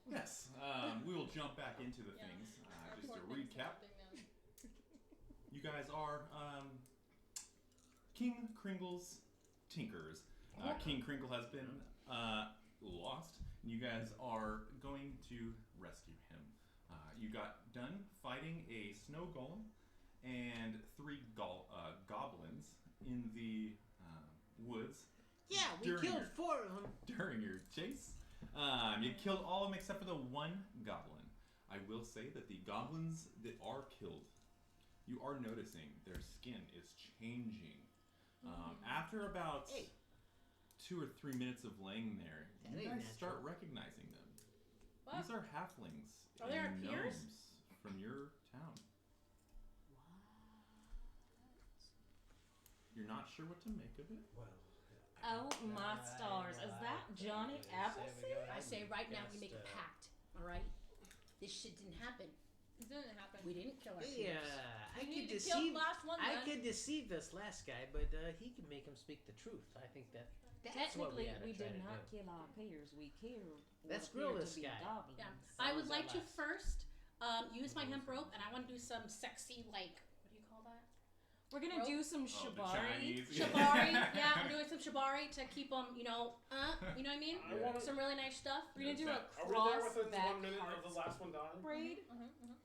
here. Yes, we will jump back into the things. Just to recap, you guys are King Cringle's Tinkers. King Cringle has been lost, and you guys are going to rescue him. You got done fighting a snow golem and 3 goblins in the woods. Yeah, we killed 4 of them. During your chase. You killed all of them except for the 1 goblin. I will say that the goblins that are killed, you are noticing their skin is changing. After about 2 or 3 minutes of laying there, you guys start recognizing them. What? These are halflings Are they our and peers? gnomes from your town. You're not sure what to make of it? Well, Oh my stars! Is that Johnny Appleseed? I say right now we make a pact. All right. This shit didn't happen. It didn't happen. We didn't kill our Yeah, peers. I You could need to kill deceive. the last one I then. could deceive this last guy, but he can make him speak the truth. I think that's what we Technically, oughta we try did to not do. kill our peers. We killed what Let's grill appeared this to be guy. goblins. Yeah. That I would was like our to last. first use my hemp rope, and I want to do some sexy, like, what do you call that? We're gonna Rope? do some Oh, the shibari. Chinese. Shibari. Yeah, I'm doing some shibari to keep them, you know what I mean? I wanna- Some really nice stuff. We're gonna do a Are we there cross within back 1 minute of heart the last one dying? braid.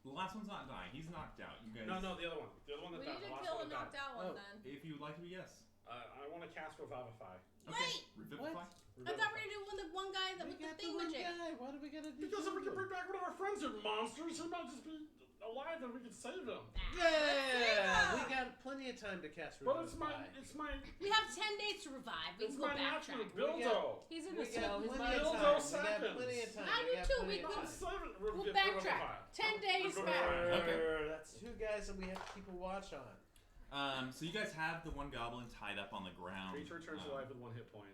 The last one's not dying. He's knocked out. You guys. No, the other one. The other one that We died. need The to last kill one the that knocked died. out one Oh. then. If you would like to, yes. I want to cast Revivify. Okay. Wait! Revivify. I thought we were gonna do the one guy that We with the got the one thingamajig. guy. Why do we gotta do Because if we two can of bring back one of our friends, you monsters, he might just be alive and we can save him. them? Yeah, we got plenty of time to cast But Revivify. it's my We have 10 days to revive. We it's can go my nephew, backtrack. Bildo. He's in We the snow. got He's plenty by of Dildo time. We got seconds. plenty of time. I We do got too. plenty We of will- No, time. save it. We'll Revivify. backtrack. 10 days Revivify. back. Okay. That's 2 guys that we have to keep a watch on. So you guys have the 1 goblin tied up on the ground. Creature returns to life with 1 hit point.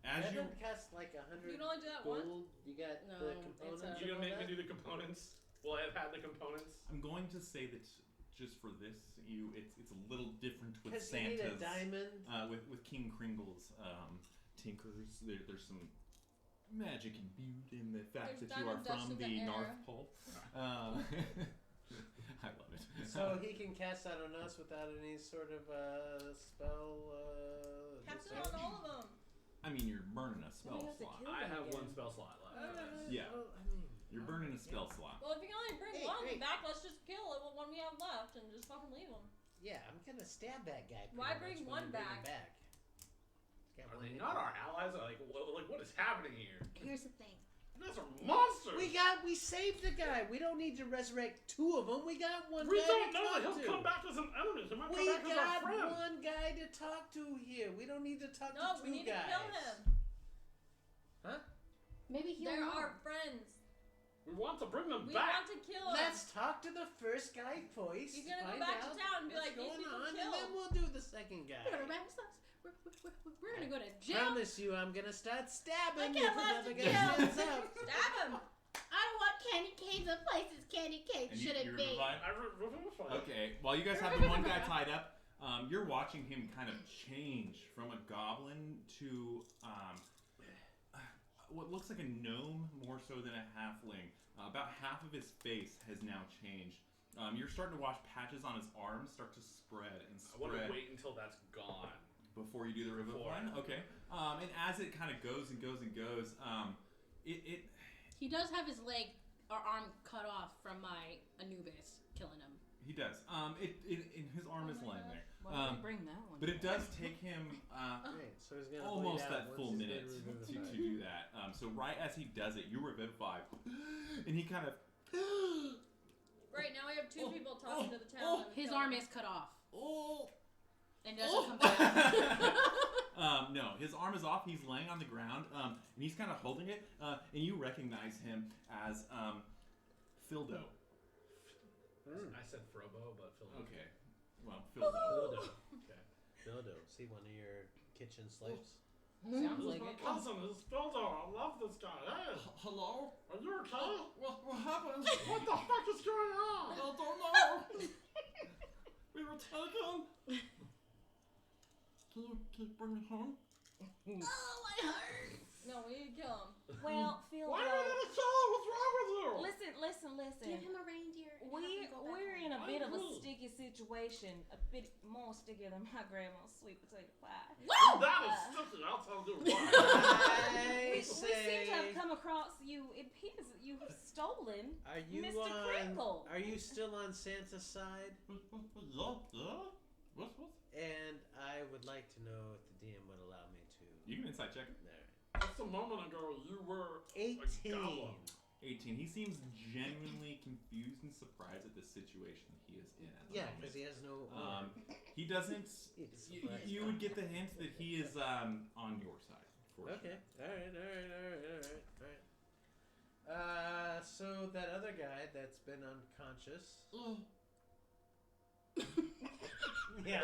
As you. Haven't cast like 100 You can only do that gold. once. You got No, the it's components. a- You gonna and make all me do that? the components? Will I have had the components? I'm going to say that just for this, it's a little different with 'Cause you need a Santa's. diamond. With King Cringle's tinkers, there's some magic imbued in the fact There's that you are diamond dust from in the the air. Northpole. I love it. So he can cast that on us without any sort of spell. Cast it on all of them. I mean, you're burning a spell we have to slot. kill I them have again. 1 spell slot left. Yeah. Well, I mean, You're burning a spell slot. Well, if you can only bring Hey, one hey. back, let's just kill it with one we have left and just fucking leave them. yeah, I'm gonna stab that guy. Why pretty bring much when one we bring him back? He's got Are one they hit not point. our allies? Like what is happening here? Here's the thing. You guys are monsters. We saved the guy. We don't need to resurrect 2 of them. We got one. We guy don't to know that talk he'll to. come back as an enemy. He might We come back as our got friend. one guy to talk to here. We don't need to talk No, to 2 we need guys. to kill him. Huh? Maybe he'll They're know. our friends. We want to bring them We back. want to kill him. Let's talk to the first guy first. He's gonna go find back to out town and be what's like, "These going people on, killed." and then we'll do the second guy. We're gonna wrap this up. We're gonna go to jail. Promise you, I'm gonna start stabbing I if can't last another a guy jail. stands up. Stab him. I don't want candy canes in places candy canes And you shouldn't be. revive? I revivify. Okay, while you guys have the 1 guy tied up, you're watching him kind of change from a goblin to what looks like a gnome more so than a halfling. About half of his face has now changed. You're starting to watch patches on his arms start to spread and I want spread to wait until that's gone. before you do the revivify. Before. Okay, and as it kind of goes and goes and goes, it He does have his leg or arm cut off from my Anubis killing him. he does. His arm is lying there. Why did we bring that one? But it does take him Right, so he's gonna almost bleed out that once full he's minute been to revivified. do that. So right as he does it, you revivify, and he kind of. Right, now we have 2 people talking to the town. His arm is cut off Oh. and doesn't come back. No, his arm is off. He's laying on the ground, and he's kind of holding it, and you recognize him as Fildo. I said Frobo, but Phil. Okay, well, Fildo. Dildo. Okay. Dildo. See one of your kitchen slaves? Sounds This is like my it. cousin. This is Bildo. I love this guy. Hey, Hello? are you okay? What happened? What the fuck is going on? I don't know. We were taken. Can you bring me home? Oh, my heart. No, we need to kill him. Well, Phil, Why are we gonna kill him? What's wrong with you? listen. Give him a reindeer. and have him go back We're home. in a bit of a Why? sticky situation, a bit more stickier than my grandma's sweet potato pie. That is sticky. I'll tell you why. We seem to have come across you. It appears that you have stolen Are you Mr. Cringle. Are you still on Santa's side? What? And I would like to know if the DM would allow me to. You can insight check it. There. Just a moment ago, you were 18. a goblin. 18. He seems genuinely confused and surprised at the situation he is in. At the Yeah, moment. because he has no. He doesn't. He's You, surprised. you would get the hint that he is on your side. For Okay. Sure. All right. So that other guy that's been unconscious. Yeah.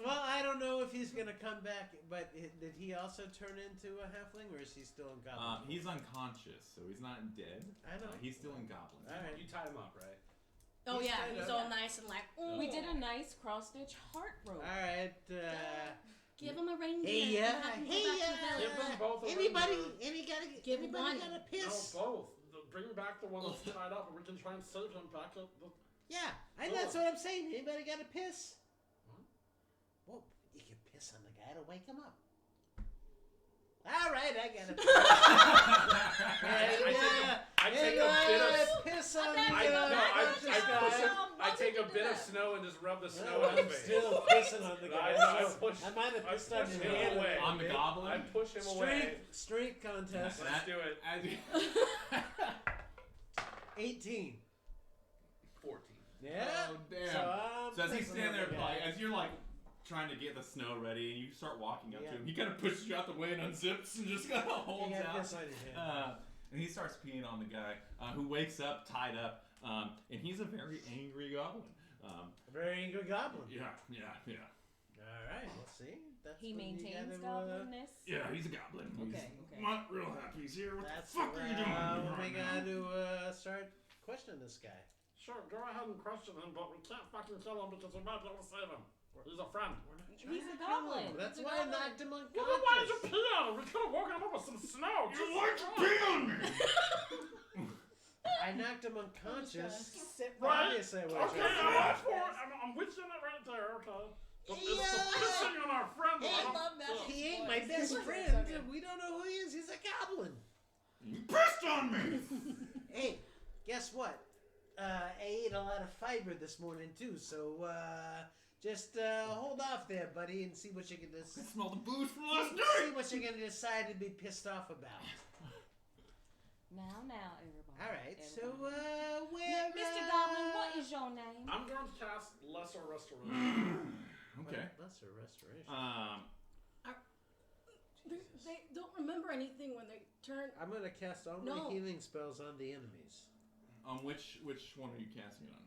Well, I don't know if he's gonna come back, but did he also turn into a halfling, or is he still in goblin? He's unconscious, so he's not dead. I know. He's still in goblin. All right. You tied him up, right? Oh He's yeah, tied he's up. all nice and like. We did a nice cross-stitch heart rope. All right. Give him a reindeer. Hey, and have him go back to the village. Give them both a Anybody reindeer. Give anybody one. got a No, piss? both. Bring back the one that's tied up, and we can try and save him back up. Yeah, that's what I'm saying. Anybody got a piss? Well, you can piss on the guy to wake him up. All right, I got a piss. I take a bit of. piss on I'm the not guy. gonna- I take a bit of snow and just rub the snow on I'm his face. still pissing on the guy. I push. I might have I pissed on push your him hand away. On the goblin? I push him away. Strength contest. Let's do it. 18. 14. Yeah. Oh, damn. So, So as he's pissing standing on there, the guy. like, as you're like trying to get the snow ready, and you start walking up Yeah. to him, he kind of pushes you out the way and unzips and just kind of holds You got out. piss on your hand. And he starts peeing on the guy, who wakes up tied up, and he's a very angry goblin. A very angry goblin. Yeah. All right, let's see. That's He when you maintains gotta, goblinness. Yeah, he's a goblin. Okay. He's not real happy. He's here. What That's the fuck are you doing? when we right now? got to start questioning this guy. Sure, go ahead and question him, but we can't fucking kill him because we might be able to save him. He's a friend. He's a goblin. That's He's a why I goblin. knocked him Well, then why did you unconscious. pee on him? We could have woken him up with some snow. You like to pee on me? I knocked him unconscious. Right? Obviously, I would Okay, I'm up for it. I'm with you on it right there, okay? But it's the pissing on our friend. Hey, I don't- love that. He ain't my Boys. best Okay. friend. We don't know who he is. He's a goblin. You pissed on me. Hey, guess what? I ate a lot of fiber this morning too, so just hold off there, buddy, and see what you can I smell the booze from last see night. what you're gonna decide to be pissed off about. Now, everybody. All right, so everybody. where, Mr. Goblin, what is your name? I'm going to cast Lesser Restoration. Okay. That's a restoration. They don't remember anything when they turn. I'm gonna cast all my No. healing spells on the enemies. Which one are you casting it on?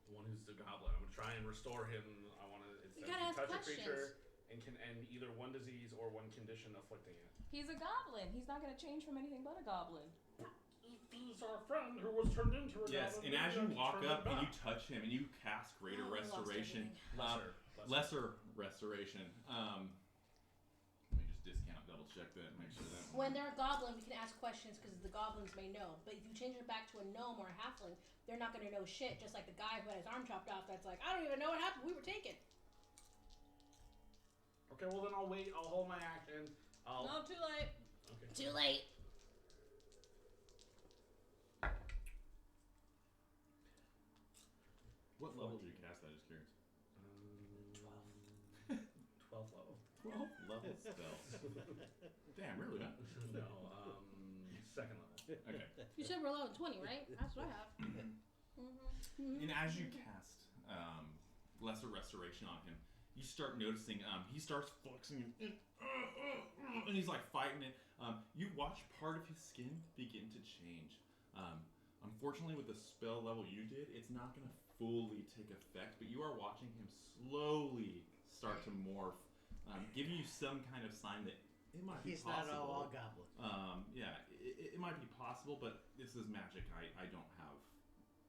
The one who's the goblin. I'm gonna try and restore him. I want to. It You says gotta you ask touch a questions. creature and can end either one disease or one condition afflicting it. He's a goblin. He's not going to change from anything but a goblin. He's our friend who was turned into a Yes, goblin. and as you Maybe I walk can turn up him and you back. touch him and you cast Greater Oh, I lost Restoration, Lesser. lesser Restoration. Let me just discount, double check that, make sure that. When they're a goblin, we can ask questions because the goblins may know. But if you change it back to a gnome or a halfling, they're not going to know shit. Just like the guy who had his arm chopped off. That's like, I don't even know what happened. We were taken. Okay, well then I'll wait. I'll hold my action. No, too late. Okay. Too late. What level did you cast that? Just curious. 12th level. 12 level spells. Damn, really? Huh? No, second level. Okay. You said we're level 20, right? That's what I have. And as you cast Lesser Restoration on him, you start noticing he starts flexing and he's like fighting it. You watch part of his skin begin to change. Unfortunately, with the spell level you did, it's not going to fully take effect, but you are watching him slowly start to morph, giving you some kind of sign that it might be He's not possible. all goblin. Yeah, it might be possible, but this is magic I don't have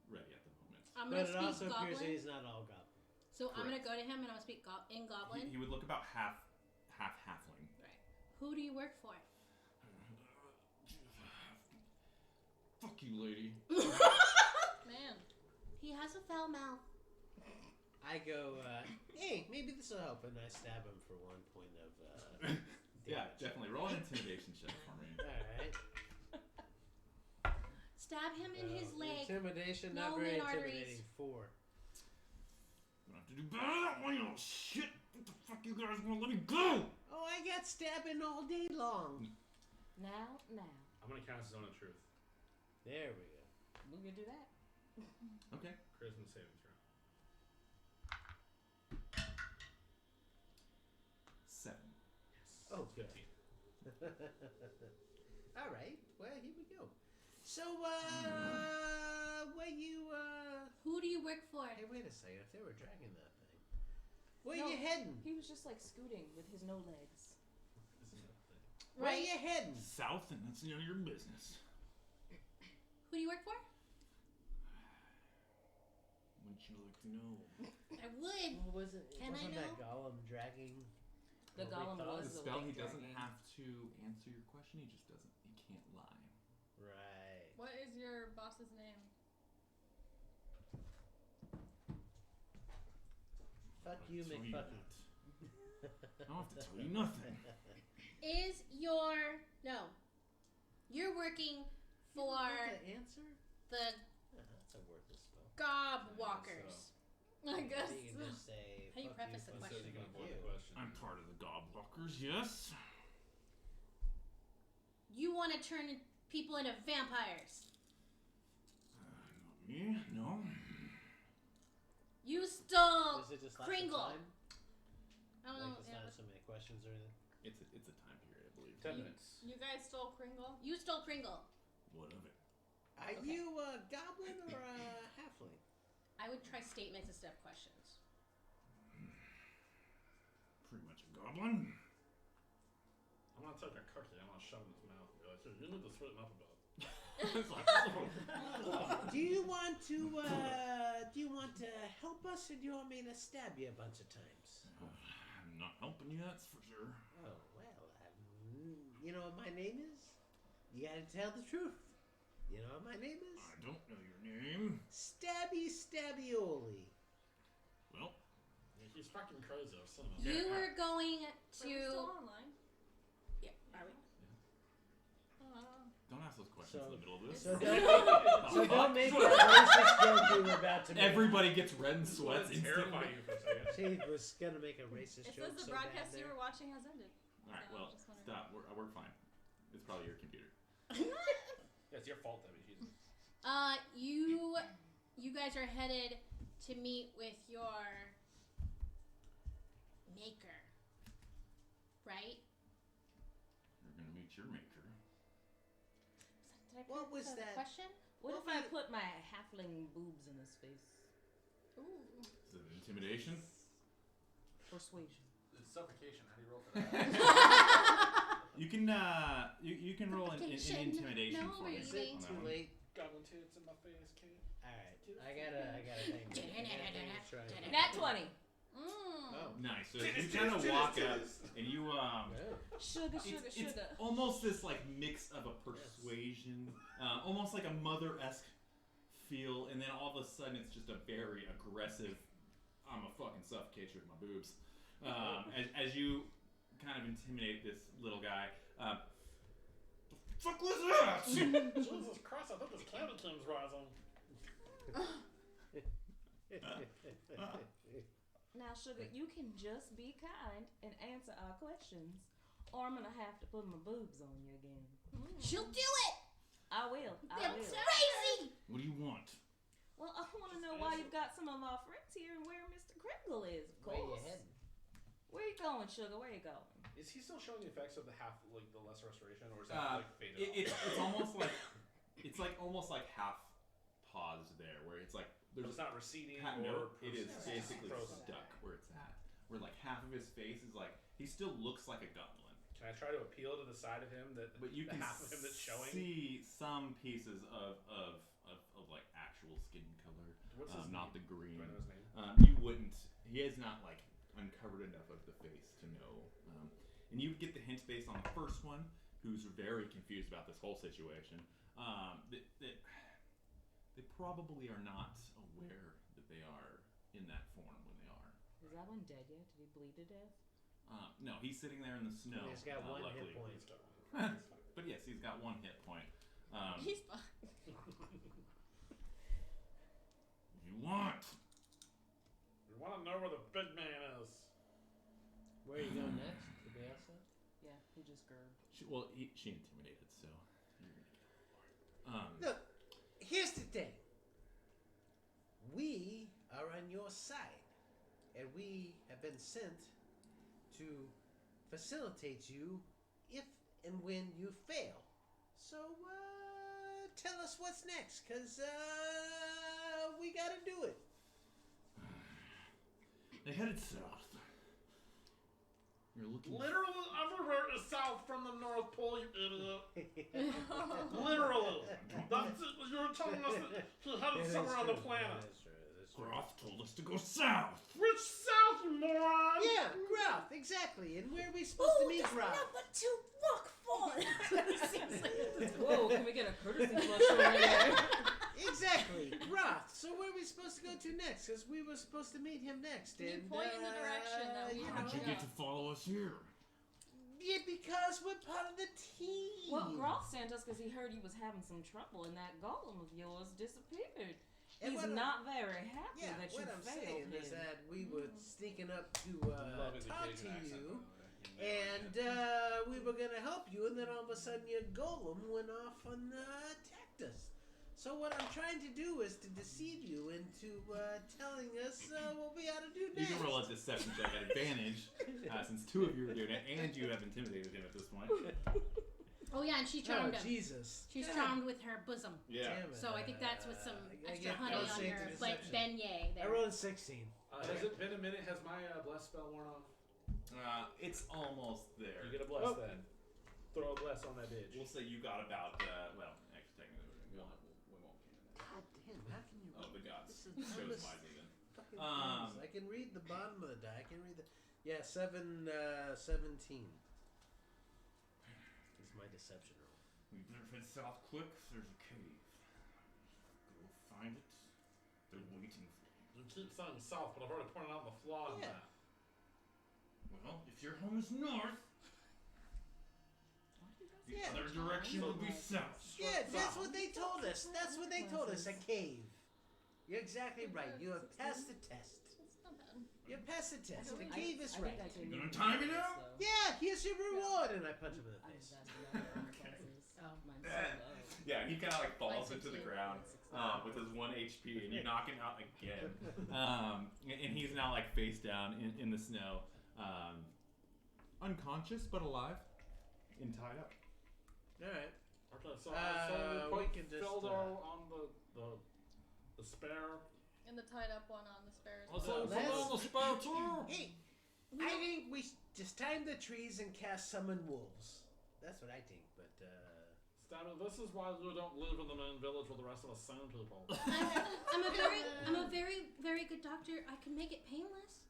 ready at the moment. I'm going But to it also speak appears that goblin. he's not all goblin. So I'm going to go to him and I'll speak in goblin. He would look about half halfling. Right. Who do you work for? Fuck you, lady. Man. He has a foul mouth. I go, hey, maybe this will help, and I stab him for 1 point of Yeah, damage. definitely. Roll an intimidation check for me. Alright. Stab him in his leg. Intimidation, No not very main arteries. intimidating. 4. I'm gonna have to do better than that one, you little shit. What the fuck, you guys won't let me go? Oh, I got stabbing all day long. Now. I'm gonna cast Zone of Truth. There we go. We can do that. Okay. Charisma saving throw. 7. Oh, good. 15. All right. Well, here we go. So, what you, Who do you work for? Hey, wait a second. If they were dragging that thing, where No. you heading? He was just like scooting with his no legs. Where you heading? South, and that's none of your business. Who do you work for? Wouldn't you like to know? I would. What was it? Can I Wasn't that know? Gollum dragging? The golem The was the spell, he big doesn't dragon. have to answer your question. He just doesn't. He can't lie. Right. What is your boss's name? Fuck you, Tell McFucky. that. I don't have to tell you nothing. Is your You're working for The answer? the That's a worthless spell. gob walkers. I guess. You can just say. How you "Fuck preface the fuck question? you, You can fuck avoid you." the question. I'm part of the Gobwalkers, yes. You want to turn people into vampires. Not me, no. You stole Does it just last Kringle. a time? I don't know. Like, it's not so many questions or anything? It's a time period, I believe. 10 minutes. You guys stole Kringle? You stole Kringle. What of it? Are Okay. you a goblin or a halfling? I would try statements instead of questions. Pretty much a goblin. I'm gonna take a cookie. I'm gonna shove it in his mouth and be like, "Hey, you need to sweeten up a bit." Do you want to help us, or do you want me to stab you a bunch of times? I'm not helping you, that's for sure. Oh well, you know what my name is? You gotta tell the truth. You know what my name is? I don't know your name. Stabby Stabbioli. Well, He's fucking crazy. I've seen him. You were going Wait, we're still to. online. Yeah, are we? Don't ask those questions in the middle of this. So don't make that racist joke you were about to make. Everybody gets red and sweats Terrify instantly. you for a second. She was gonna make a racist It joke. says the so broadcast bad you there. were watching has ended. All right, So, well, just wondering. stop. We're fine. It's probably your computer. Yeah, it's your fault, Debbie. Jesus. You guys are headed to meet with your maker, right? You're gonna meet your maker. Did I What was clarify the that? question? What if I put my halfling boobs in his face? Ooh. Is it intimidation? Persuasion. It's suffocation. How do you roll for that? You can you can roll an intimidation No, for me. Is really. it on that too one. late? Goblin tits in my face, kid. Alright, I gotta think. Nat 20. Oh. Nice. So you kind of walk up and you Sugar, it's almost this like mix of a persuasion, almost like a mother-esque feel, and then all of a sudden it's just a very aggressive. I'm a fucking suffocate you with my boobs. As you kind of intimidate this little guy. the fuck was that? Jesus Christ! I thought this candy cane's rising. Now, Sugar, you can just be kind and answer our questions, or I'm gonna have to put my boobs on you again. She'll do it. I will. I will. Crazy. What do you want? Well, I want to know why you've got some of our friends here and where Mr. Cringle is, of Where course. you heading? Where you going, Sugar? Where you going? Is he still showing the effects of the the lesser restoration, or is that like faded off? It's almost like almost like half paused there, where it's like But it's not receding no, or it is persistent. basically Frozen. stuck where it's at. Where like half of his face is like he still looks like a goblin, Can I try to appeal to the side of him that but you the can half of him that's showing? see some pieces of like actual skin color, What's his not name? the green. Do I know his name? You wouldn't. He has not like uncovered enough of the face to know. And you get the hint based on the first one, who's very confused about this whole situation. They probably are not aware that they are in that form when they are. Is that one dead yet? Did he bleed to death? No, he's sitting there in the snow. He's got one luckily. hit point. But yes, he's got one hit point. He's fine. You want? We want to know where the big man is. Where are you going next? To the outside? Yeah, he just gurgled. She intimidated, so you're gonna get a reward. Look, here's the thing. We are on your side, and we have been sent to facilitate you if and when you fail. So, tell us what's next, because we gotta do it. They headed south. You're looking. Literally everywhere is south from the North Pole, you idiot. Literally. That's it. You're telling us that he headed somewhere on the planet. Groth told us to go south. Which south, you moron? Yeah, Groth, exactly. And where are we supposed to meet Groth? Number 2 rock fall. Whoa, can we get a courtesy flush over there? Exactly, Groth. So where are we supposed to go to next? Because we were supposed to meet him next. Can you And, point in the direction that we How did you get to follow us here? Yeah, because we're part of the team. Well, Groth sent us because he heard he was having some trouble and that golem of yours disappeared. And He's what not very happy Yeah, that you what I'm failed saying him. is that we were sneaking up to Love his talk Cajun to accent, you, by the way. and we were gonna help you, and then all of a sudden your golem went off and attacked us. So what I'm trying to do is to deceive you into telling us what we ought to do You next. can roll a deception check at advantage, since two of you are doing it, and you have intimidated him at this point. Oh yeah, and she Oh, charmed him. Jesus. She's God charmed with her bosom. Yeah. Damn it. So I think that's with some I extra get honey no on save your to like deception. beignet I there. rolled a 16. Has it been a minute? Has my bless spell worn off? It's almost there. You get a bless then. Throw a bless on that bitch. We'll say you got about, well, actually, technically, we won't count that. God damn, how can you Oh, the gods. This is Shows endless wisely then. fucking things. I can read the bottom of the die. I can read the... Yeah, 17 is my deception roll. We've never been south quick. There's a cave. Go find it. They're waiting for you. You keep saying south, but I've already pointed out the flaw in Yeah. that. Well, if your home is north, the Yeah. other direction would be south. Yeah, that's what they told us. That's what they told us. A cave. You're exactly right. You have passed the test. It's not bad. You passed the test. The cave is right. You gonna time me now? Yeah, here's your reward. And I punch him in the face. Yeah, he kind of like falls Like into the 16. ground with his 1 HP, and you knock him out again. And he's now like face down in the snow, unconscious but alive, and tied up. All right. Okay, so we put can just, Fildo on the spare. And the tied up one on the spares. Also, Let's- put on the spare too. Hey, I think we just time the trees and cast summon wolves. That's what I think. But Stabby, this is why you don't live in the main village with the rest of us sand people. I'm a very, very good doctor. I can make it painless.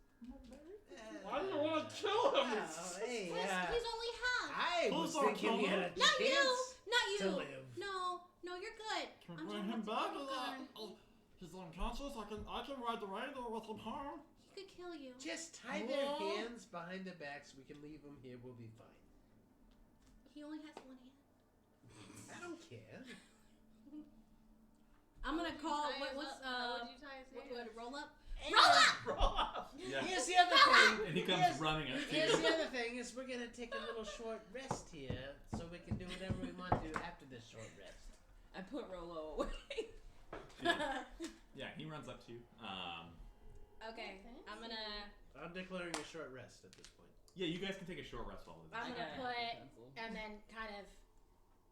Why do you want to kill him? Hey, He's only half. I was thinking you had a Not you. chance Not you. to live. No, you're good. Can I'm we bring talking him about back? the little guy. He's unconscious. I can ride the reindeer with him home. He could kill you. Just tie their hands behind their backs. We can leave them here. We'll be fine. He only has one hand. I don't care. I'm gonna call. What's How would you tie his what, hand? roll up? Roll up. Yeah. Here's the other thing. And he comes running up to Here's you. the other thing is we're gonna take a little short rest here, so we can do whatever we want to do after this short rest. I put Rolo away. Yeah, he runs up to you. Okay, I'm gonna. I'm declaring a short rest at this point. Yeah, you guys can take a short rest while this. I'm I gonna got put, pencil. and then kind of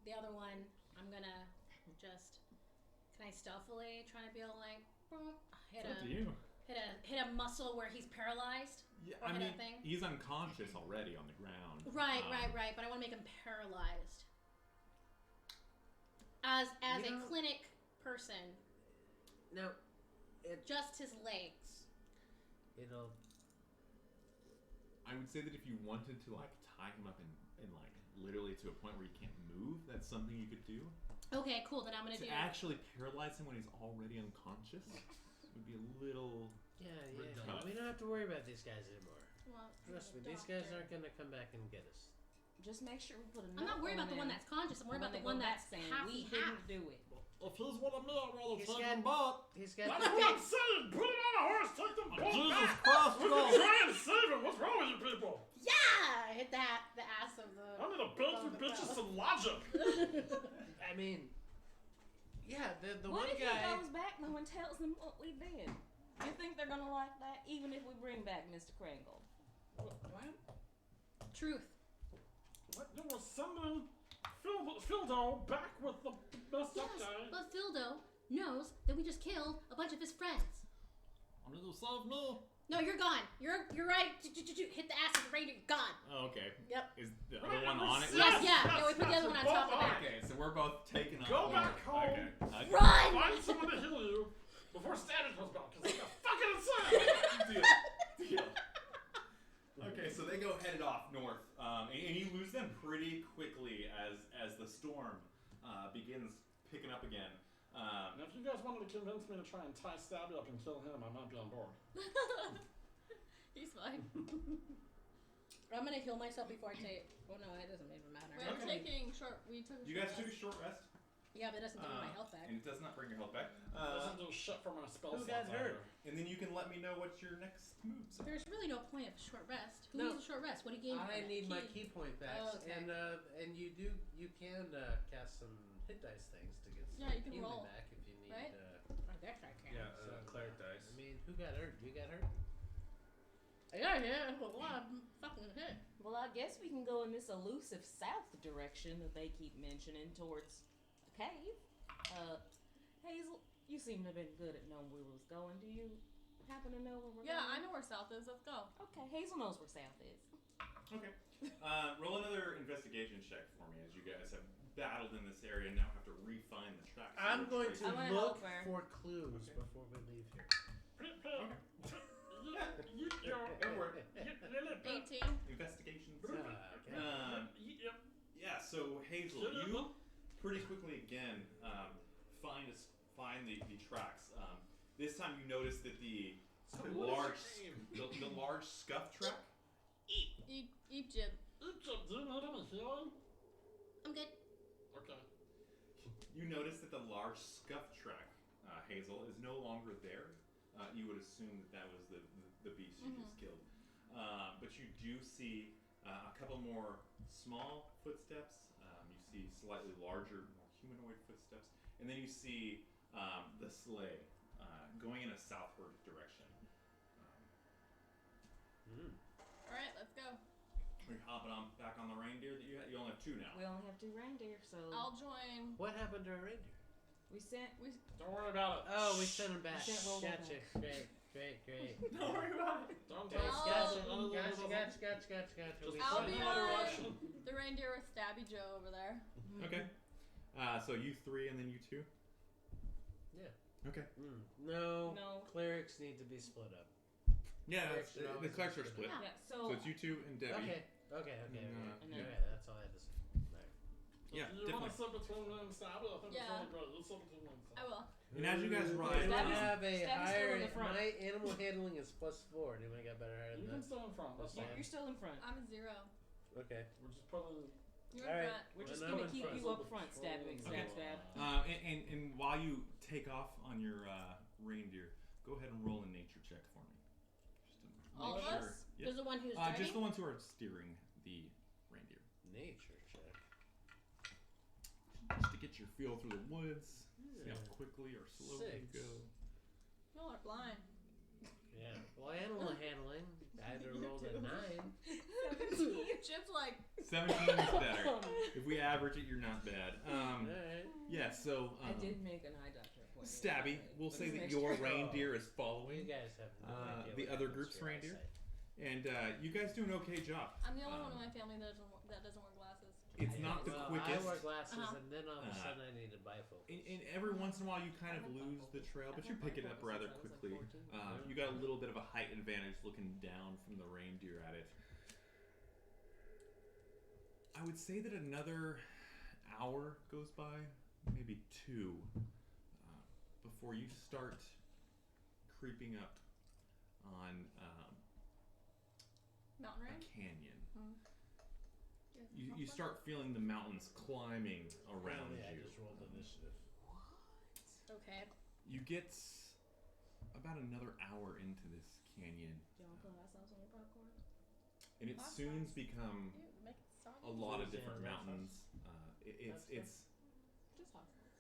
the other one. I'm gonna just. Can I stealthily try to be all like boom, hit It's up to you. hit a muscle where he's paralyzed? Yeah, Or I hit mean, a thing? he's unconscious already on the ground. Right. But I want to make him paralyzed. As You a know- clinic person, Now, just his legs. it'll. I would say that if you wanted to like tie him up and like literally to a point where he can't move, that's something you could do. Okay, cool. Then I'm gonna To do. actually paralyze him when he's already unconscious would be a little. Yeah. Tough. We don't have to worry about these guys anymore. Well, Trust me, these guys aren't gonna come back and get us. Just make sure we put a I'm not worried about the one that's conscious. I'm worried about the one that's saying half we half. didn't do it. If he's one of me, I'd rather He's take got- him back. He's got. That's what I'm saying! Put him on a horse, take them both Jesus back! Christ, We no. can try and save him! What's wrong with you people? Yeah, hit the ass of the. I'm gonna build you bitches some logic! I mean, yeah, the What one if guy. he goes back though and tells them what we did? You think they're gonna like that, even if we bring back Mr. Cringle? What? Truth. What? You were sending Phildo back with the messed up Yes, guy? but Phildo knows that we just killed a bunch of his friends. I'm gonna save me. No, you're gone. You're right. Hit the ass of the reindeer. Gone. Oh, okay. Yep. Is the other one on it? Yes, yeah. We put the other one on top of that. Okay, so we're both taking on. Go back home. Okay. Run! Find someone to heal you before Standard comes back, because he's fucking insane! Deal. Okay, so they go headed off north, and you lose them pretty quickly as the storm begins picking up again. And if you guys wanted to convince me to try and tie Stabby up and kill him, I might be on board. He's fine. I'm gonna heal myself before I take. Oh no, it doesn't even matter. We're taking short. We took. You guys took a short rest, Yeah, but it doesn't give me my health back. and it does not bring your health back. Doesn't do shit for my spell Who slots got hurt? either. And then you can let me know what your next moves are. There's really no point of a short rest. Who No. needs a short rest? What do you gain? I from it? need my key point back, Oh, okay. and you can cast some hit dice things to get some Yeah, you can healing roll, back if you need. right? I guess I can. Yeah, cleric dice. I mean, who got hurt? You got hurt? I got hit. A lot of fucking hit. Well, I guess we can go in this elusive south direction that they keep mentioning towards a cave. Hazel, you seem to have been good at knowing where we was going. Do you happen to know where we're Yeah, I going? know where south is. Let's go. Okay, Hazel knows where south is. Okay. Roll another investigation check for me as you guys have battled in this area and now have to re-find the tracks. I'm going to I wanna look help her. for clues before we leave here. Go for it. 18. Investigation. Okay. Yeah. So Hazel, you pretty quickly again find the tracks. This time you notice that the large scuff track. Eat jib. Do you need any healing? I'm good. Okay. You notice that the large scuff track, Hazel, is no longer there. You would assume that was the beast you just killed. But you do see a couple more small footsteps. You see slightly larger, more humanoid footsteps. And then you see the sleigh going in a southward direction. Alright, let's go. We're hopping back on the reindeer that you had. You only have two now. We only have 2 reindeer, so I'll join. What happened to our reindeer? we sent. Don't worry about it. Oh, we sent him back. We sent Roll Gotcha. back. Great. Don't worry about it. Don't I'll- tell Stabby. Gotcha. Just We I'll send be me sent that on direction. the reindeer with Stabby Joe over there. Okay. So you 3 and then you 2? Yeah. Okay. No. No. Clerics need to be split up. Yeah, Clerics should the always clerics be are split split. Yeah. So it's you 2 and Debbie. Okay. And then- Okay, that's all I had to say. Alright. Yeah, You want to definitely. sit between me and Stabby? I think Yeah. it's really great. You sit between me and Stabby. I will. And as you guys Ooh, ride do I down- have a Stabby's still higher? in the front. My animal handling is +4. Do I got better higher You than can that? stay in front. That's Yeah, fine. you're still in front. I'm a 0. Okay. We're just putting. You're Alright. in front. We're just When gonna I'm in keep front. you up front, stabbing, Okay. stab. And while you take off on your reindeer, go ahead and roll a nature check for me. Just to make All of sure. us? Yep. There's the one who's Just driving. the ones who are steering the reindeer. Nature check. Just to get your feel through the woods, see how quickly or slowly you 6. go. Y'all are blind. Yeah. Well, animal handling. I had to roll a 9. Chip's like, 17 is better. If we average it, you're not bad. Alright. Yeah, so I did make an eye doctor appointment. Stabby, we'll But say it's that next your year. reindeer is You following, guys have no idea the what other happens group's to your reindeer. eyesight. And you guys do an okay job. I'm the only one in my family that doesn't wear glasses. It's not the Well, quickest. I wear glasses, Uh-huh. and then all of a sudden I need to bifocal. And every once in a while you kind of lose the trail, but you pick it up rather quickly. You got a little bit of a height advantage looking down from the reindeer at it. I would say that another hour goes by, maybe 2, before you start creeping up on Mountain a range? canyon. Yeah. You start feeling the mountains climbing around I you. just rolled initiative. Okay. You get about another hour into this canyon, Do y'all put hot sauce on your popcorn? and it Hot soon sauce. become Ew, make it soggy. a lot of Yeah, different red mountains. It's Just hot sauce.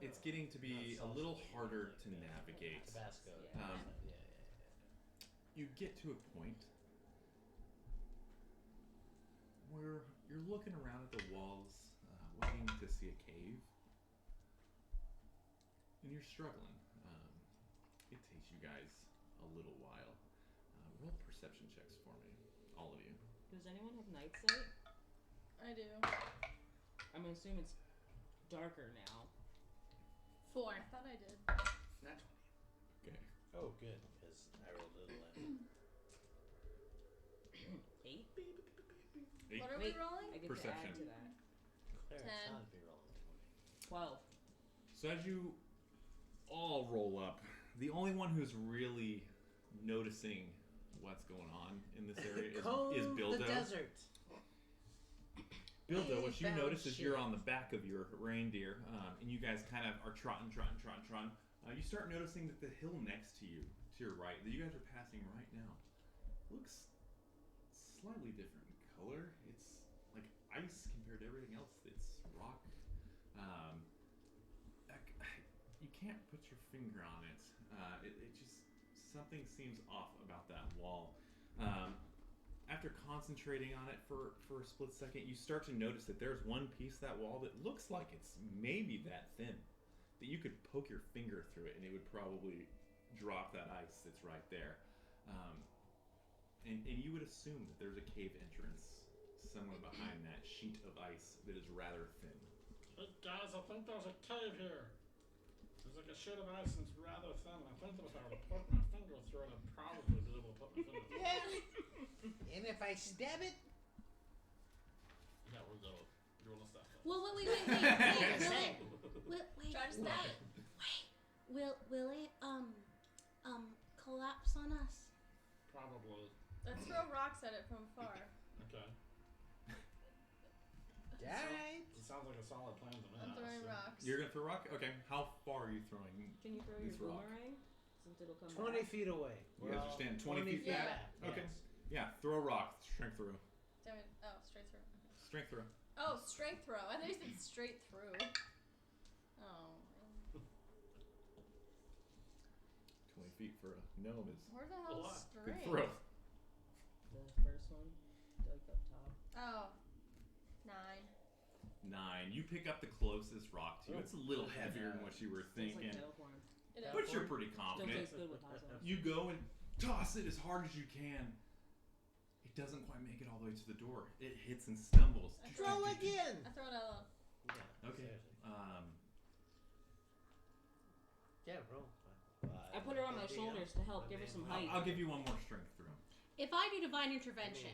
it's getting to be a little harder to navigate. Tabasco. Yeah. Yeah. You get to a point where you're looking around at the walls, looking to see a cave, and you're struggling. It takes you guys a little while. Roll perception checks for me, all of you. Does anyone have night sight? I do. I'm gonna assume it's darker now. 4. I thought I did. Not 20. Okay. Oh, good, because I rolled a little low. 8? 8. What are we Wait, rolling? I get Perception. to add to that. Claire, 10. it's not to be rolling 20. 12. So as you all roll up, the only one who's really noticing what's going on in this area is Bildo. the desert. Bildo, what you Found notice is you're shit. on the back of your reindeer, and you guys kind of are trotting. You start noticing that the hill next to you, to your right, that you guys are passing right now, looks slightly different in color. It's like ice compared to everything else that's rock. You can't put your finger on it. It just, something seems off about that wall. After concentrating on it for a split second, you start to notice that there's one piece of that wall that looks like it's maybe that thin, that you could poke your finger through it and it would probably drop that ice that's right there. And you would assume that there's a cave entrance somewhere behind that sheet of ice that is rather thin. Hey guys, I think there's a cave here. There's like a sheet of ice and it's rather thin. I think that if I were to poke my finger through it, I'd probably be able to put my finger through it. And if I stab it, Yeah, we're going to stuff. Well, wait. Wait. Try to stab it. Will it collapse on us? Probably. Let's throw rocks at it from far. Okay. alright. It sounds like a solid plan to me. I'm throwing honestly. rocks. You're gonna throw rock? Okay, how far are you throwing? Can you throw your This rock. boomerang? Since it'll come 20 back. feet away. You guys are standing 20 feet back? back. Okay. Yes. Yeah, throw a rock. Strength throw. Damn it. Oh, straight through. Okay. Strength throw. Oh, straight throw. I thought you said straight through. Oh. 20 feet for a gnome is Where the hell lot. is good straight? throw. The first one, like up top. Oh. 9. 9. You pick up the closest rock to you. Oh. It's a little heavier than what you were Tastes like thinking, tail corn. It is. but you're pretty Still confident. tastes good with hot sauce. You go and toss it as hard as you can. It doesn't quite make it all the way to the door. It hits and stumbles. I Throw again! I throw it out. Yeah, Okay. seriously. Yeah, roll. I put her on my shoulders to help give her some height. I'll give you one more strength throw. If I do divine intervention,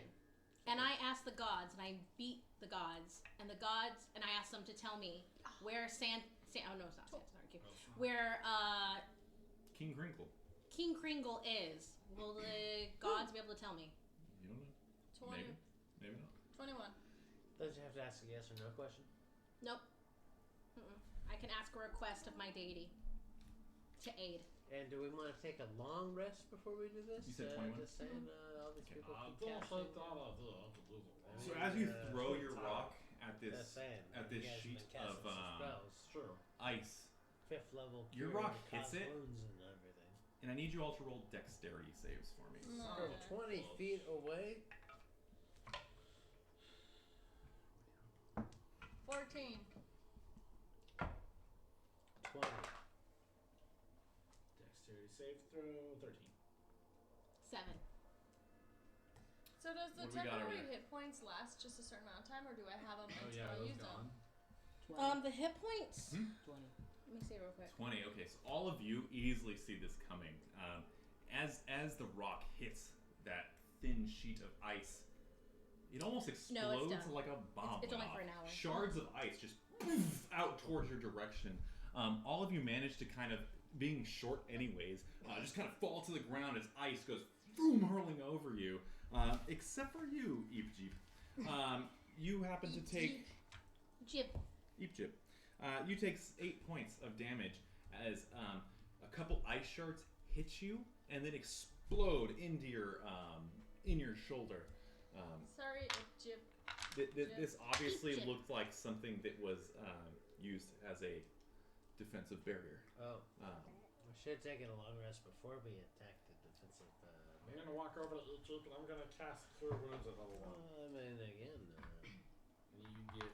and I ask the gods, and I beat the gods, and I ask them to tell me where oh no, it's not Sand, sorry, where King Cringle. King Cringle is, will the gods be able to tell me? You don't know. 20. Maybe. Maybe not. 21. Don't you have to ask a yes or no question? Nope. I can ask a request of my deity to aid. And do we want to take a long rest before we do this? You said 21? Just saying, all these Okay. people I keep don't casting. think that idea. So as you throw it's your tight. rock at this Just saying, at you this guys have sheet been casting of some spells. Sure. ice, 5th level. Your cure rock to hits cause it. wounds and everything. and I need you all to roll dexterity saves for me. No. From 20 feet away. 14. 20. Dexterity save throw 13. 7. So does the What do we got over temporary there? hit points last just a certain amount of time, or do I have them Oh until yeah, I those use them? gone. 20. The hit points. 20. Let me see real quick. 20. Okay, so all of you easily see this coming. As the rock hits that thin sheet of ice, It almost No, it's explodes done. like a bomb. It's only went for off. an hour. Shards of ice just out towards your direction. All of you manage to kind of, being short anyways, just kind of fall to the ground as ice goes boom, hurling over you. Except for you, Eep Jeep. You happen to take... Jib. Eep Jib. You take 8 points of damage as a couple ice shards hit you and then explode into your in your shoulder. Sorry, Jib. This obviously Eep Jib. looked like something that was used as a defensive barrier. Oh. We should have taken a long rest before we attacked the defensive I'm barrier. gonna walk over to Egypt and I'm gonna cast Cure Wounds at level 1. I mean, again, You get.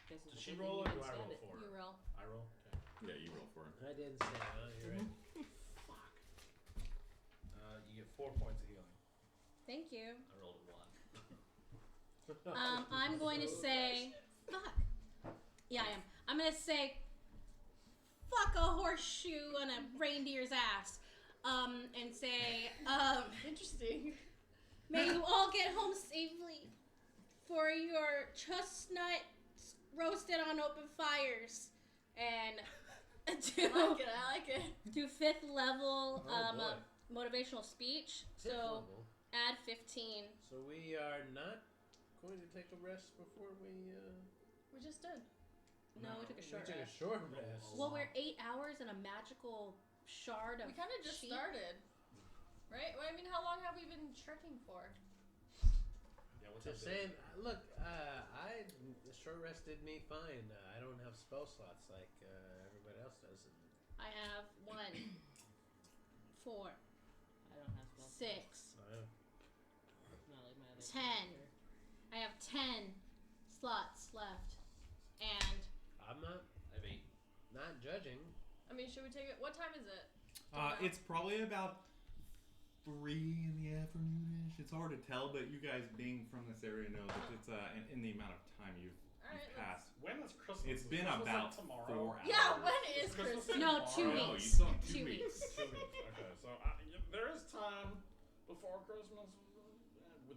Guess it's Does a she good roll or thing do you I didn't roll stab it. for her? You roll. I roll? Okay. Yeah, you roll for it. I didn't say that. You're right. Fuck. You get 4 points of healing. Thank you. I rolled a 1. I'm going to say, fuck. Yeah, I am. I'm going to say, fuck a horseshoe on a reindeer's ass. And say, Interesting. may you all get home safely for your chestnuts roasted on open fires. And I like it. do 5th level boy. motivational speech. Fifth So level. add 15. So we are not going to take a rest before we. We just did. No, we took a We short took a rest. short rest. Well, we're 8 hours in a magical shard of We kind of just sheep. started. Right? Well, I mean, how long have we been trekking for? Yeah, what's Just saying, look, the short rest did me fine. I don't have spell slots like everybody else does. I have 1, 4, I don't have spell. 6, It's not like my other 10. character. I have 10 slots left. And I'm not I have 8. not judging. I mean, should we take it? What time is it? It's probably about 3 in the afternoon-ish. It's hard to tell, but you guys being from this area know that it's in the amount of time you've Alright, passed. When is Christmas? It's Is been Christmas about like tomorrow? 4 hours. Yeah, when is Christmas Christmas? no, 2 tomorrow? No, you weeks. still have 2 2 weeks. 2 weeks. Okay, so there is time before Christmas.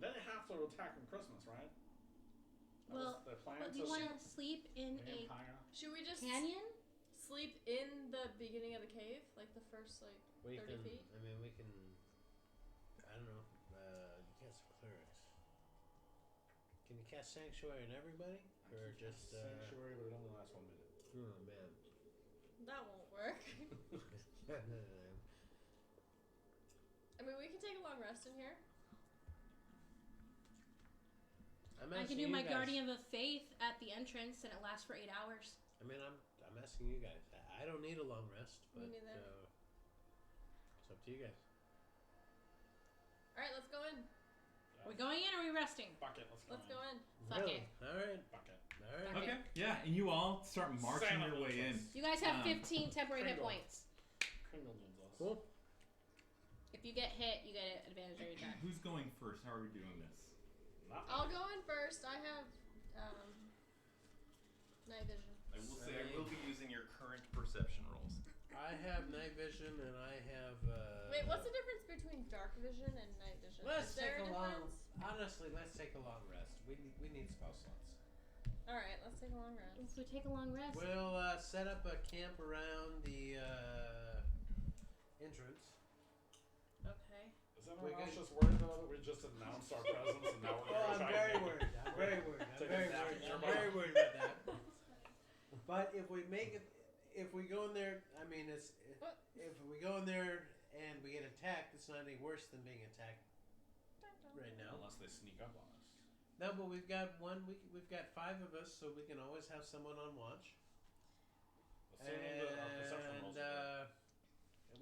They have to attack on Christmas, right? Well, their plan. But do you want to sleep in a Should we just canyon? sleep in the beginning of the cave? Like the first, like, We 30 can. feet? I mean, we can. I don't know. You cast clerics. Can you cast sanctuary on everybody, or just? Sanctuary, but it only lasts 1 minute. Oh man. That won't work. I mean, we can take a long rest in here. I can do my Guardian of Faith at the entrance, and it lasts for 8 hours. I mean, I'm asking you guys. I don't need a long rest, but Me neither. it's up to you guys. All right, let's go in. Are we going in or are we resting? Fuck it, Let's go in. Fuck Really? it. All right. Fuck it. All right. Okay, yeah, and you all start marching Santa your way in. You guys have 15 Um, temporary hit Cringle. points. Kringle needs us. Cool. If you get hit, you get an advantage on your attack. Who's going first? How are we doing this? I'll go in first. I have night vision. I will say I will be using your current perception rolls. I have night vision, and I have. Wait, what's the difference between dark vision and night vision? Let's Is there take a a long. difference? Honestly, let's take a long rest. We need spell slots. All right, let's take a long rest. So we take a long rest. We'll set up a camp around the entrance. Okay. Is anyone else just worried though that we just announced our presence and now we're Oh, going to I'm try very and worried. I'm very worried. I'm Take a very nap worried. in your I'm very mom. worried about that. But if we make it, if we go in there, I mean, What? if we go in there and we get attacked, it's not any worse than being attacked right now. Unless they sneak up on us. No, but we've got we've got 5 of us, so we can always have someone on watch. Assuming that our perception rolls are good.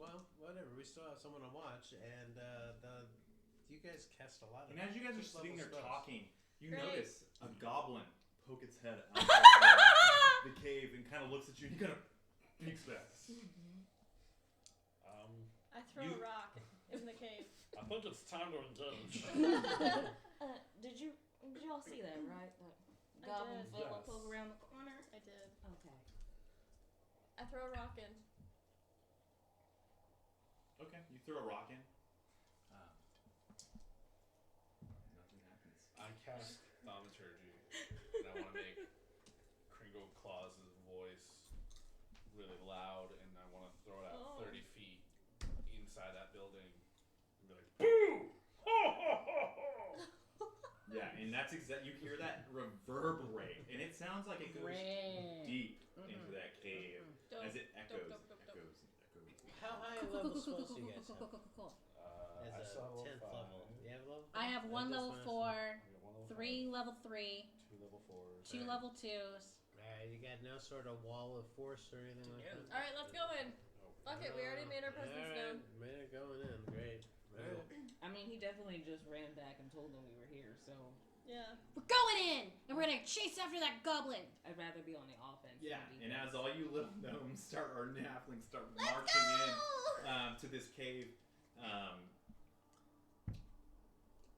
Well, whatever. We still have someone on watch, and you guys cast a lot of. And as you guys are first sitting level there spells. talking, you Great. notice a goblin poke its head out of the cave and kind of looks at you and kind of peeks back. I throw a rock in the cave. I think it's time to engage. Did y'all see that, right? That I goblin did. fella Yes. poke around the corner? I did. Okay. I throw a rock in. Okay, you throw a rock in. Nothing happens. I cast thaumaturgy, and I want to make Cringle Claus' voice really loud, and I want to throw it out 30 feet inside that building and be like, boo! Ho, ho, ho, ho! Yeah, and that's you hear that reverberate, and it sounds like it goes deep into that cave as it echoes. How high a level spells do you guys have? Cool. As I a saw level 10th 5. level. You have level 5? I have one That's level my 4, I got 1 level 3 5, level 3, 2 level 4s. 2 level 2s. Alright, you got no sort of wall of force or anything like that? Alright, let's go in. Fuck it, we already made our presence known. Made it going in. Great. Right. I mean, he definitely just ran back and told them we were here, so Yeah. We're going in, and we're gonna chase after that goblin. I'd rather be on the offense. Yeah, than and defense. as all you little gnomes or halflings start marching in to this cave,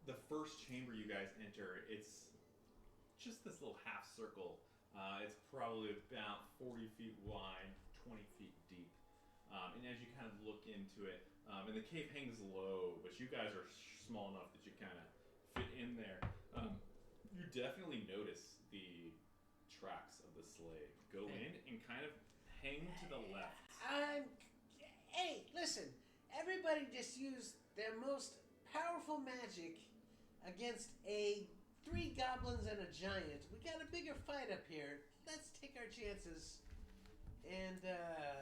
the first chamber you guys enter, it's just this little half circle. It's probably about 40 feet wide, 20 feet deep. And as you kind of look into it, and the cave hangs low, but you guys are small enough that you kind of fit in there. You definitely notice the tracks of the sleigh go in and kind of hang to the left. Hey, listen. Everybody just used their most powerful magic against 3 goblins and a giant. We got a bigger fight up here. Let's take our chances and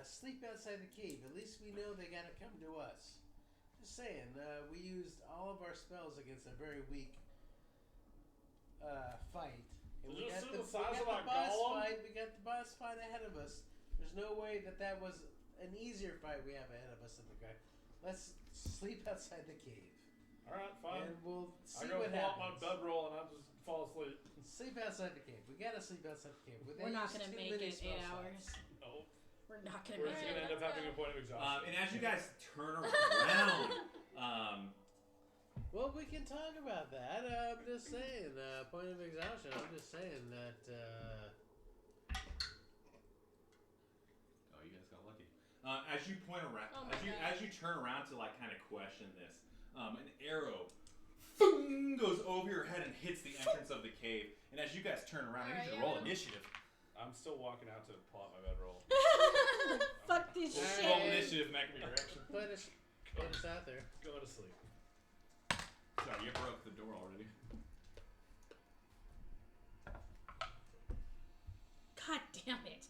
sleep outside the cave. At least we know they gotta come to us. Just saying, we used all of our spells against a very weak fight. And Did we you got see the the size of that boss golem? fight. We got the boss fight ahead of us. There's no way that was an easier fight we have ahead of us than the guy. Let's sleep outside the cave. Alright, fine. And we'll see I go what pull out my happens. bedroll and I just fall asleep. Sleep outside the cave. We gotta sleep outside the cave. We're not gonna make it 8 hours. Nope. We're not gonna We're make just it. gonna end up having a point of exhaustion. And as you guys turn around, Well, we can talk about that. I'm just saying, point of exhaustion. I'm just saying that. oh, you guys got lucky. As you point around, Oh my God. as you turn around to like kind of question this, an arrow boom, goes over your head and hits the entrance of the cave. And as you guys turn around, I need you to roll initiative. I'm still walking out to pull out my bedroll. Fuck this shit. Roll initiative, make me direction. Put us out there. Go to sleep. Sorry, you broke the door already. God damn it.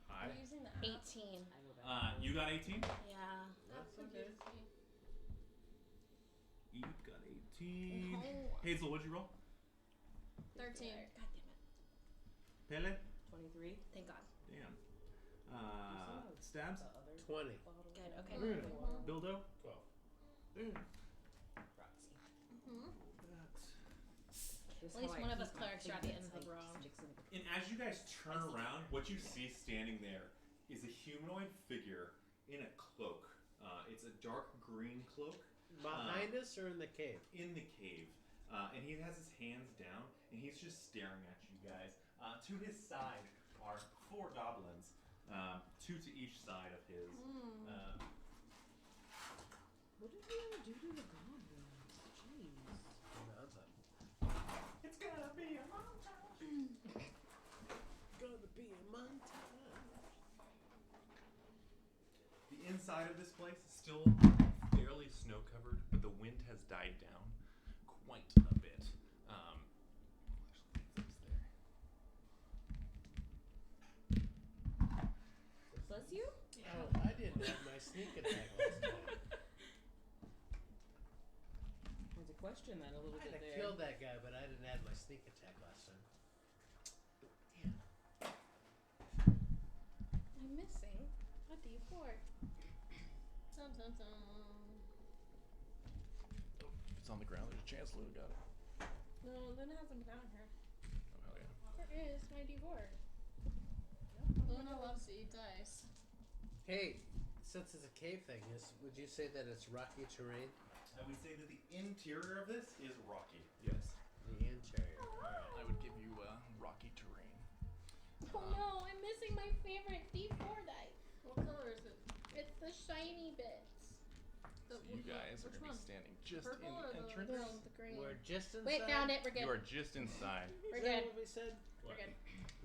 Hi. I'm using the 18. You got 18? Yeah. That's okay. Eve got 18. Oh. Hazel, what'd you roll? 13. God damn it. Pele? 23. Thank God. Damn. Stabs? 20. Good, okay. Bildo? 12. At least one of us clerics are at the end of the road. And as you guys turn around, what you see standing there is a humanoid figure in a cloak. It's a dark green cloak. Behind us or in the cave? In the cave. And he has his hands down, and he's just staring at you guys. To his side are 4 goblins, 2 to each side of his. What did we ever do to the goblins? Jeez. It's gonna be a montage. Gonna be a montage. The inside of this place is still fairly snow-covered, but the wind has died down quite a bit. Bless you? Oh, I didn't have my sneak attack last time. There's a question that a little I'd bit have there. killed that guy, but I didn't have my sneak attack last time. I'm missing a D4. Dun, dun, dun. If it's on the ground, there's a chance Lou got it. No, Luna hasn't been out here. Oh, hell yeah. Where is my D4? Luna loves to eat dice. Hey, since it's a cave thing, would you say that it's rocky terrain? I would say that the interior of this is rocky. Yes. The interior. I would give you rocky terrain. Oh no, I'm missing my favorite D4 die. What color is it? It's the shiny bits. So you guys are going to be standing just in Purple or the the entrance. girl with the green? We're just inside. Wait, found it. We're good. You are just inside. We're Is that good. what we said? We're good.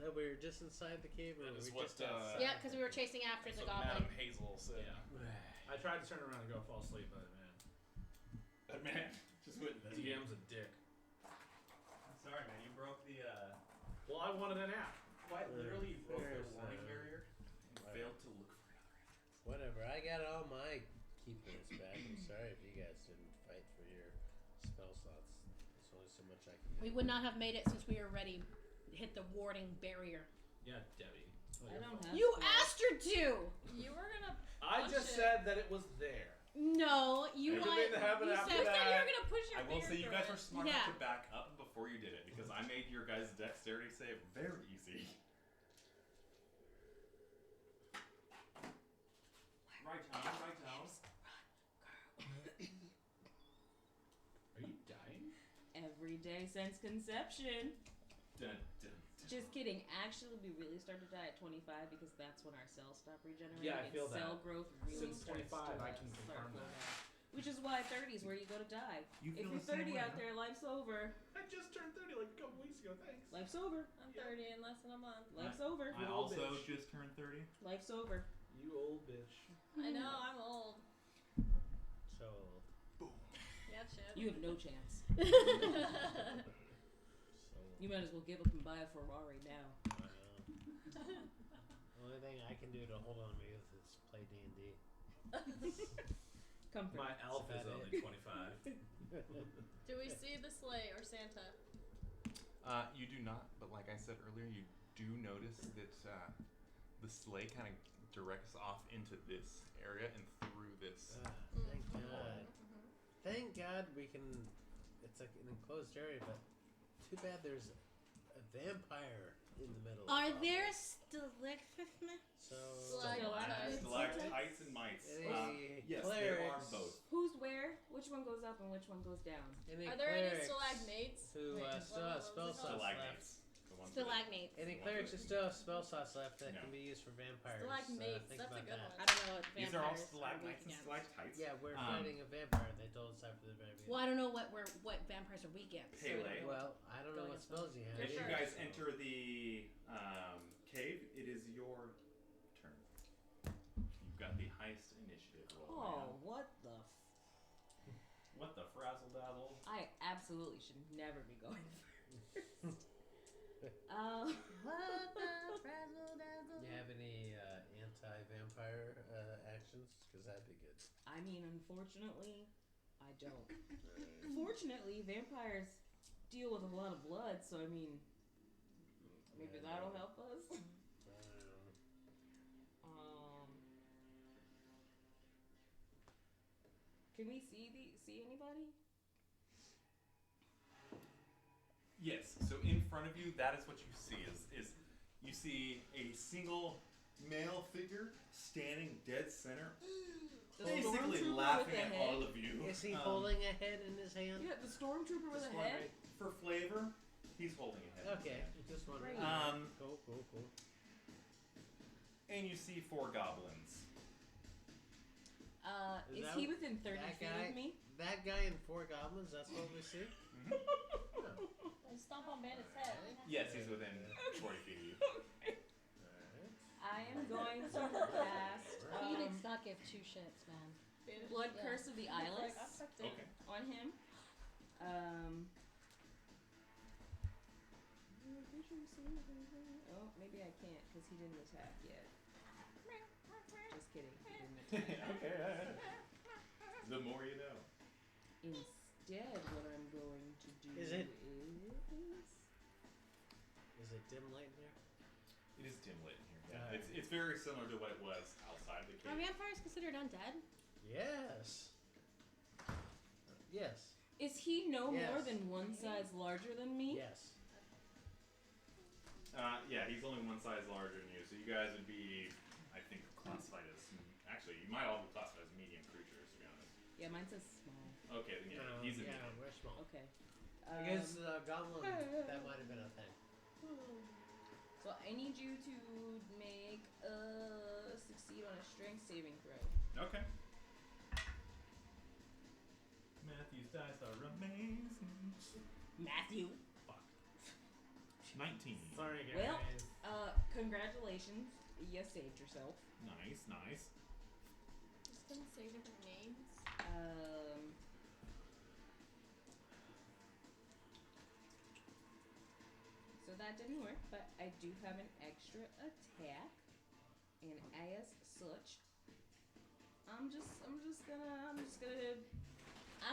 No, we were just inside the cave, or That were is we what, just outside? Yeah, because we were chasing after the That's what goblin. Madam Hazel said. I tried to turn around and go fall asleep, but man, That man just went the deep. DM's a dick. I'm sorry, man. You broke the. Well, I wanted a nap. Quite literally, you broke the There's, warning barrier. Failed to look for another entrance. Whatever. I got all my key points back. I'm sorry if you guys didn't fight for your spell slots. There's only so much I can do. We would not have made it since we were ready to hit the warding barrier. Yeah, Debbie. I don't have You spells. asked her to! You were gonna. I Punch just it. said that it was there. No, you Everything that happened you after said You said you that- were gonna push your I will finger say you through guys it. were smart Yeah. enough to back up before you did it because I made your guys' dexterity save very easy. Right down, right down. Are you dying? Every day since conception. Dun, dun, dun. Just kidding. Actually, we really start to die at 25 because that's when our cells stop regenerating. Yeah, I feel and cell that. growth really Since starts 25, to I can start confirm going that. down. Which is why 30 is where you go to die. You If feel you're the same 30 way, out huh? there, life's over. I just turned 30 like a couple weeks ago. Thanks. Life's over. I'm 30 in less than a month. Life's over. I old also bitch. just turned 30. Life's over. You old bitch. I know, I'm old. So old. Yeah, shit. You have no chance. So You might as well give up and buy a Ferrari now. Only thing I can do to hold on to me is play D&D. Comfort. My elf is about only 25. Do we see the sleigh or Santa? You do not, but like I said earlier, you do notice that the sleigh kind of directs off into this area and through this. Thank God. Thank God we can. It's like an enclosed area, but too bad there's a vampire in the middle. Are there stalagmites? So. Stalactites and mites. Yes, there are clerics both. Who's where? Which one goes up and which one goes down? Any Are there any clerics stalagmates? who Wait, still have spell slots left? Stalagmites. The ones that- Stalagmates. Any clerics who still have spell slots left that No. can be used for vampires? Stalagmates, think that's a about good that. one. I don't know what vampires These are all weak stalagmites and against. stalactites. Yeah, we're Um, fighting a vampire. They told us after the very beginning. Well, I don't know what vampires are weak against. Pele. Well, I don't know Going what as spells you have. As you Sure. guys enter the cave, it is your turn. You've got the highest initiative roll. Oh, man. what the What the frazzle dazzle? I absolutely should never be going first. What the frazzle dazzle? You have any anti-vampire actions? Because that'd be good. I mean, unfortunately, I don't. Fortunately, vampires deal with a lot of blood, so I mean, maybe that'll help us. Can we see anybody? Yes. So in front of you, that is what you see. Is you see a single male figure standing dead center, The basically stormtrooper laughing with at a all head? of you. Is he holding a head in his hand? Yeah, the stormtrooper with a Just head. wondering, for flavor, he's holding a head. Okay, just wondering. Great. Cool. And you see 4 goblins. Is that he within 30 that feet guy? of me? That guy and 4 goblins, that's what we see? I stomp on Bandit's head. Yes, he's within 40 feet of you. Alright. I am going to cast He did not give 2 shits, man. Blood Yeah. Curse of the Like, Eyeless I fucked it. Okay. on him. Oh, maybe I can't because he didn't attack yet. Just kidding. He didn't attack. Okay. The more you know. Instead, what I'm going to do Is it- is Is it dim light in there? It is dim lit in here. Yeah. Alright. It's very similar to what it was outside the Are cave. vampires considered undead? Yes. Yes. Is he no more Yes. than one size larger than me? Yes. Yeah, he's only one size larger than you, so you guys would be, I think, classified as. Actually, you might all be classified as medium creatures, to be honest. Yeah, mine says small. Okay, then yeah, he's a yeah, medium. we're small. Okay. I guess goblin, that might have been a thing. So I need you to make succeed on a strength saving throw. Okay. dice are amazing. Matthew. Fuck. 19. Sorry, guys. Well, congratulations. You saved yourself. Nice, nice. Just gonna say different names. So that didn't work, but I do have an extra attack, and as such, I'm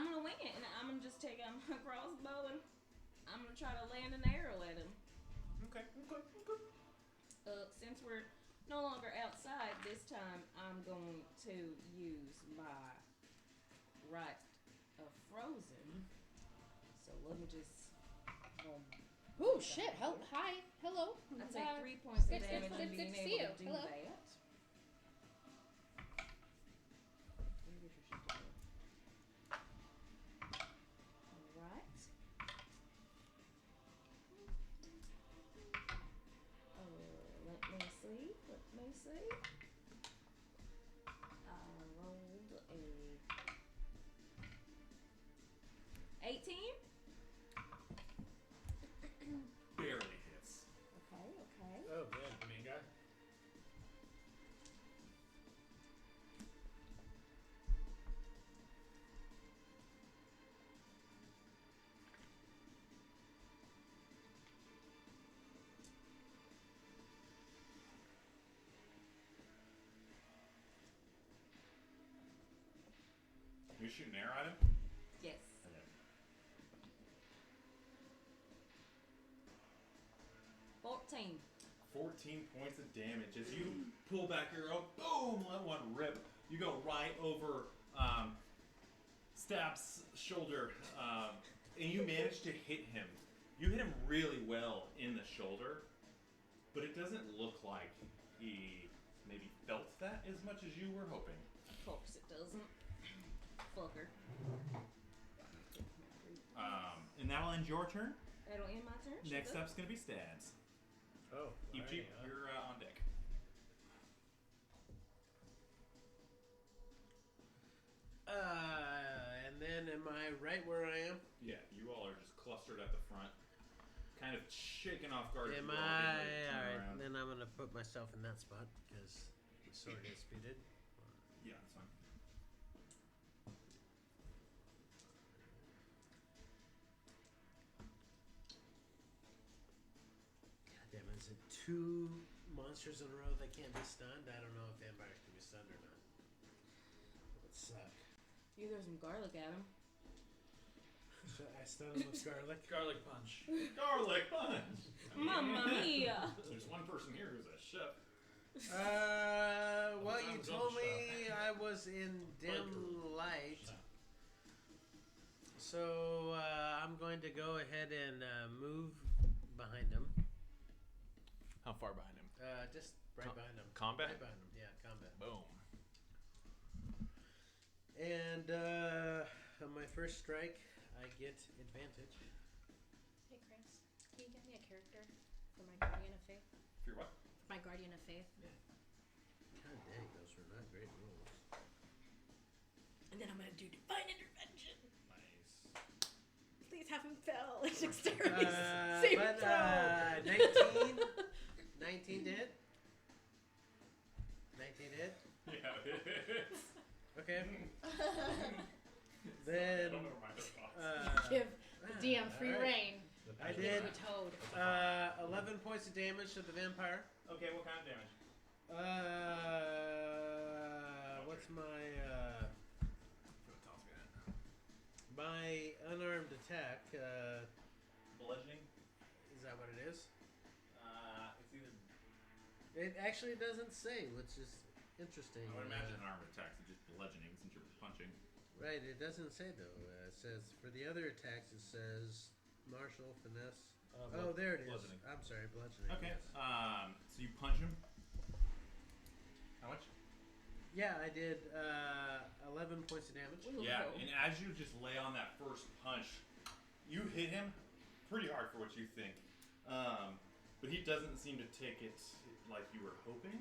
gonna wing it, and I'm gonna just take out my crossbow and I'm gonna try to land an arrow at him. Okay. Since we're no longer outside, this time I'm going to use my right of frozen. So let me just. Oh shit! Hi, hello. I take 3 points of it's damage good and being to able see to you. do Hello. that. Alright. Let me see. I rolled a 18. Barely hits. Okay. Oh, good. The main guy? You shoot an arrow at him? Yes. Okay. 14. 14 points of damage. As you pull back your arrow, boom, let one rip. You go right over Stab's shoulder, and you manage to hit him. You hit him really well in the shoulder, but it doesn't look like he maybe felt that as much as you were hoping. Of course it doesn't. Fucker. And that'll end your turn. That'll end my turn. Next up's gonna be Stabs. Oh. Jeep, you're on deck. And then am I right where I am? Yeah, you all are just clustered at the front, kind of shaken off guard. Am You all I? get ready to turn Alright, around. then I'm gonna put myself in that spot because the sword is speeded. Yeah, that's fine. Damn, is it 2 monsters in a row that can't be stunned? I don't know if vampires can be stunned or not. That would suck. You throw some garlic at him. Should I stun him with garlic? Garlic punch. Garlic punch! Mamma mia! There's one person here who's a chef. Well, you I'm told don't me I was in dim light. So, I'm going to go ahead and move behind him. How far behind him? Just right behind him. Combat? Right behind him, yeah, combat. Boom. And on my first strike, I get advantage. Hey Chris, can you get me a character for my Guardian of Faith? For your what? My Guardian of Faith. God dang, those were not great rolls. And then I'm gonna do Divine Intervention. Nice. Please have him fail. Dexterity save But throw. 19? 19 did? 19 did? Yeah, it is. Okay. I Then don't know where my thoughts. Give the DM free alright. reign. I Give did you a toad. 11 points of damage to the vampire. Okay, what kind of damage? What's my unarmed attack? Bludgeoning? Is that what it is? It's either. It actually doesn't say, which is interesting. I would imagine an armed attack is just bludgeoning since you're punching. Right, it doesn't say though. It says for the other attacks, it says martial, finesse. Oh, there it is. Bludgeoning. I'm sorry, bludgeoning. Okay. Yes. So you punch him. How much? Yeah, I did 11 points of damage. Yeah, and as you just lay on that first punch, you hit him pretty hard for what you think. But he doesn't seem to take it like you were hoping.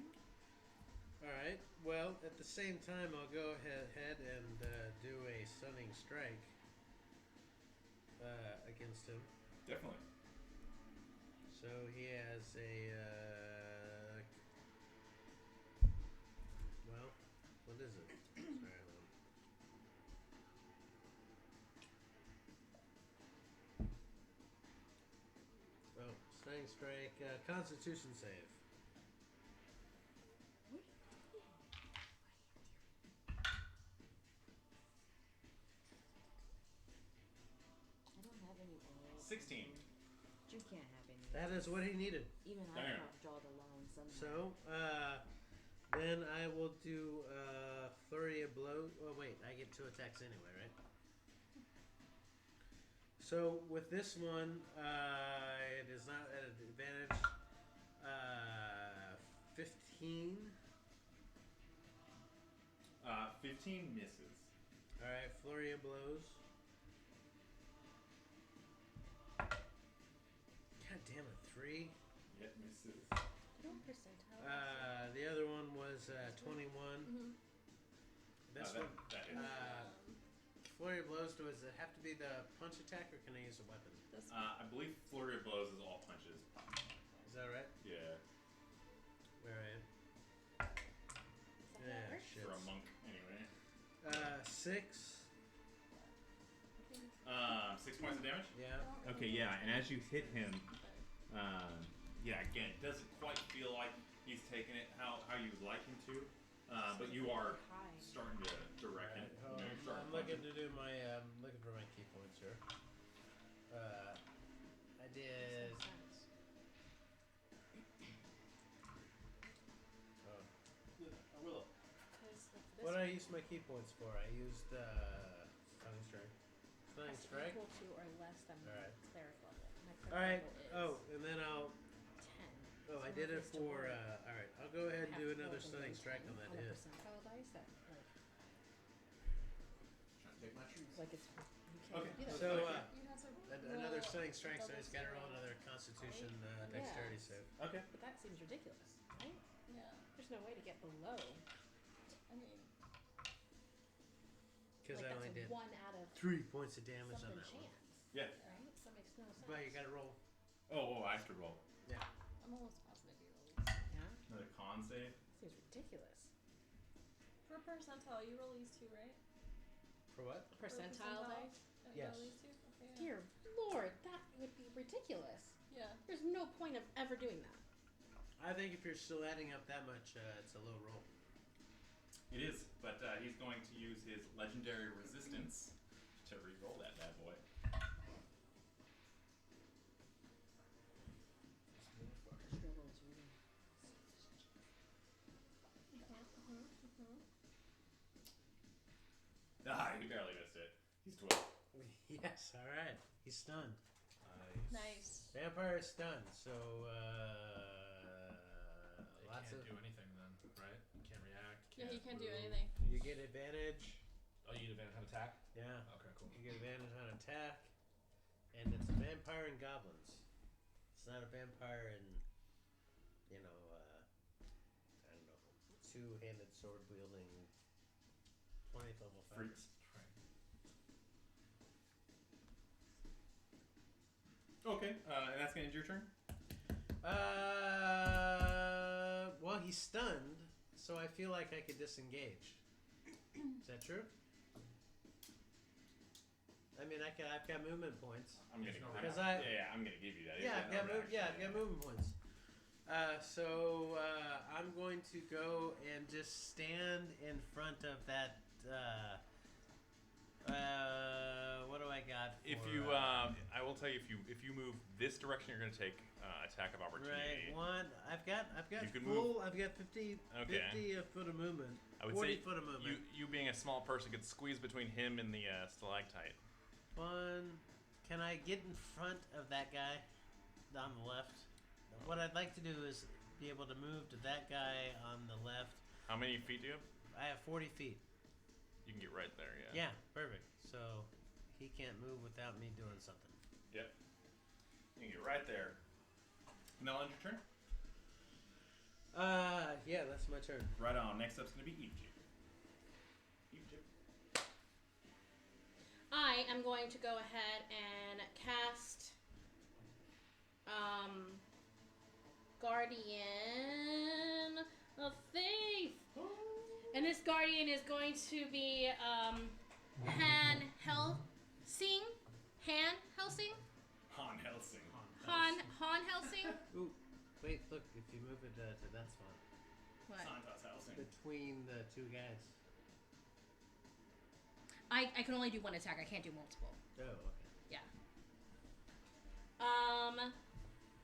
Alright, well, at the same time, I'll go ahead and do a stunning strike. against him. Definitely. So he has a. Well, what is it? Sorry, hold on. Oh, stunning strike, Constitution save. I don't have any oil. 16. You can't have any. That is what he needed. Even I Damn. have to draw the line somehow. So, then I will do flurry of blow. Oh wait, I get 2 attacks anyway, right? So with this one, it is not at an advantage. 15. 15 misses. All right, flurry of blows. God damn it, 3. It misses. Don't percentile. The other one was 21. Mm-hmm. This that, one, that is. flurry of blows. Does it have to be the punch attack, or can I use a weapon? This I believe flurry of blows is all punches. Is that right? Yeah. Where I am? Yeah, shit. For a monk, anyway. 6. 6 points of damage? Yeah. Okay, yeah, and as you hit him, yeah, again, it doesn't quite feel like he's taking it how you would like him to, but you are starting to reckon. Right, I'm looking to do my, looking for my key points here. I did. Oh. Willow. What did I use my key points for? I used stunning strike. Stunning strike. equal to or less than my Alright. cleric level. My cleric Alright. level is Oh, and then I'll. 10. Oh, I So did if it it's to for. roll, Alright, I'll go ahead and have do to roll another the stunning one strike on 10 that on a hit. percentile dice that Trying to take my trees. like it's you can't Okay. do that. So, you have to another roll stunning strike, so I double just gotta roll zero. another Constitution Right? dexterity Yeah. save. Okay. But that seems ridiculous, right? Yeah. There's no way to get below. I mean, Because like I only that's did a 1 out of 3 points of damage on something that one. chance. Yeah. Right? So it makes no sense. But you gotta roll. Oh, I have to roll. Yeah. I'm almost positive you release. Yeah? Another con save. Seems ridiculous. For percentile, you roll these 2, right? For what? For Percentile dice? Yes. You roll these 2? Okay, yeah. Dear Lord, that would be ridiculous. Yeah. There's no point of ever doing that. I think if you're still adding up that much, it's a low roll. It is, but he's going to use his legendary resistance to re-roll that bad boy. Ah, he barely missed it. He's 12. Yes, alright. He's stunned. Nice. Vampire is stunned, so They lots can't of do anything then, right? Can't react. Yeah, he can't do move. anything. you get advantage. Oh, you get advantage on attack? Yeah. Okay, cool. You get advantage on attack. And it's a vampire and goblins. It's not a vampire and I don't know, two-handed sword wielding 20th level Freaks. Right. Okay, and that's gonna end your turn? Well, he's stunned, so I feel like I could disengage. Is that true? I mean, I've got movement points. I'm gonna Because I I'm gonna give you that. yeah, I've got movement points. So I'm going to go and just stand in front of that. What do I got? If for, you, I will tell you, if you move this direction, you're gonna take attack of opportunity. right one, I've got You can full. I've got 50 Okay. 50 foot of movement. I would 40 say foot of movement. you being a small person could squeeze between him and the stalactite. Can I get in front of that guy on the left? What I'd like to do is be able to move to that guy on the left. How many feet do you have? I have 40 feet. You can get right there. Yeah. Yeah, perfect. So he can't move without me doing something. Yep. You can get right there. Now end your turn. Yeah, that's my turn. Right on. Next up's gonna be Egypt. Egypt. I am going to go ahead and cast Guardian of Faith. And this Guardian is going to be Han Helsing. Han Helsing? Han Helsing. Han Helsing? Ooh, wait, look, if you move it to that spot. What? Santos Helsing. Between the two guys. I can only do one attack. I can't do multiple. Oh, okay. Yeah.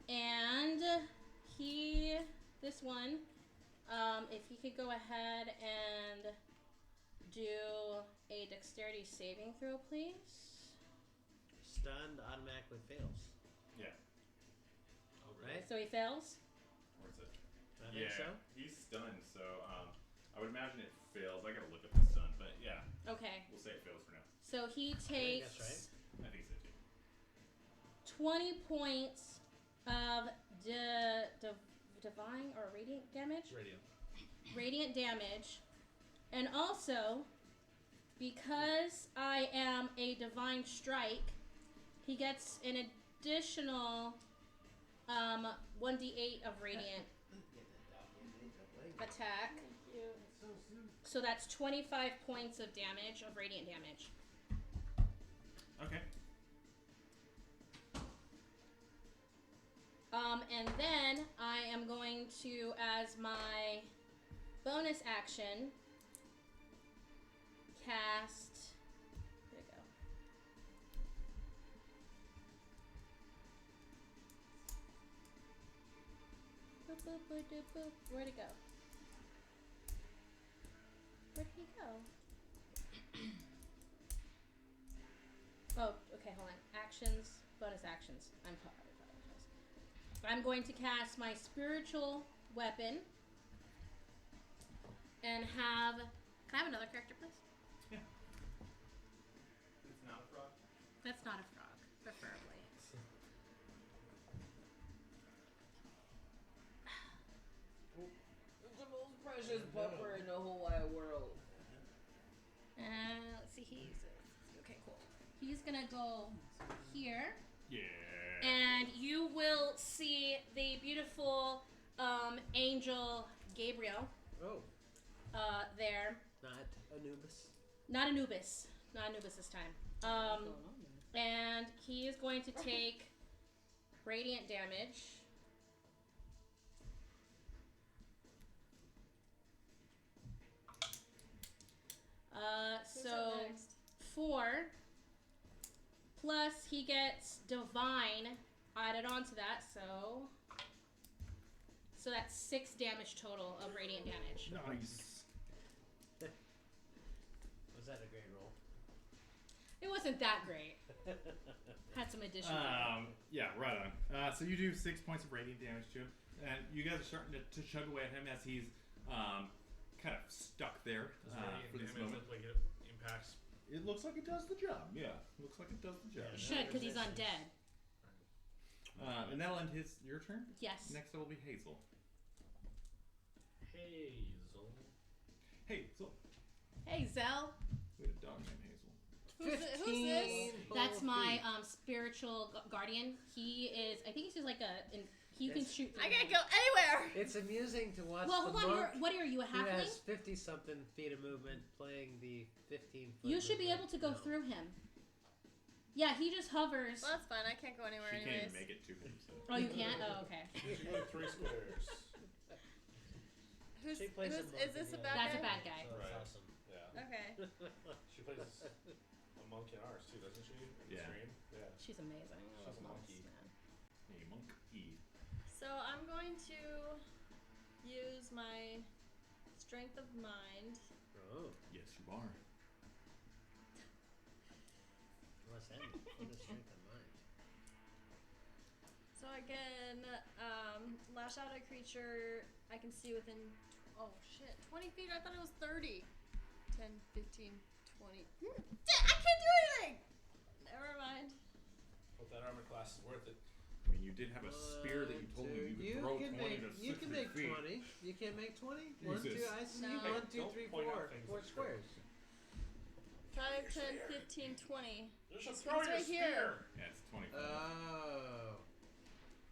And this one, if he could go ahead and do a dexterity saving throw, please. Stunned automatically fails. Yeah. Right? So he fails? Or is it? I think so. He's stunned, so I would imagine it fails. I gotta look at the stun, but yeah. Okay. We'll say it fails for now. So he I think takes that's right. I think so too. 20 points of divine or radiant damage. Radiant damage. And also, because I am a divine strike, he gets an additional 1d8 of radiant attack. So that's 25 points of damage, of radiant damage. Okay. And then I am going to, as my bonus action, cast. Where'd it go? Boop, boop, boop, boop, boop. Where'd it go? Where'd he go? Oh, okay, hold on. Actions, bonus actions. I apologize. I'm going to cast my spiritual weapon and have. Can I have another character, please? Yeah. It's not a frog? That's not a frog, preferably. It's the most precious pupper in the whole wide world. Let's see, okay, cool. He's gonna go here. Yeah. And you will see the beautiful angel Gabriel. Oh. There. Not Anubis. Not Anubis. Not Anubis this time. And he is going to take radiant damage. So 4 plus he gets divine added onto that, so that's 6 damage total of radiant damage. Nice. Was that a great roll? It wasn't that great. Had some additional. Yeah, right on. So you do 6 points of radiant damage to him, and you guys are starting to chug away at him as he's kind of stuck there for this moment. Look like it impacts. It looks like it does the job. Yeah, looks like it does the job. It should, because he's undead. And that'll end your turn? Yes. Next it will be Hazel. Hazel. Hazel. Hey, Zell. We had a dog named Hazel. Who's this? That's my spiritual guardian. He is, I think he's just like he can shoot through I can't him. go anywhere. It's amusing to watch Well, the hold on. monk What are you, a who halfling? has 50-something feet of movement playing the 15-foot You should be able to go No. through him. Yeah, he just hovers. Well, that's fine. I can't go anywhere She can't anyways. even make it to him. So. Oh, you can't? Oh, okay. She went 3 squares. Who's, She plays a monk is this in a the bad That's guy? a bad guy. So it's Right. awesome. Yeah. Okay. She plays a monk in ours too, doesn't she? In the Yeah. stream? Yeah. She's amazing. I She's love a monks, monkey. man. Hey, monkey. So I'm going to use my strength of mind. Oh, Yes, you are. what's that? What is strength of mind? So I can lash out at a creature I can see within, 20 feet? I thought it was 30. 10, 15, 20. I can't do anything! Never mind. Hope that armor class is worth it. I mean, you did have a spear that you told me you could throw 20 to 60 You can make feet. 20. You can make 20. Jesus. 1, 2. I see No. 1, 2, Don't 3, point 4. out things 4 like squares. 5, 10, 15, 20. You should He's throw your right here. spear. Yeah, it's 25. Oh.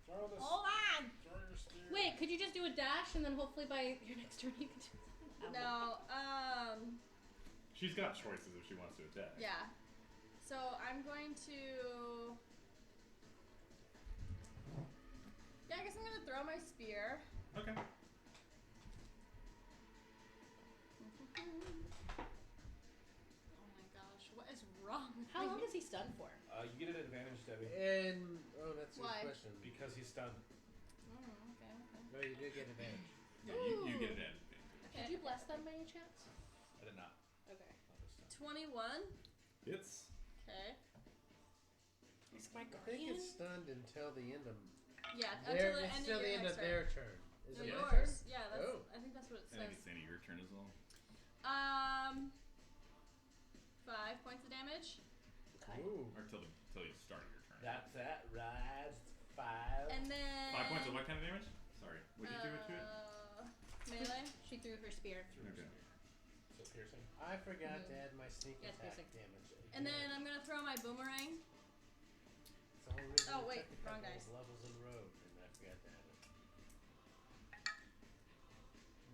Throw this. Hold on. Throw your spear. Wait, could you just do a dash and then hopefully by your next turn you can do something? No, She's got choices if she wants to attack. yeah. So I'm going to. Yeah, I guess I'm gonna throw my spear. Okay. Oh my gosh, what is wrong with How me? long is he stunned for? You get an advantage, Debbie. And that's a good Why? question. Because he's stunned. Oh, okay. No, you do get advantage. Yeah, you get an advantage. Did you bless them by any chance? I did not. Okay. Not this time. 21. It's Okay. It's my I think guardian. it's stunned until the end of Yeah, their, until the it's end till of the your end next of their turn. Is No, it my yours. turn? Yeah, that's. Oh. I think that's what it I think says. it's the end of your turn as well. 5 points of damage. Ooh. Or till you start your turn. That's that, right? 5. And then. 5 points of what kind of damage? Sorry. What did you do to it? Melee. She threw her spear. Okay. So piercing. I forgot to add my sneak Yeah, it's attack piercing. damage. And then I'm gonna throw my boomerang. It's the whole reason Oh, we wait, took a wrong couple dice. of levels in a row, and I forgot to add it.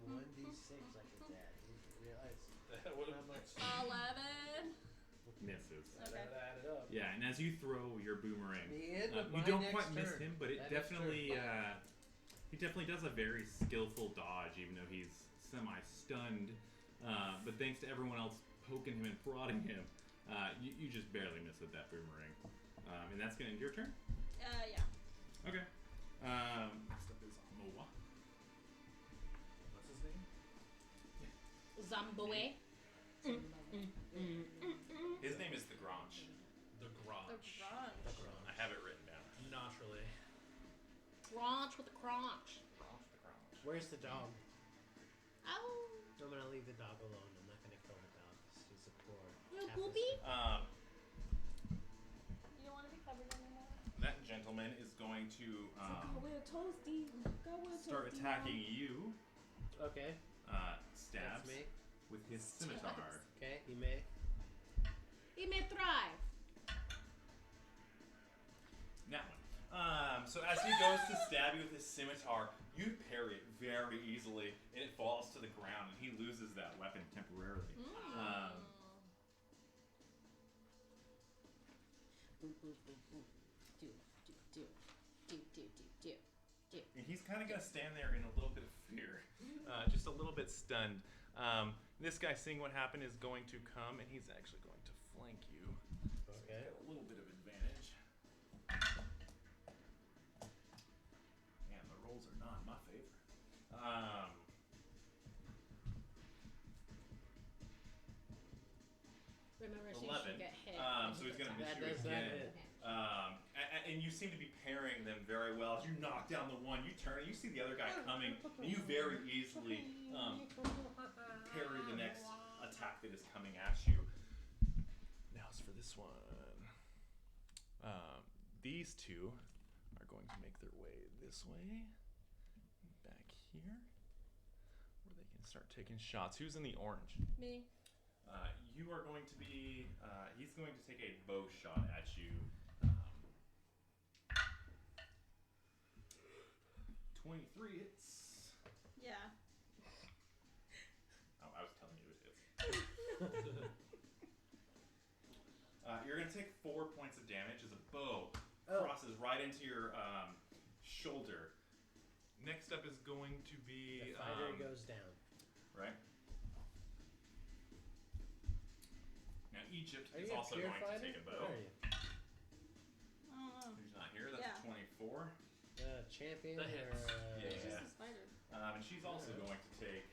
1d6 I could add. I didn't realize What how much. 11. Misses. Okay. That added up. Yeah, and as you throw your boomerang, The end of you my don't next quite miss turn. him, but it That next definitely turn. he definitely does a very skillful dodge, even though he's semi-stunned. But thanks to everyone else poking him and prodding him, you just barely miss with that boomerang. And that's gonna end your turn. Yeah. Okay. Next up is Moa. What's his name? Zomboe. His name is the Grange. The Grange. The grunge. I have it written down. Naturally. Crunch with a crunch. Grange the Grange. Where's the dog? Ow. I'm gonna leave the dog alone. I'm not gonna kill the dog. She's a poor. Little half poopy? You don't want to be covered anymore. That gentleman is going to Go with a toasty. Go with a start toasty, attacking you. Okay. Stabs That's me. with his scimitar. Okay. He may. He may thrive. That one. So as he goes to stab you with his scimitar, you parry it very easily, and it falls to the ground, and he loses that weapon temporarily. And he's kind of going to stand there in a little bit of fear, just a little bit stunned. This guy, seeing what happened, is going to come, and he's actually going to flank you. Okay. Got a little bit of advantage. Man, the rolls are not in my favor. Remember, so 11. you should get hit. So he's going to miss That you does not again. hit. And you seem to be parrying them very well. As you knock down the one, you turn, and you see the other guy coming, and you very easily parry the next attack that is coming at you. Now as for this one, these two are going to make their way this way, back here, where they can start taking shots. Who's in the orange? Me. You are going to be, he's going to take a bow shot at you. 23 hits. Yeah. Oh, I was telling you it hits. You're going to take 4 points of damage as a bow crosses right into your shoulder. Next up is going to be... The fighter goes down. Right. Now Egypt Are is you a also pure going fighter? to take a bow. Where are you? He's not here. That's Yeah. 24. Champion That or? hits. Yeah. She's the spider. And she's also going to take...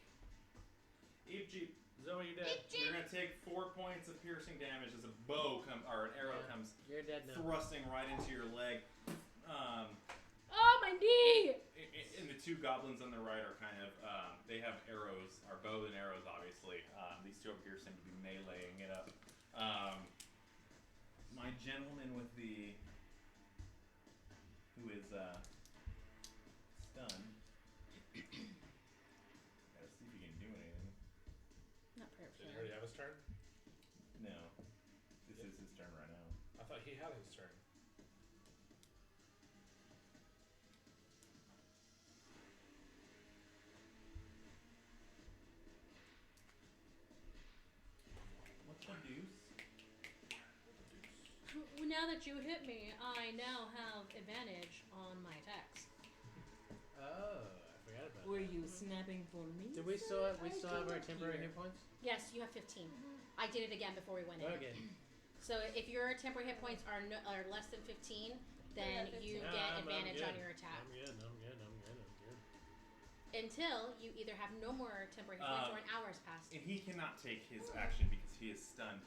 Egypt. Zoe, you're dead. You're going to take 4 points of piercing damage as a bow or an arrow comes You're dead now. thrusting right into your leg. Oh, my knee! And the two goblins on the right are kind of, they have arrows, or bow and arrows, obviously. These two over here seem to be meleeing it up. My gentleman with the, who is stunned. Gotta see if he can do anything. Not perfect. Did he already have his turn? No. I thought he had his turn. What's the deuce? Now that you hit me, I now have advantage on my attacks. Oh, I forgot about Were that. you snapping for me? Did we still have, I our didn't temporary hear. hit points? Yes, you have 15. I did it again before we went in. Okay. So if your temporary hit points are less than 15, then you No, get I'm advantage on good. your attack. I'm good. Until you either have no more temporary hit points or an hour has passed. And he cannot take his action because he is stunned.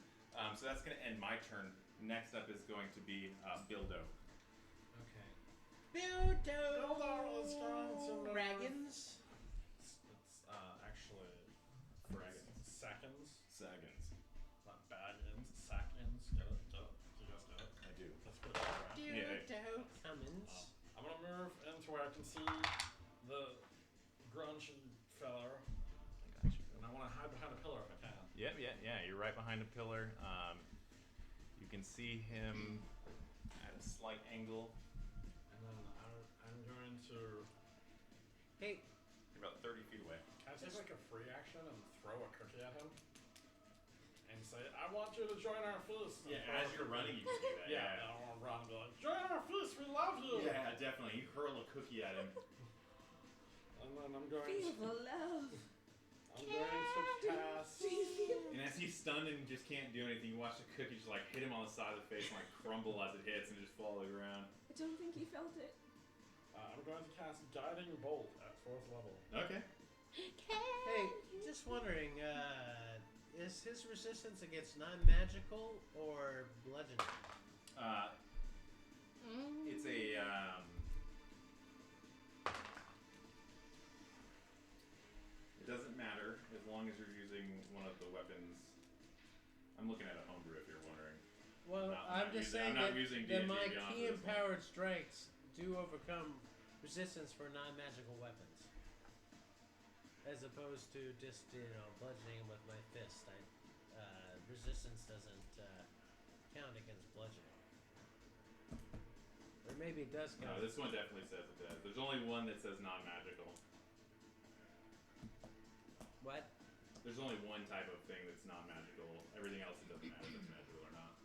So that's going to end my turn. Next up is going to be Bildo. Okay. Bildo! is going to move. Dragons? It's actually seconds. Saggins. Not baggins, seconds. Get it? Get it? Do you guys get it? I do. Let's put it right. Bildo Cummins. I'm gonna move into where I can see the grungy feller. I got you. And I want to hide behind a pillar if I can. Yep, yeah. You're right behind a pillar. You can see him at a slight angle. And then I'm going to... Hey. You're about 30 feet away. Can I take like a free action and throw a cookie at him? And say, I want you to join our feast. Yeah, as you're running, you can do that. Yeah, I want to run and be like, join our feast, we love you! Yeah, definitely. You hurl a cookie at him. And then I'm going Feel to... the love. I'm going to cast... And as he's stunned and just can't do anything, you watch the cookie just like hit him on the side of the face and like crumble as it hits and just fall to the ground. I don't think he felt it. I'm going to cast Guiding Bolt at 4th level. Okay. Hey, just wondering, is his resistance against non-magical or bludgeoning? It's a it doesn't matter as long as you're using one of the weapons. I'm looking at a homebrew if you're wondering. Well, I'm just saying I'm not that, using that D&D my Beyond key for this one. empowered strikes do overcome resistance for non-magical weapons. As opposed to just, bludgeoning him with my fist. Resistance doesn't count against bludgeoning. Or maybe it does count. No, this one definitely says it does. There's only one that says non-magical. What? There's only one type of thing that's non-magical. Everything else, it doesn't matter if it's magical or not.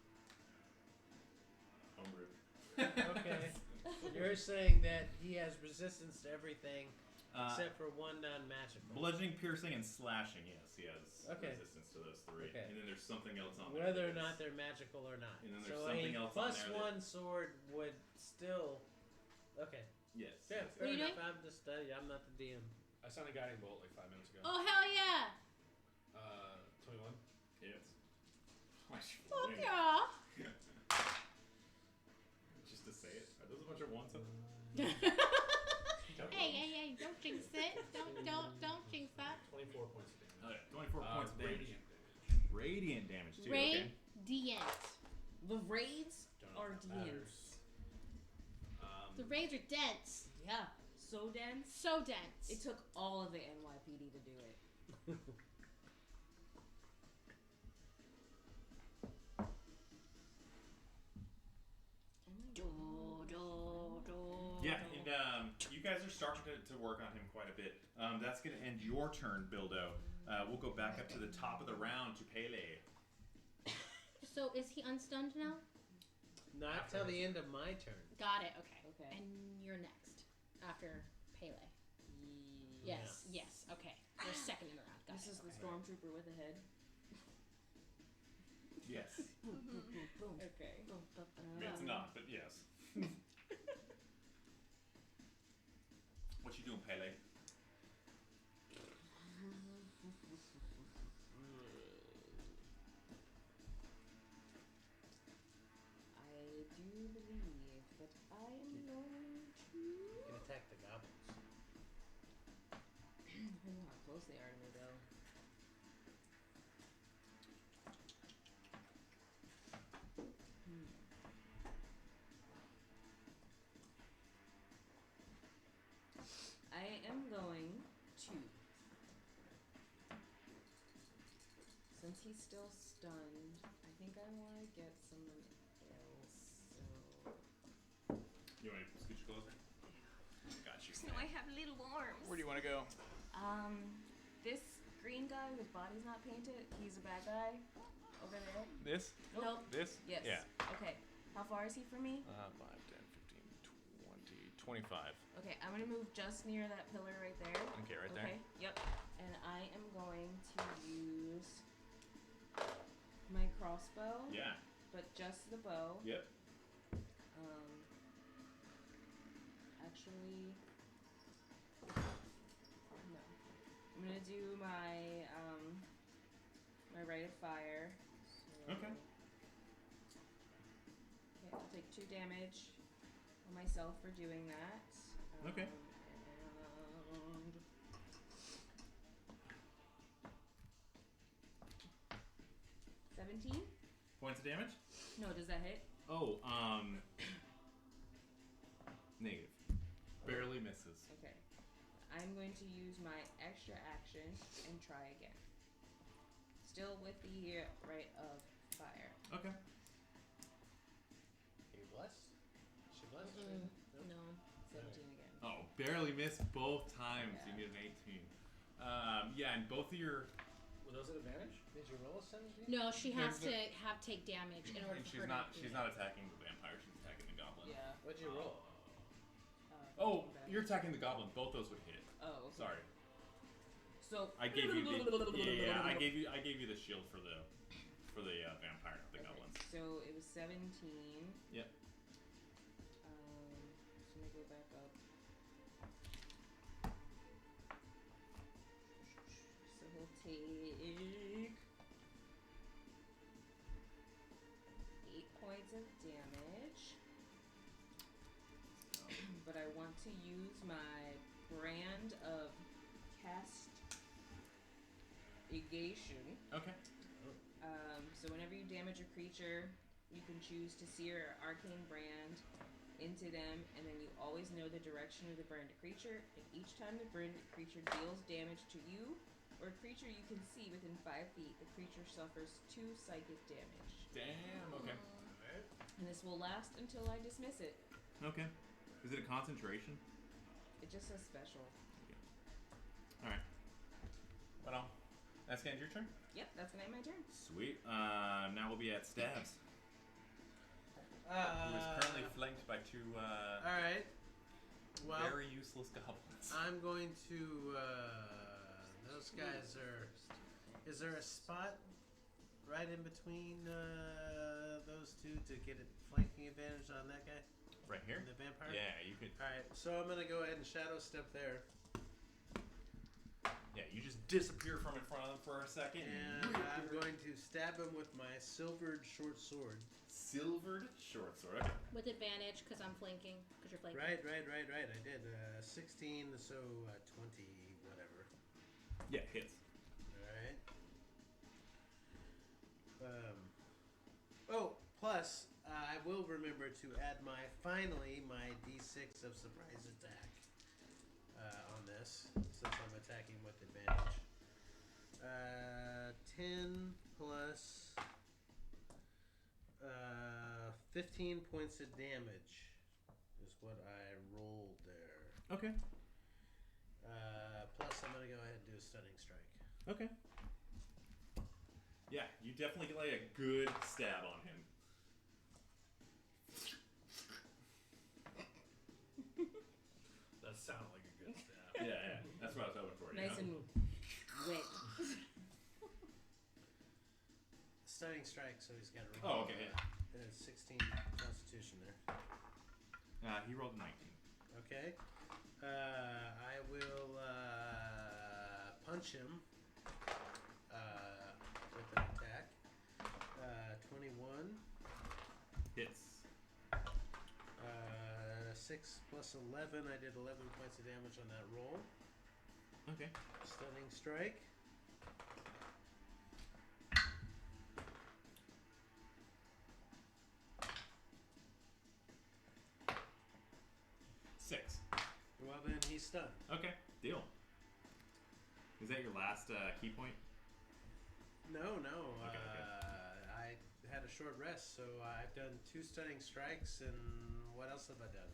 Homebrew. Okay. You're saying that he has resistance to everything except for one non-magical. Bludgeoning, piercing, and slashing, yes, he has Okay. resistance to those three. Okay. And then there's something else on there. Whether or not they're magical or not. And then there's so something a else on plus there one sword would still... Okay. Yes. Yeah, yes, fair What are you enough. I'm just, I'm not the DM. I sent a Guiding Bolt like 5 minutes ago. Oh, hell yeah! 21. yes. Fuck yeah! Just to say it. Are those a bunch of ones? Hey, don't jinx it. Don't jinx that. 24 points of damage. Okay, 24 points of damage. Radiant damage. Radiant damage, too. Okay. Radiant. The raids Don't know are if that matters. dense. The raids are dense. Yeah, so dense. So dense. It took all of the NYPD to do it. Yeah, and you guys are starting to work on him quite a bit. That's going to end your turn, Bildo. We'll go back up to the top of the round to Pele. So is he unstunned now? Not till the end of my turn. Got it. Okay. Okay. And you're next after Pele. Yes. Yes. Okay. You're second in the round. Got This it. is the stormtrooper with a head. Yes. Boom, boom, boom, boom. Okay. Boom, boom, boom, I mean, it's boom. not, but yes. What you doing, Pele? I do believe that I am going to. You can attack the goblins. I don't know how close they are to me, though. I am going to. Since he's still stunned, I think I want to get someone else You want to scoot you closer? Got you. So I have little arms. Where do you want to go? This green guy whose body's not painted, he's a bad guy. Over there. This? Nope. This? Yes. Yeah. Okay. How far is he from me? 5, 10, 15, 20, 25. Okay, I'm gonna move just near that pillar right there. Okay, right Okay. Yep. And I am going to use my crossbow. Yeah. But just the bow. Yep. Actually, no. I'm gonna do my my rite of fire. So, Okay. Okay, I'll take 2 damage on myself for doing that. Okay. And 17? Points of damage? No, does that hit? Oh, negative. Barely misses. Okay. I'm going to use my extra action and try again. Still with the rite of fire. Okay. Are you blessed? Is she blessed? No. 17 again. Oh, barely missed both times. Yeah. You need an 18. Yeah, and both of your... Were those at advantage? Did you roll a 17? No, she has There's to take damage in order And for her to do she's it. not attacking the vampire, she's attacking the goblin. Yeah. What'd you roll? Oh, you're attacking the goblin. Both those would hit. Oh, okay. Sorry. So I gave you the I gave you the shield for the vampire, not the goblins. So it was 17. Yep. So let me go back up. So he'll take 8 points of damage. But I want to use my brand of castigation. Okay. So whenever you damage a creature, you can choose to sear arcane brand into them, and then you always know the direction of the branded creature. And each time the branded creature deals damage to you or a creature you can see within 5 feet, the creature suffers 2 psychic damage. Damn. Okay. And this will last until I dismiss it. Okay. Is it a concentration? It just says special. All right. Well, that's gonna end your turn. Yep, that's gonna end my turn. Sweet. Now we'll be at stabs. Who is currently flanked by 2 Alright. Well, very useless goblins. I'm going to. Those guys are. Is there a spot right in between those 2 to get a flanking advantage on that guy? Right here? The vampire? Yeah, you could. Alright, so I'm going to go ahead and shadow step there. Yeah, you just disappear from in front of them for a second. And I'm going to stab him with my silvered short sword. Silvered short sword. Okay. With advantage, because I'm flanking. Because you're flanking. Right. I did 16, so 20, whatever. Yeah, hits. Alright. Oh, plus, I will remember to add my D6 of surprise attack on this, since I'm attacking with advantage. 10 plus 15 points of damage is what I rolled there. Okay. Plus, I'm going to go ahead and do a stunning strike. Okay. Yeah, you definitely lay a good stab on him. That sounded like a good stab. Yeah, that's what I was hoping for. Nice and wet. Stunning strike, so he's got to roll. Oh, okay, yeah. 16 Constitution there. He rolled 19. Okay. I will punch him with an attack. 21. Hits. 6 plus 11. I did 11 points of damage on that roll. Okay. Stunning strike. Six. Well, then he's stunned. Okay, deal. Is that your last key point? No. Okay. I had a short rest, so I've done 2 stunning strikes, and what else have I done?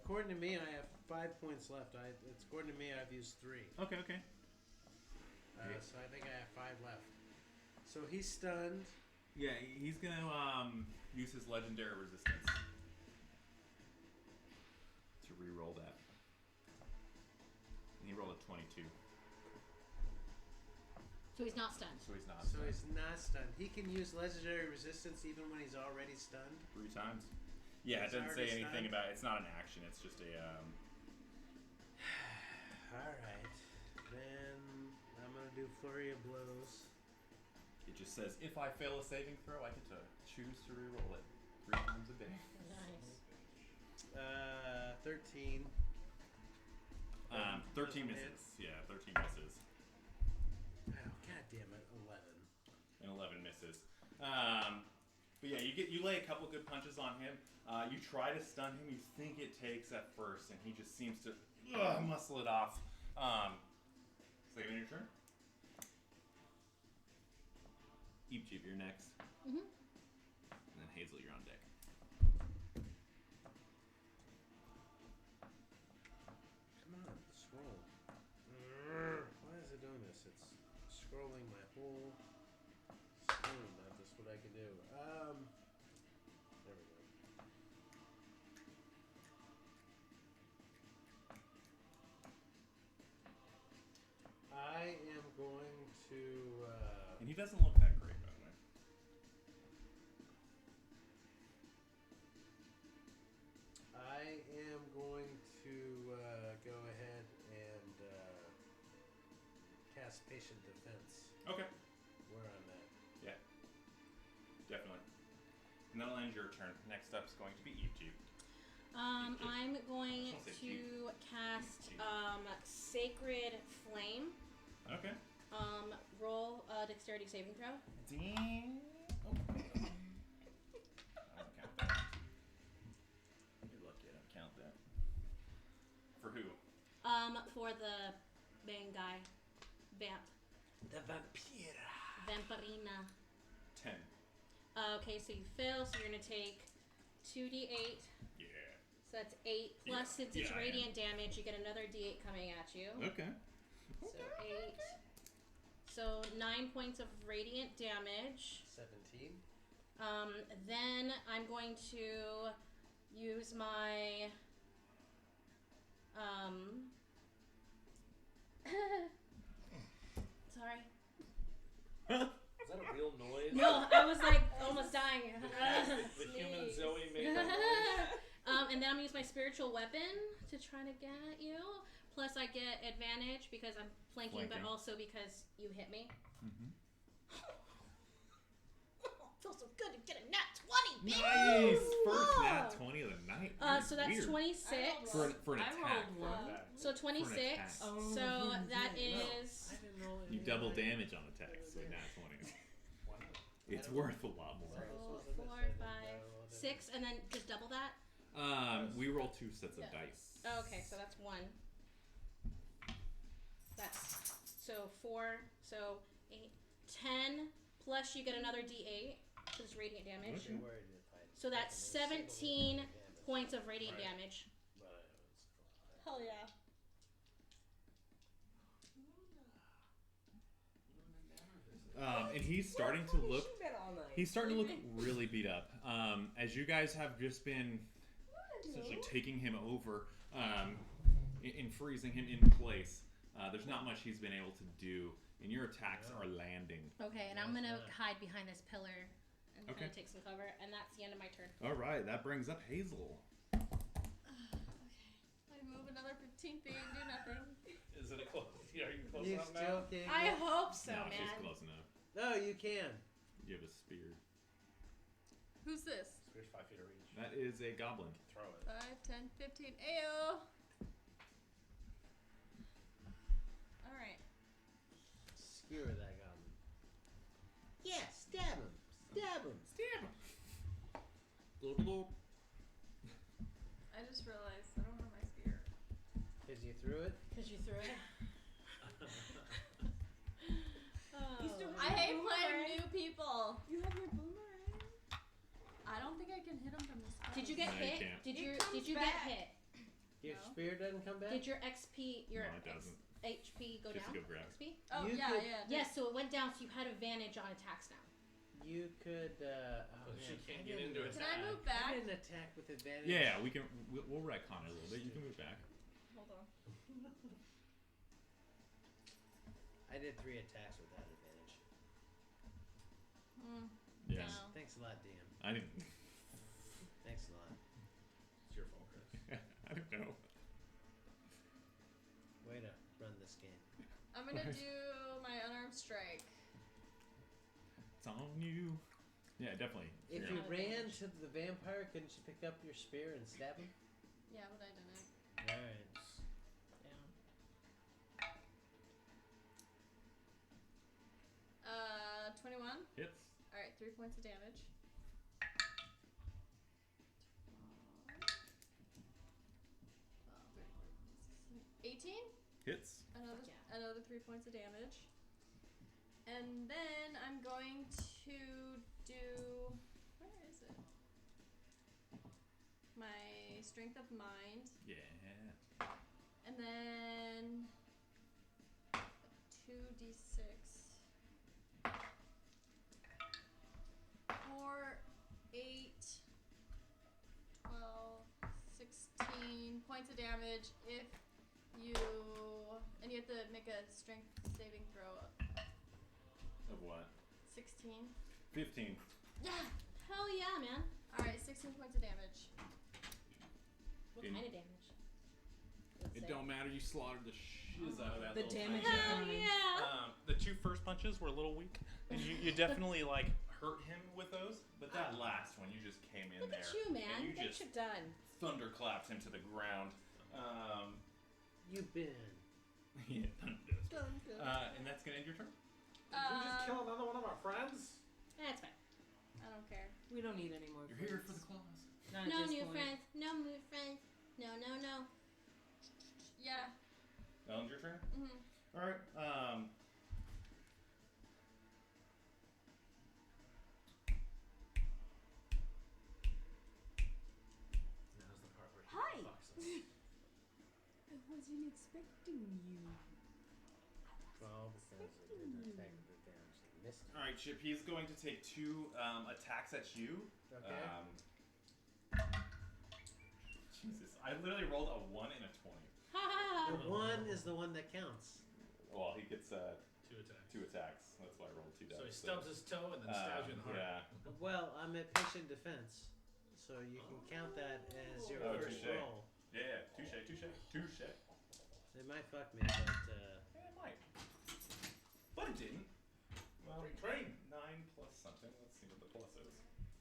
According to me, I have 5 points left. According to me, I've used 3. Okay. So I think I have 5 left. So he's stunned. Yeah, he's gonna use his legendary resistance to re-roll that. And he rolled a 22. So he's not stunned. So he's not. So he's not stunned. He can use legendary resistance even when he's already stunned. 3 times. Yeah, it He's doesn't say already anything stunned? about. It's not an action. It's just a. All right. Then I'm gonna do flurry of blows. It just says if I fail a saving throw, I get to choose to re-roll it 3 times a day. Nice. 13. 13 Doesn't misses. Yeah, 13 misses. Oh, god damn it, 11. And 11 misses. But yeah, you lay a couple good punches on him. You try to stun him. You think it takes at first, and he just seems to muscle it off. Saving your turn. Eepjeep, you're next. Mm-hmm. And then Hazel, you're on deck. Come on, scroll. Why is it doing this? It's scrolling my whole screen. That's what I can do. There we go. I am going to. And he doesn't look that great, by the way. I am going to go ahead and cast Patient Defense. Okay. Where I'm at. Yeah. Definitely. And that'll end your turn. Next up is going to be Eepjeep. I'm going to cast Sacred Flame. Okay. Roll a dexterity saving throw. Ding. Oh. I don't count that. You're lucky I don't count that. For who? For the main guy. Vamp. The Vampira. Vampirina. 10. Okay, so you fail, so you're going to take 2d8. Yeah. So that's 8 plus since it's radiant damage, you get another d8 coming at you. Okay. So 8. So 9 points of radiant damage. 17. Then I'm going to use my sorry. Is that a real noise? No, I was like almost dying. The human Zoe made that noise. And then I'm gonna use my spiritual weapon to try to get at you. Plus I get advantage because I'm flanking. But also because you hit me. Mm-hmm. Feels so good to get a nat 20, baby! Nice! First nat 20 of the night. So that's Weird. 26. For an attack. So 26. So that is... You double damage on attacks with nat 20. It's worth a lot more. 4, 5, 6, and then just double that? We roll 2 sets of dice. Okay, so that's 1. That's... So 4, so 8, 10, plus you get another d8. So it's radiant damage. Okay. So that's 17 points of radiant damage. Hell yeah. And he's starting to look. He's starting to look really beat up. As you guys have just been essentially taking him over, and freezing him in place. There's not much he's been able to do, and your attacks are landing. Okay, and I'm gonna hide behind this pillar and Okay. take some cover, and that's the end of my turn. All right, that brings up Hazel. Okay. I move another 15 feet and do nothing. Is it a close? Are you close You enough still now? can't I get- hope so, No, man. she's close enough. No, you can. You have a spear. Who's this? Spear's 5 feet of reach. That is a goblin. Throw it. 5, 10, 15. Ayo! Alright. Skewer that goblin. Yeah, stab him. Stab him. Stab him. I just realized I don't have my spear. Because you threw it? Because you threw it. You still have I hate playing new people. You have hit him from this. Did you get No, you hit? can't. Did It you comes get back. hit? Your No. spear doesn't come back? Did your XP, your No, it doesn't. HP go Just down? go grab. XP? Oh You yeah, could- yeah. Yes, so it went down, so you had advantage on attacks now. You could, oh She man, can't I get didn't- into Can attack. I move I back? didn't attack with advantage. Yeah, we can. We'll retcon it a little bit. You can move back. Hold on. I did 3 attacks without advantage. Yes. No. Thanks a lot, DM. I didn't. Thanks a lot. It's your fault, Chris. I don't know. Way to run this game. I'm gonna do my unarmed strike. It's on you. Yeah, definitely. If Yeah. you ran to the vampire, couldn't you pick up your spear and stab him? Yeah, but I didn't. Alright. 21. Hits. All right, 3 points of damage. 18. Hits. Another 3 points of damage. And then I'm going to do. Where is it? My strength of mind. Yeah. And then 2d6. 4, 8, 12, 16 points of damage if you. And you have to make a strength saving throw. Of what? 16. 15. Yeah. Hell yeah, man. Alright, 16 points of damage. What In- kind of damage? It don't matter. You slaughtered the shiz out of that. The little damage tiny- Hell economy. yeah. The 2 first punches were a little weak, and you definitely like hurt him with those. But that last one, you just came in Look there. at you, man. And you Get just shit done. thunderclapped him to the ground. You've been. Yeah, and that's gonna end your turn. Did you just kill another one of our friends? That's fine. I don't care. We don't need any more. You're here for friends. the claws. Not at No this new point. friends. No new friends. No, no, no. Yeah. That one's your turn. Mm-hmm. All right. Now's the part where he Hi. fucks us. I wasn't expecting you. 12 because it didn't attack the damage. He missed it. All right, Chip. He's going to take 2 attacks at you. Okay. Jesus, I literally rolled a 1 and a 20. The 1 is the one that counts. Well, he gets 2 attacks. 2 attacks. That's why I rolled 2 dice. So he stubs his toe and then stabs you in the heart. Yeah. Well, I'm at patient defense, so you can count that as your Oh, first touche. roll. Yeah. Touche. They might fuck me, but Yeah, it might. But it didn't. Well, Free train. 9 plus something. Let's see what the plus is.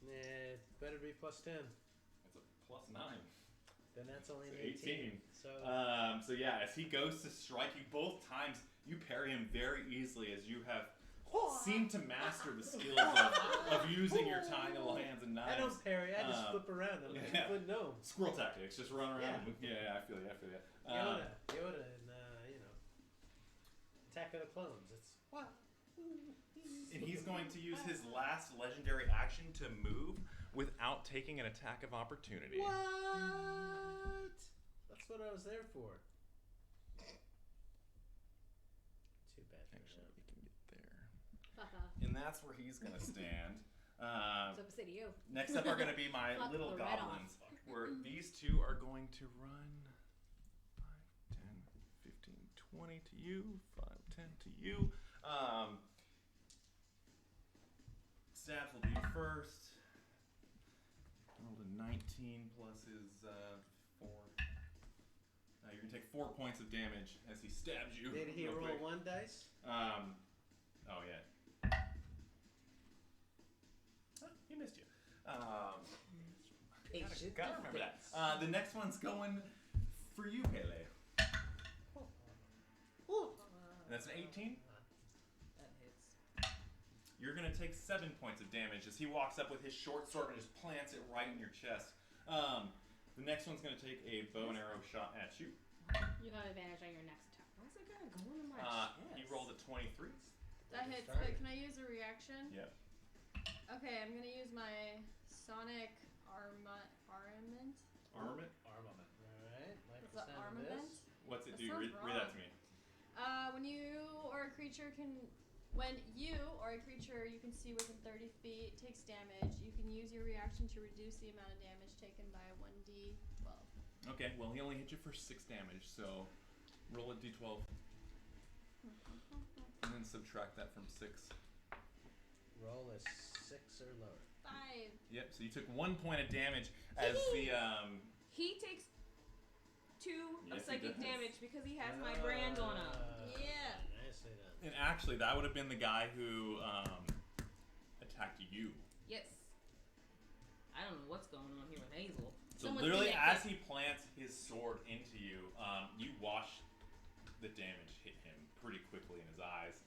it better be plus 10. It's a plus 9. Then that's only an It's 18. So So yeah, as he goes to strike you both times, you parry him very easily as you have seemed to master the skills of using your tiny little hands and knives. I don't parry. I just flip around. I'm a yeah. 2-foot gnome. Squirrel tactics, just run around. Yeah. Yeah, I feel you. Yoda, and Attack of the Clones. It's what? And he's going to use his last legendary action to move without taking an attack of opportunity. What? That's what I was there for. Too bad for Actually, him. we can get there. Haha. And that's where he's going to stand. So I say to you. Next up are going to be my Fuck little the red goblins, where these 2 are going to run 5, 10, 15, 20 to you, 5, 10 to you. Stabs will be first. Rolled a 19 plus his 4. You're going to take 4 points of damage as he stabs you. Did he real roll quick. 1 dice? Oh, yeah. He missed you. Patient Gotta remember that. defense. The next one's going for you, Pele. And that's an 18. That hits. You're gonna take 7 points of damage as he walks up with his short sword and just plants it right in your chest. The next one's gonna take a bow and arrow shot at you. You have advantage on your next attack. Why's that guy going in my He chest? rolled a 23. That hits, Started. but can I use a reaction? Yep. Okay, I'm gonna use my Sonic armament. Armament? Armament. Alright, like It's the an sound of armament. this. What's it That do? sounds Read that to me. When you or a creature you can see within 30 feet takes damage, you can use your reaction to reduce the amount of damage taken by 1d12. Okay, well, he only hit you for 6 damage, so roll a d12. And then subtract that from 6. Roll a 6 or lower. 5. Yep, so you took 1 point of damage as the, He takes 2 of Yes, he psychic does. damage because he has my brand on him. Yeah. Nicely done. And actually, that would have been the guy who, attacked you. Yes. I don't know what's going on here with Hazel. So Someone's literally, connected. as he plants his sword into you, you watch the damage hit him pretty quickly in his eyes.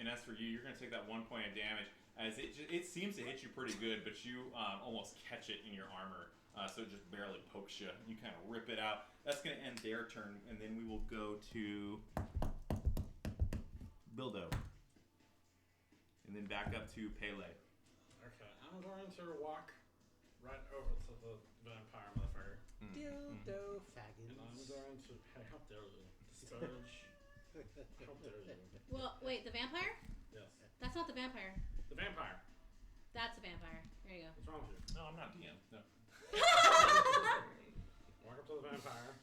And as for you, you're going to take that 1 point of damage as it seems to hit you pretty good, but you almost catch it in your armor. So it just barely pokes you. You kind of rip it out. That's going to end their turn, and then we will go to Bildo. And then back up to Pele. Okay, I'm going to walk right over to the vampire motherfucker. Dildo And I'm faggots. going to. Hey, how dare you? Disparage. How dare you? Well, wait, the vampire? Yes. That's not the vampire. The vampire. That's the vampire. There you go. What's wrong with you? No, I'm not DM. No. Walk up to the vampire,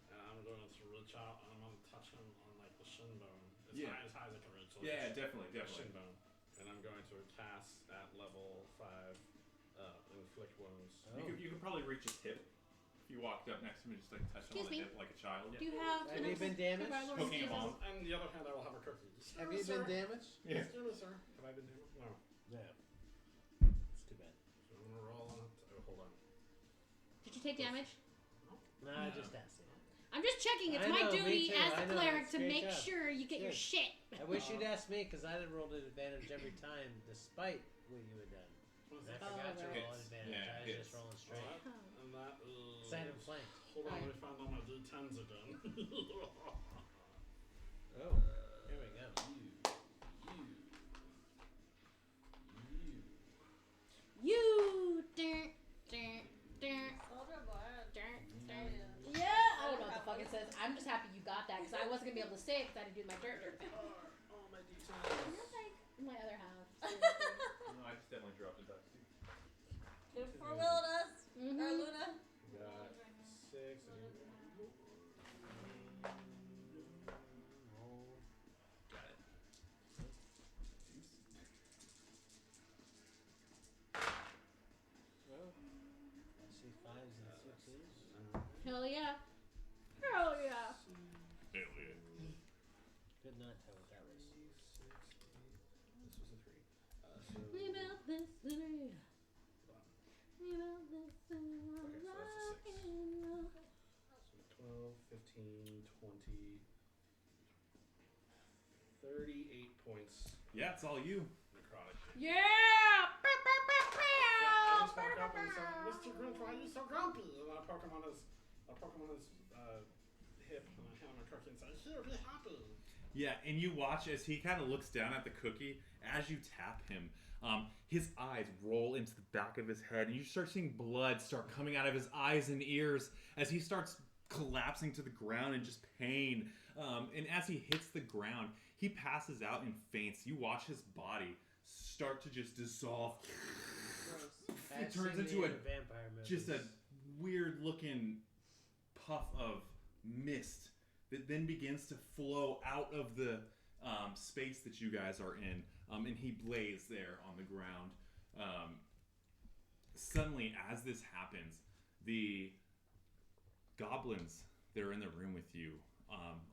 and I'm going to reach out and I'm going to touch him on like the shin bone. As Yeah. high as I can reach. So Yeah, it's definitely, the definitely. Shin bone. And I'm going to cast at level 5, inflict wounds. Oh. You could probably reach his hip if you walked up next to him and just like touch him on Excuse the me? hip like a child. Do you have Have you been damaged? Poking him on. On the other hand, I will have a cookie. Have you been damaged? Yeah. Excuse me, sir. Have I been damaged? No. No. It's too bad. So I'm gonna roll on it. Oh, hold on. Did you take damage? No, I just asked you. I'm just checking. It's I my know, me duty too, as I the know, cleric it's to great make job. sure you get your Good. shit. I wish you'd asked me because I'd have rolled an advantage every time, despite what you had done. What is I that? forgot to right. roll an advantage. Yeah, I was hits. just rolling straight. Alright, and that is. Because I had him flanked. Hold on, let me find all my d10s again. Oh, here we go. You. Dun, dun, dun, Soldier boy. dun, dun. Yeah. I don't know what the fuck it says. I'm just happy you got that because I wasn't gonna be able to say it because I had to do my dirt thing. All my d10s. You're like my other half. No, I just definitely dropped it back to you. Good for Wilderness. Or Mhm. Luna. Got 6. Got it. Well, I see 5s and 6s. Hell yeah. Hell yeah. Could not tell what that was. This was a 3. We built this city. We built this city. Okay, so that's a 6. 12, 15, 20, 38 points Yeah, it's all you. necrotic. Yeah. I just walk up and say, Mr. Grinch, why are you so grumpy? And I poke him on his hip and I hand him a cookie and say, here, be happy. Yeah, and you watch as he kind of looks down at the cookie as you tap him. His eyes roll into the back of his head, and you start seeing blood start coming out of his eyes and ears as he starts collapsing to the ground in just pain. And as he hits the ground, he passes out and faints. You watch his body start to just dissolve. It I've turns seen into the a vampire movies. just a weird looking puff of mist that then begins to flow out of the space that you guys are in, and he lays there on the ground. Suddenly, as this happens, the goblins that are in the room with you,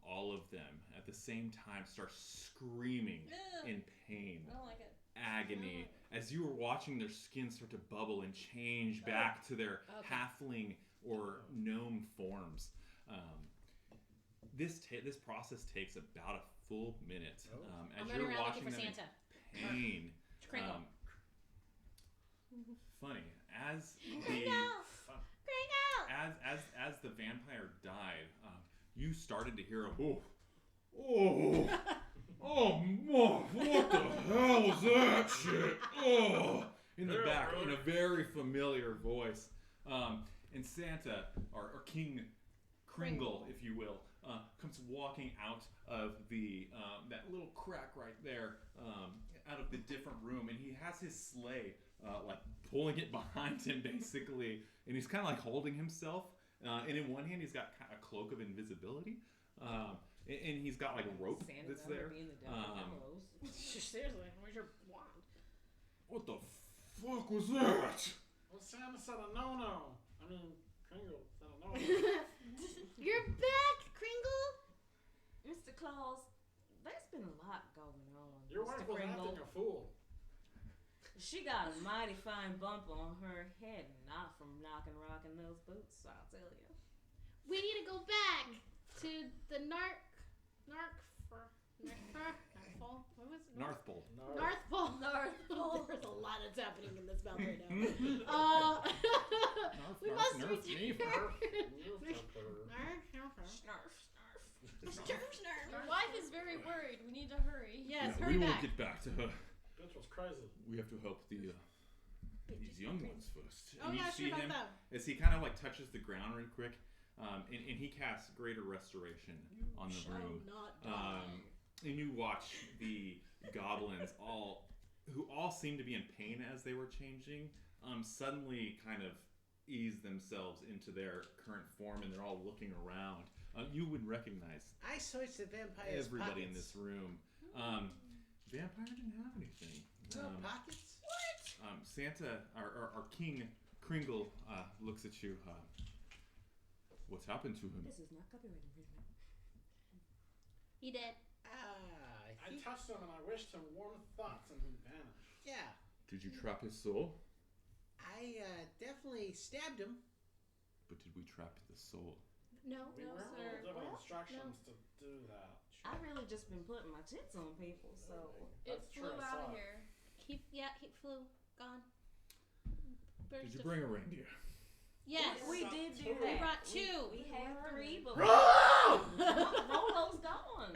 all of them at the same time start screaming Ugh. in pain, I don't like it. agony, as you are watching their skin start to bubble and change back to their Okay. halfling or gnome forms. This process takes about a full minute. As I'm you're running around watching looking for them Santa. in pain. Cringle. Funny as the Cringle. as the vampire died, you started to hear a what the hell was that shit? In the back, in a very familiar voice. And Santa, or King Cringle, if you will, comes walking out of the that little crack right there, out of the different room, and he has his sleigh like pulling it behind him basically, and he's kind of like holding himself, and in one hand he's got a cloak of invisibility, and he's got like a rope that's there. Seriously, where's your wand? What the fuck was that? Well, Santa said a no-no. I mean, Cringle said a no-no. You're back, Cringle. Mr. Claus, there's been a lot going on. Your Mr. wife was Cringle. acting a fool. She got a mighty fine bump on her head, not from knocking rock in those boots, I'll tell you. We need to go back to the Narthpole. What was it? Narthpole. Narthpole. Narthpole. There's a lot that's happening in this mouth right now. We must return. Your wife is very worried. We need to hurry. Yes, Yeah, hurry we will back. get back to her. Bitch was crazy. We have to help these young ones first. Oh And you yeah, see sure him about that. as he kind of like touches the ground real quick, and he casts greater restoration on the room. And you watch the goblins who all seem to be in pain as they were changing, suddenly kind of ease themselves into their current form, and they're all looking around. You would recognize I searched the vampire's everybody pockets. in this room. Vampire didn't have anything. No pockets? Santa, our King Cringle, looks at you. What's happened to him? This is not copyright infringement. He did. I touched him and I wished him warm thoughts and he vanished. Yeah. Did you trap his soul? I definitely stabbed him. But did we trap the soul? No, We weren't sir. given Well, instructions to do that. I've really just been putting my tits on people, so. It That's flew true, I out saw of it. here. He flew. Gone. Did you bring a reindeer? Yes. We did do We that. brought two. We had 3, but Rolo! Rolo's gone.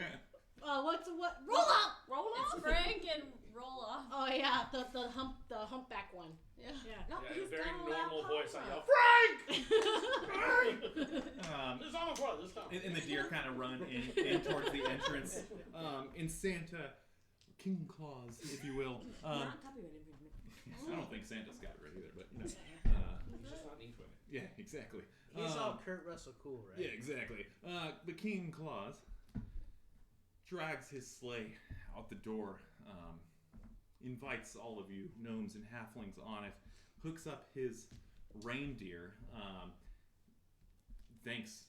What? Roll up. Roll It's off. Frank and roll off. Oh yeah, the humpback one. Yeah. No, Yeah, he's a very gone normal without voice. I Papa. yell, Frank! It's on the floor this time. And the deer kind of run in towards the entrance. And Santa, King Claus, if you will. Not copyright infringement. I don't think Santa's got it right either, but you know. He's just not Ethway. Yeah, exactly. He's all Kurt Russell cool, right? Yeah, exactly. The King Claus drags his sleigh out the door, invites all of you gnomes and halflings on it, hooks up his reindeer, thanks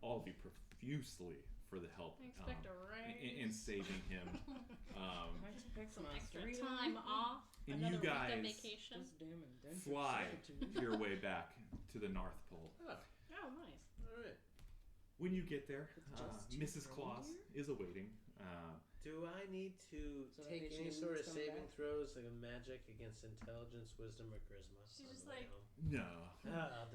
all of you profusely for the help I expect a raise. in saving him. Some extra time off. And Another you week guys of vacation. fly your way back to the North Pole. Oh, Oh, nice. all right. When you get there, Just Mrs. Claus is awaiting. Do I need to So that take bitch any ain't sort of coming saving back? throws, like a magic against intelligence, wisdom, or charisma? She's on just my like- own? No.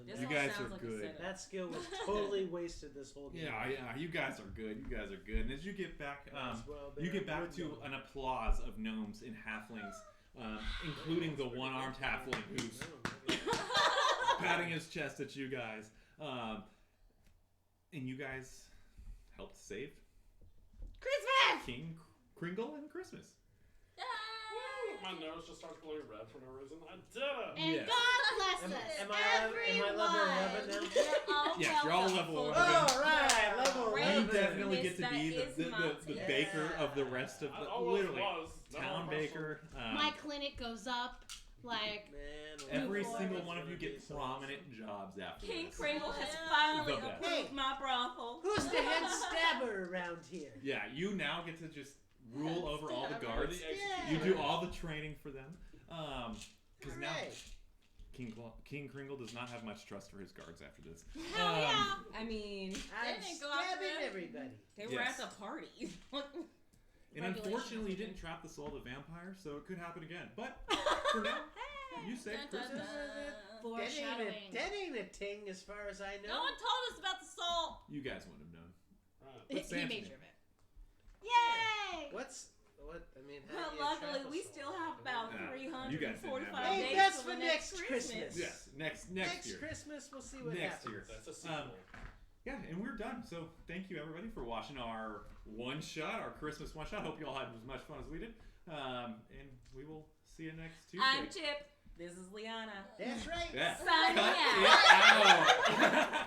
This You all guys sounds are like a good. setup. That skill was totally wasted this whole game. Yeah, you guys are good. You guys are good. And as you get back, Might as well be you get a back good to one. an applause of gnomes and halflings, including the one-armed halfling who's patting his chest at you guys. And you guys helped save Christmas. King Cringle and Christmas. My nose just starts glowing red for no reason. I did it! And Yes. God bless Am us, I level 11 now? Yes, you're all level 11. Oh, right, level Great. You 11. definitely get to That be is the my baker of the rest of I the always literally was. Never town a baker. My clinic goes up like Man, Every boy, single that's one of gonna you be get so prominent jobs after King this. Cringle has finally The best. approved my brothel. Who's the head stabber around here? Yeah, you now get to just rule over all the Or guards. the executioner. You do all the training for them. Because now Alright. King Cringle does not have much trust for his guards after this. hell yeah. I mean, I'm didn't go after stabbing him. everybody. they were Yes. at the party. And unfortunately, you didn't trap the soul of the vampire, so it could happen again. But for now, you saved Dun, dun, Christmas. dun. Foreshadowing. That ain't a ting as far as I know. No one told us about the soul. You guys wouldn't have known. Right. But He Santa made did. sure of it. Yay! What? I mean, how Well, do you luckily, trap a we soul? still have I mean, about about you guys didn't have 345 that. days Hey, that's till for the next Christmas. Yes, next year. Christmas, we'll see what Next happens. year. That's a sequel. Yeah, and we're done. So thank you everybody for watching our one-shot, our Christmas one-shot. Hope you all had as much fun as we did. And we will see you next Tuesday. I'm Chip. This is Liana. That's right. Yeah. Signing Cut out. it out.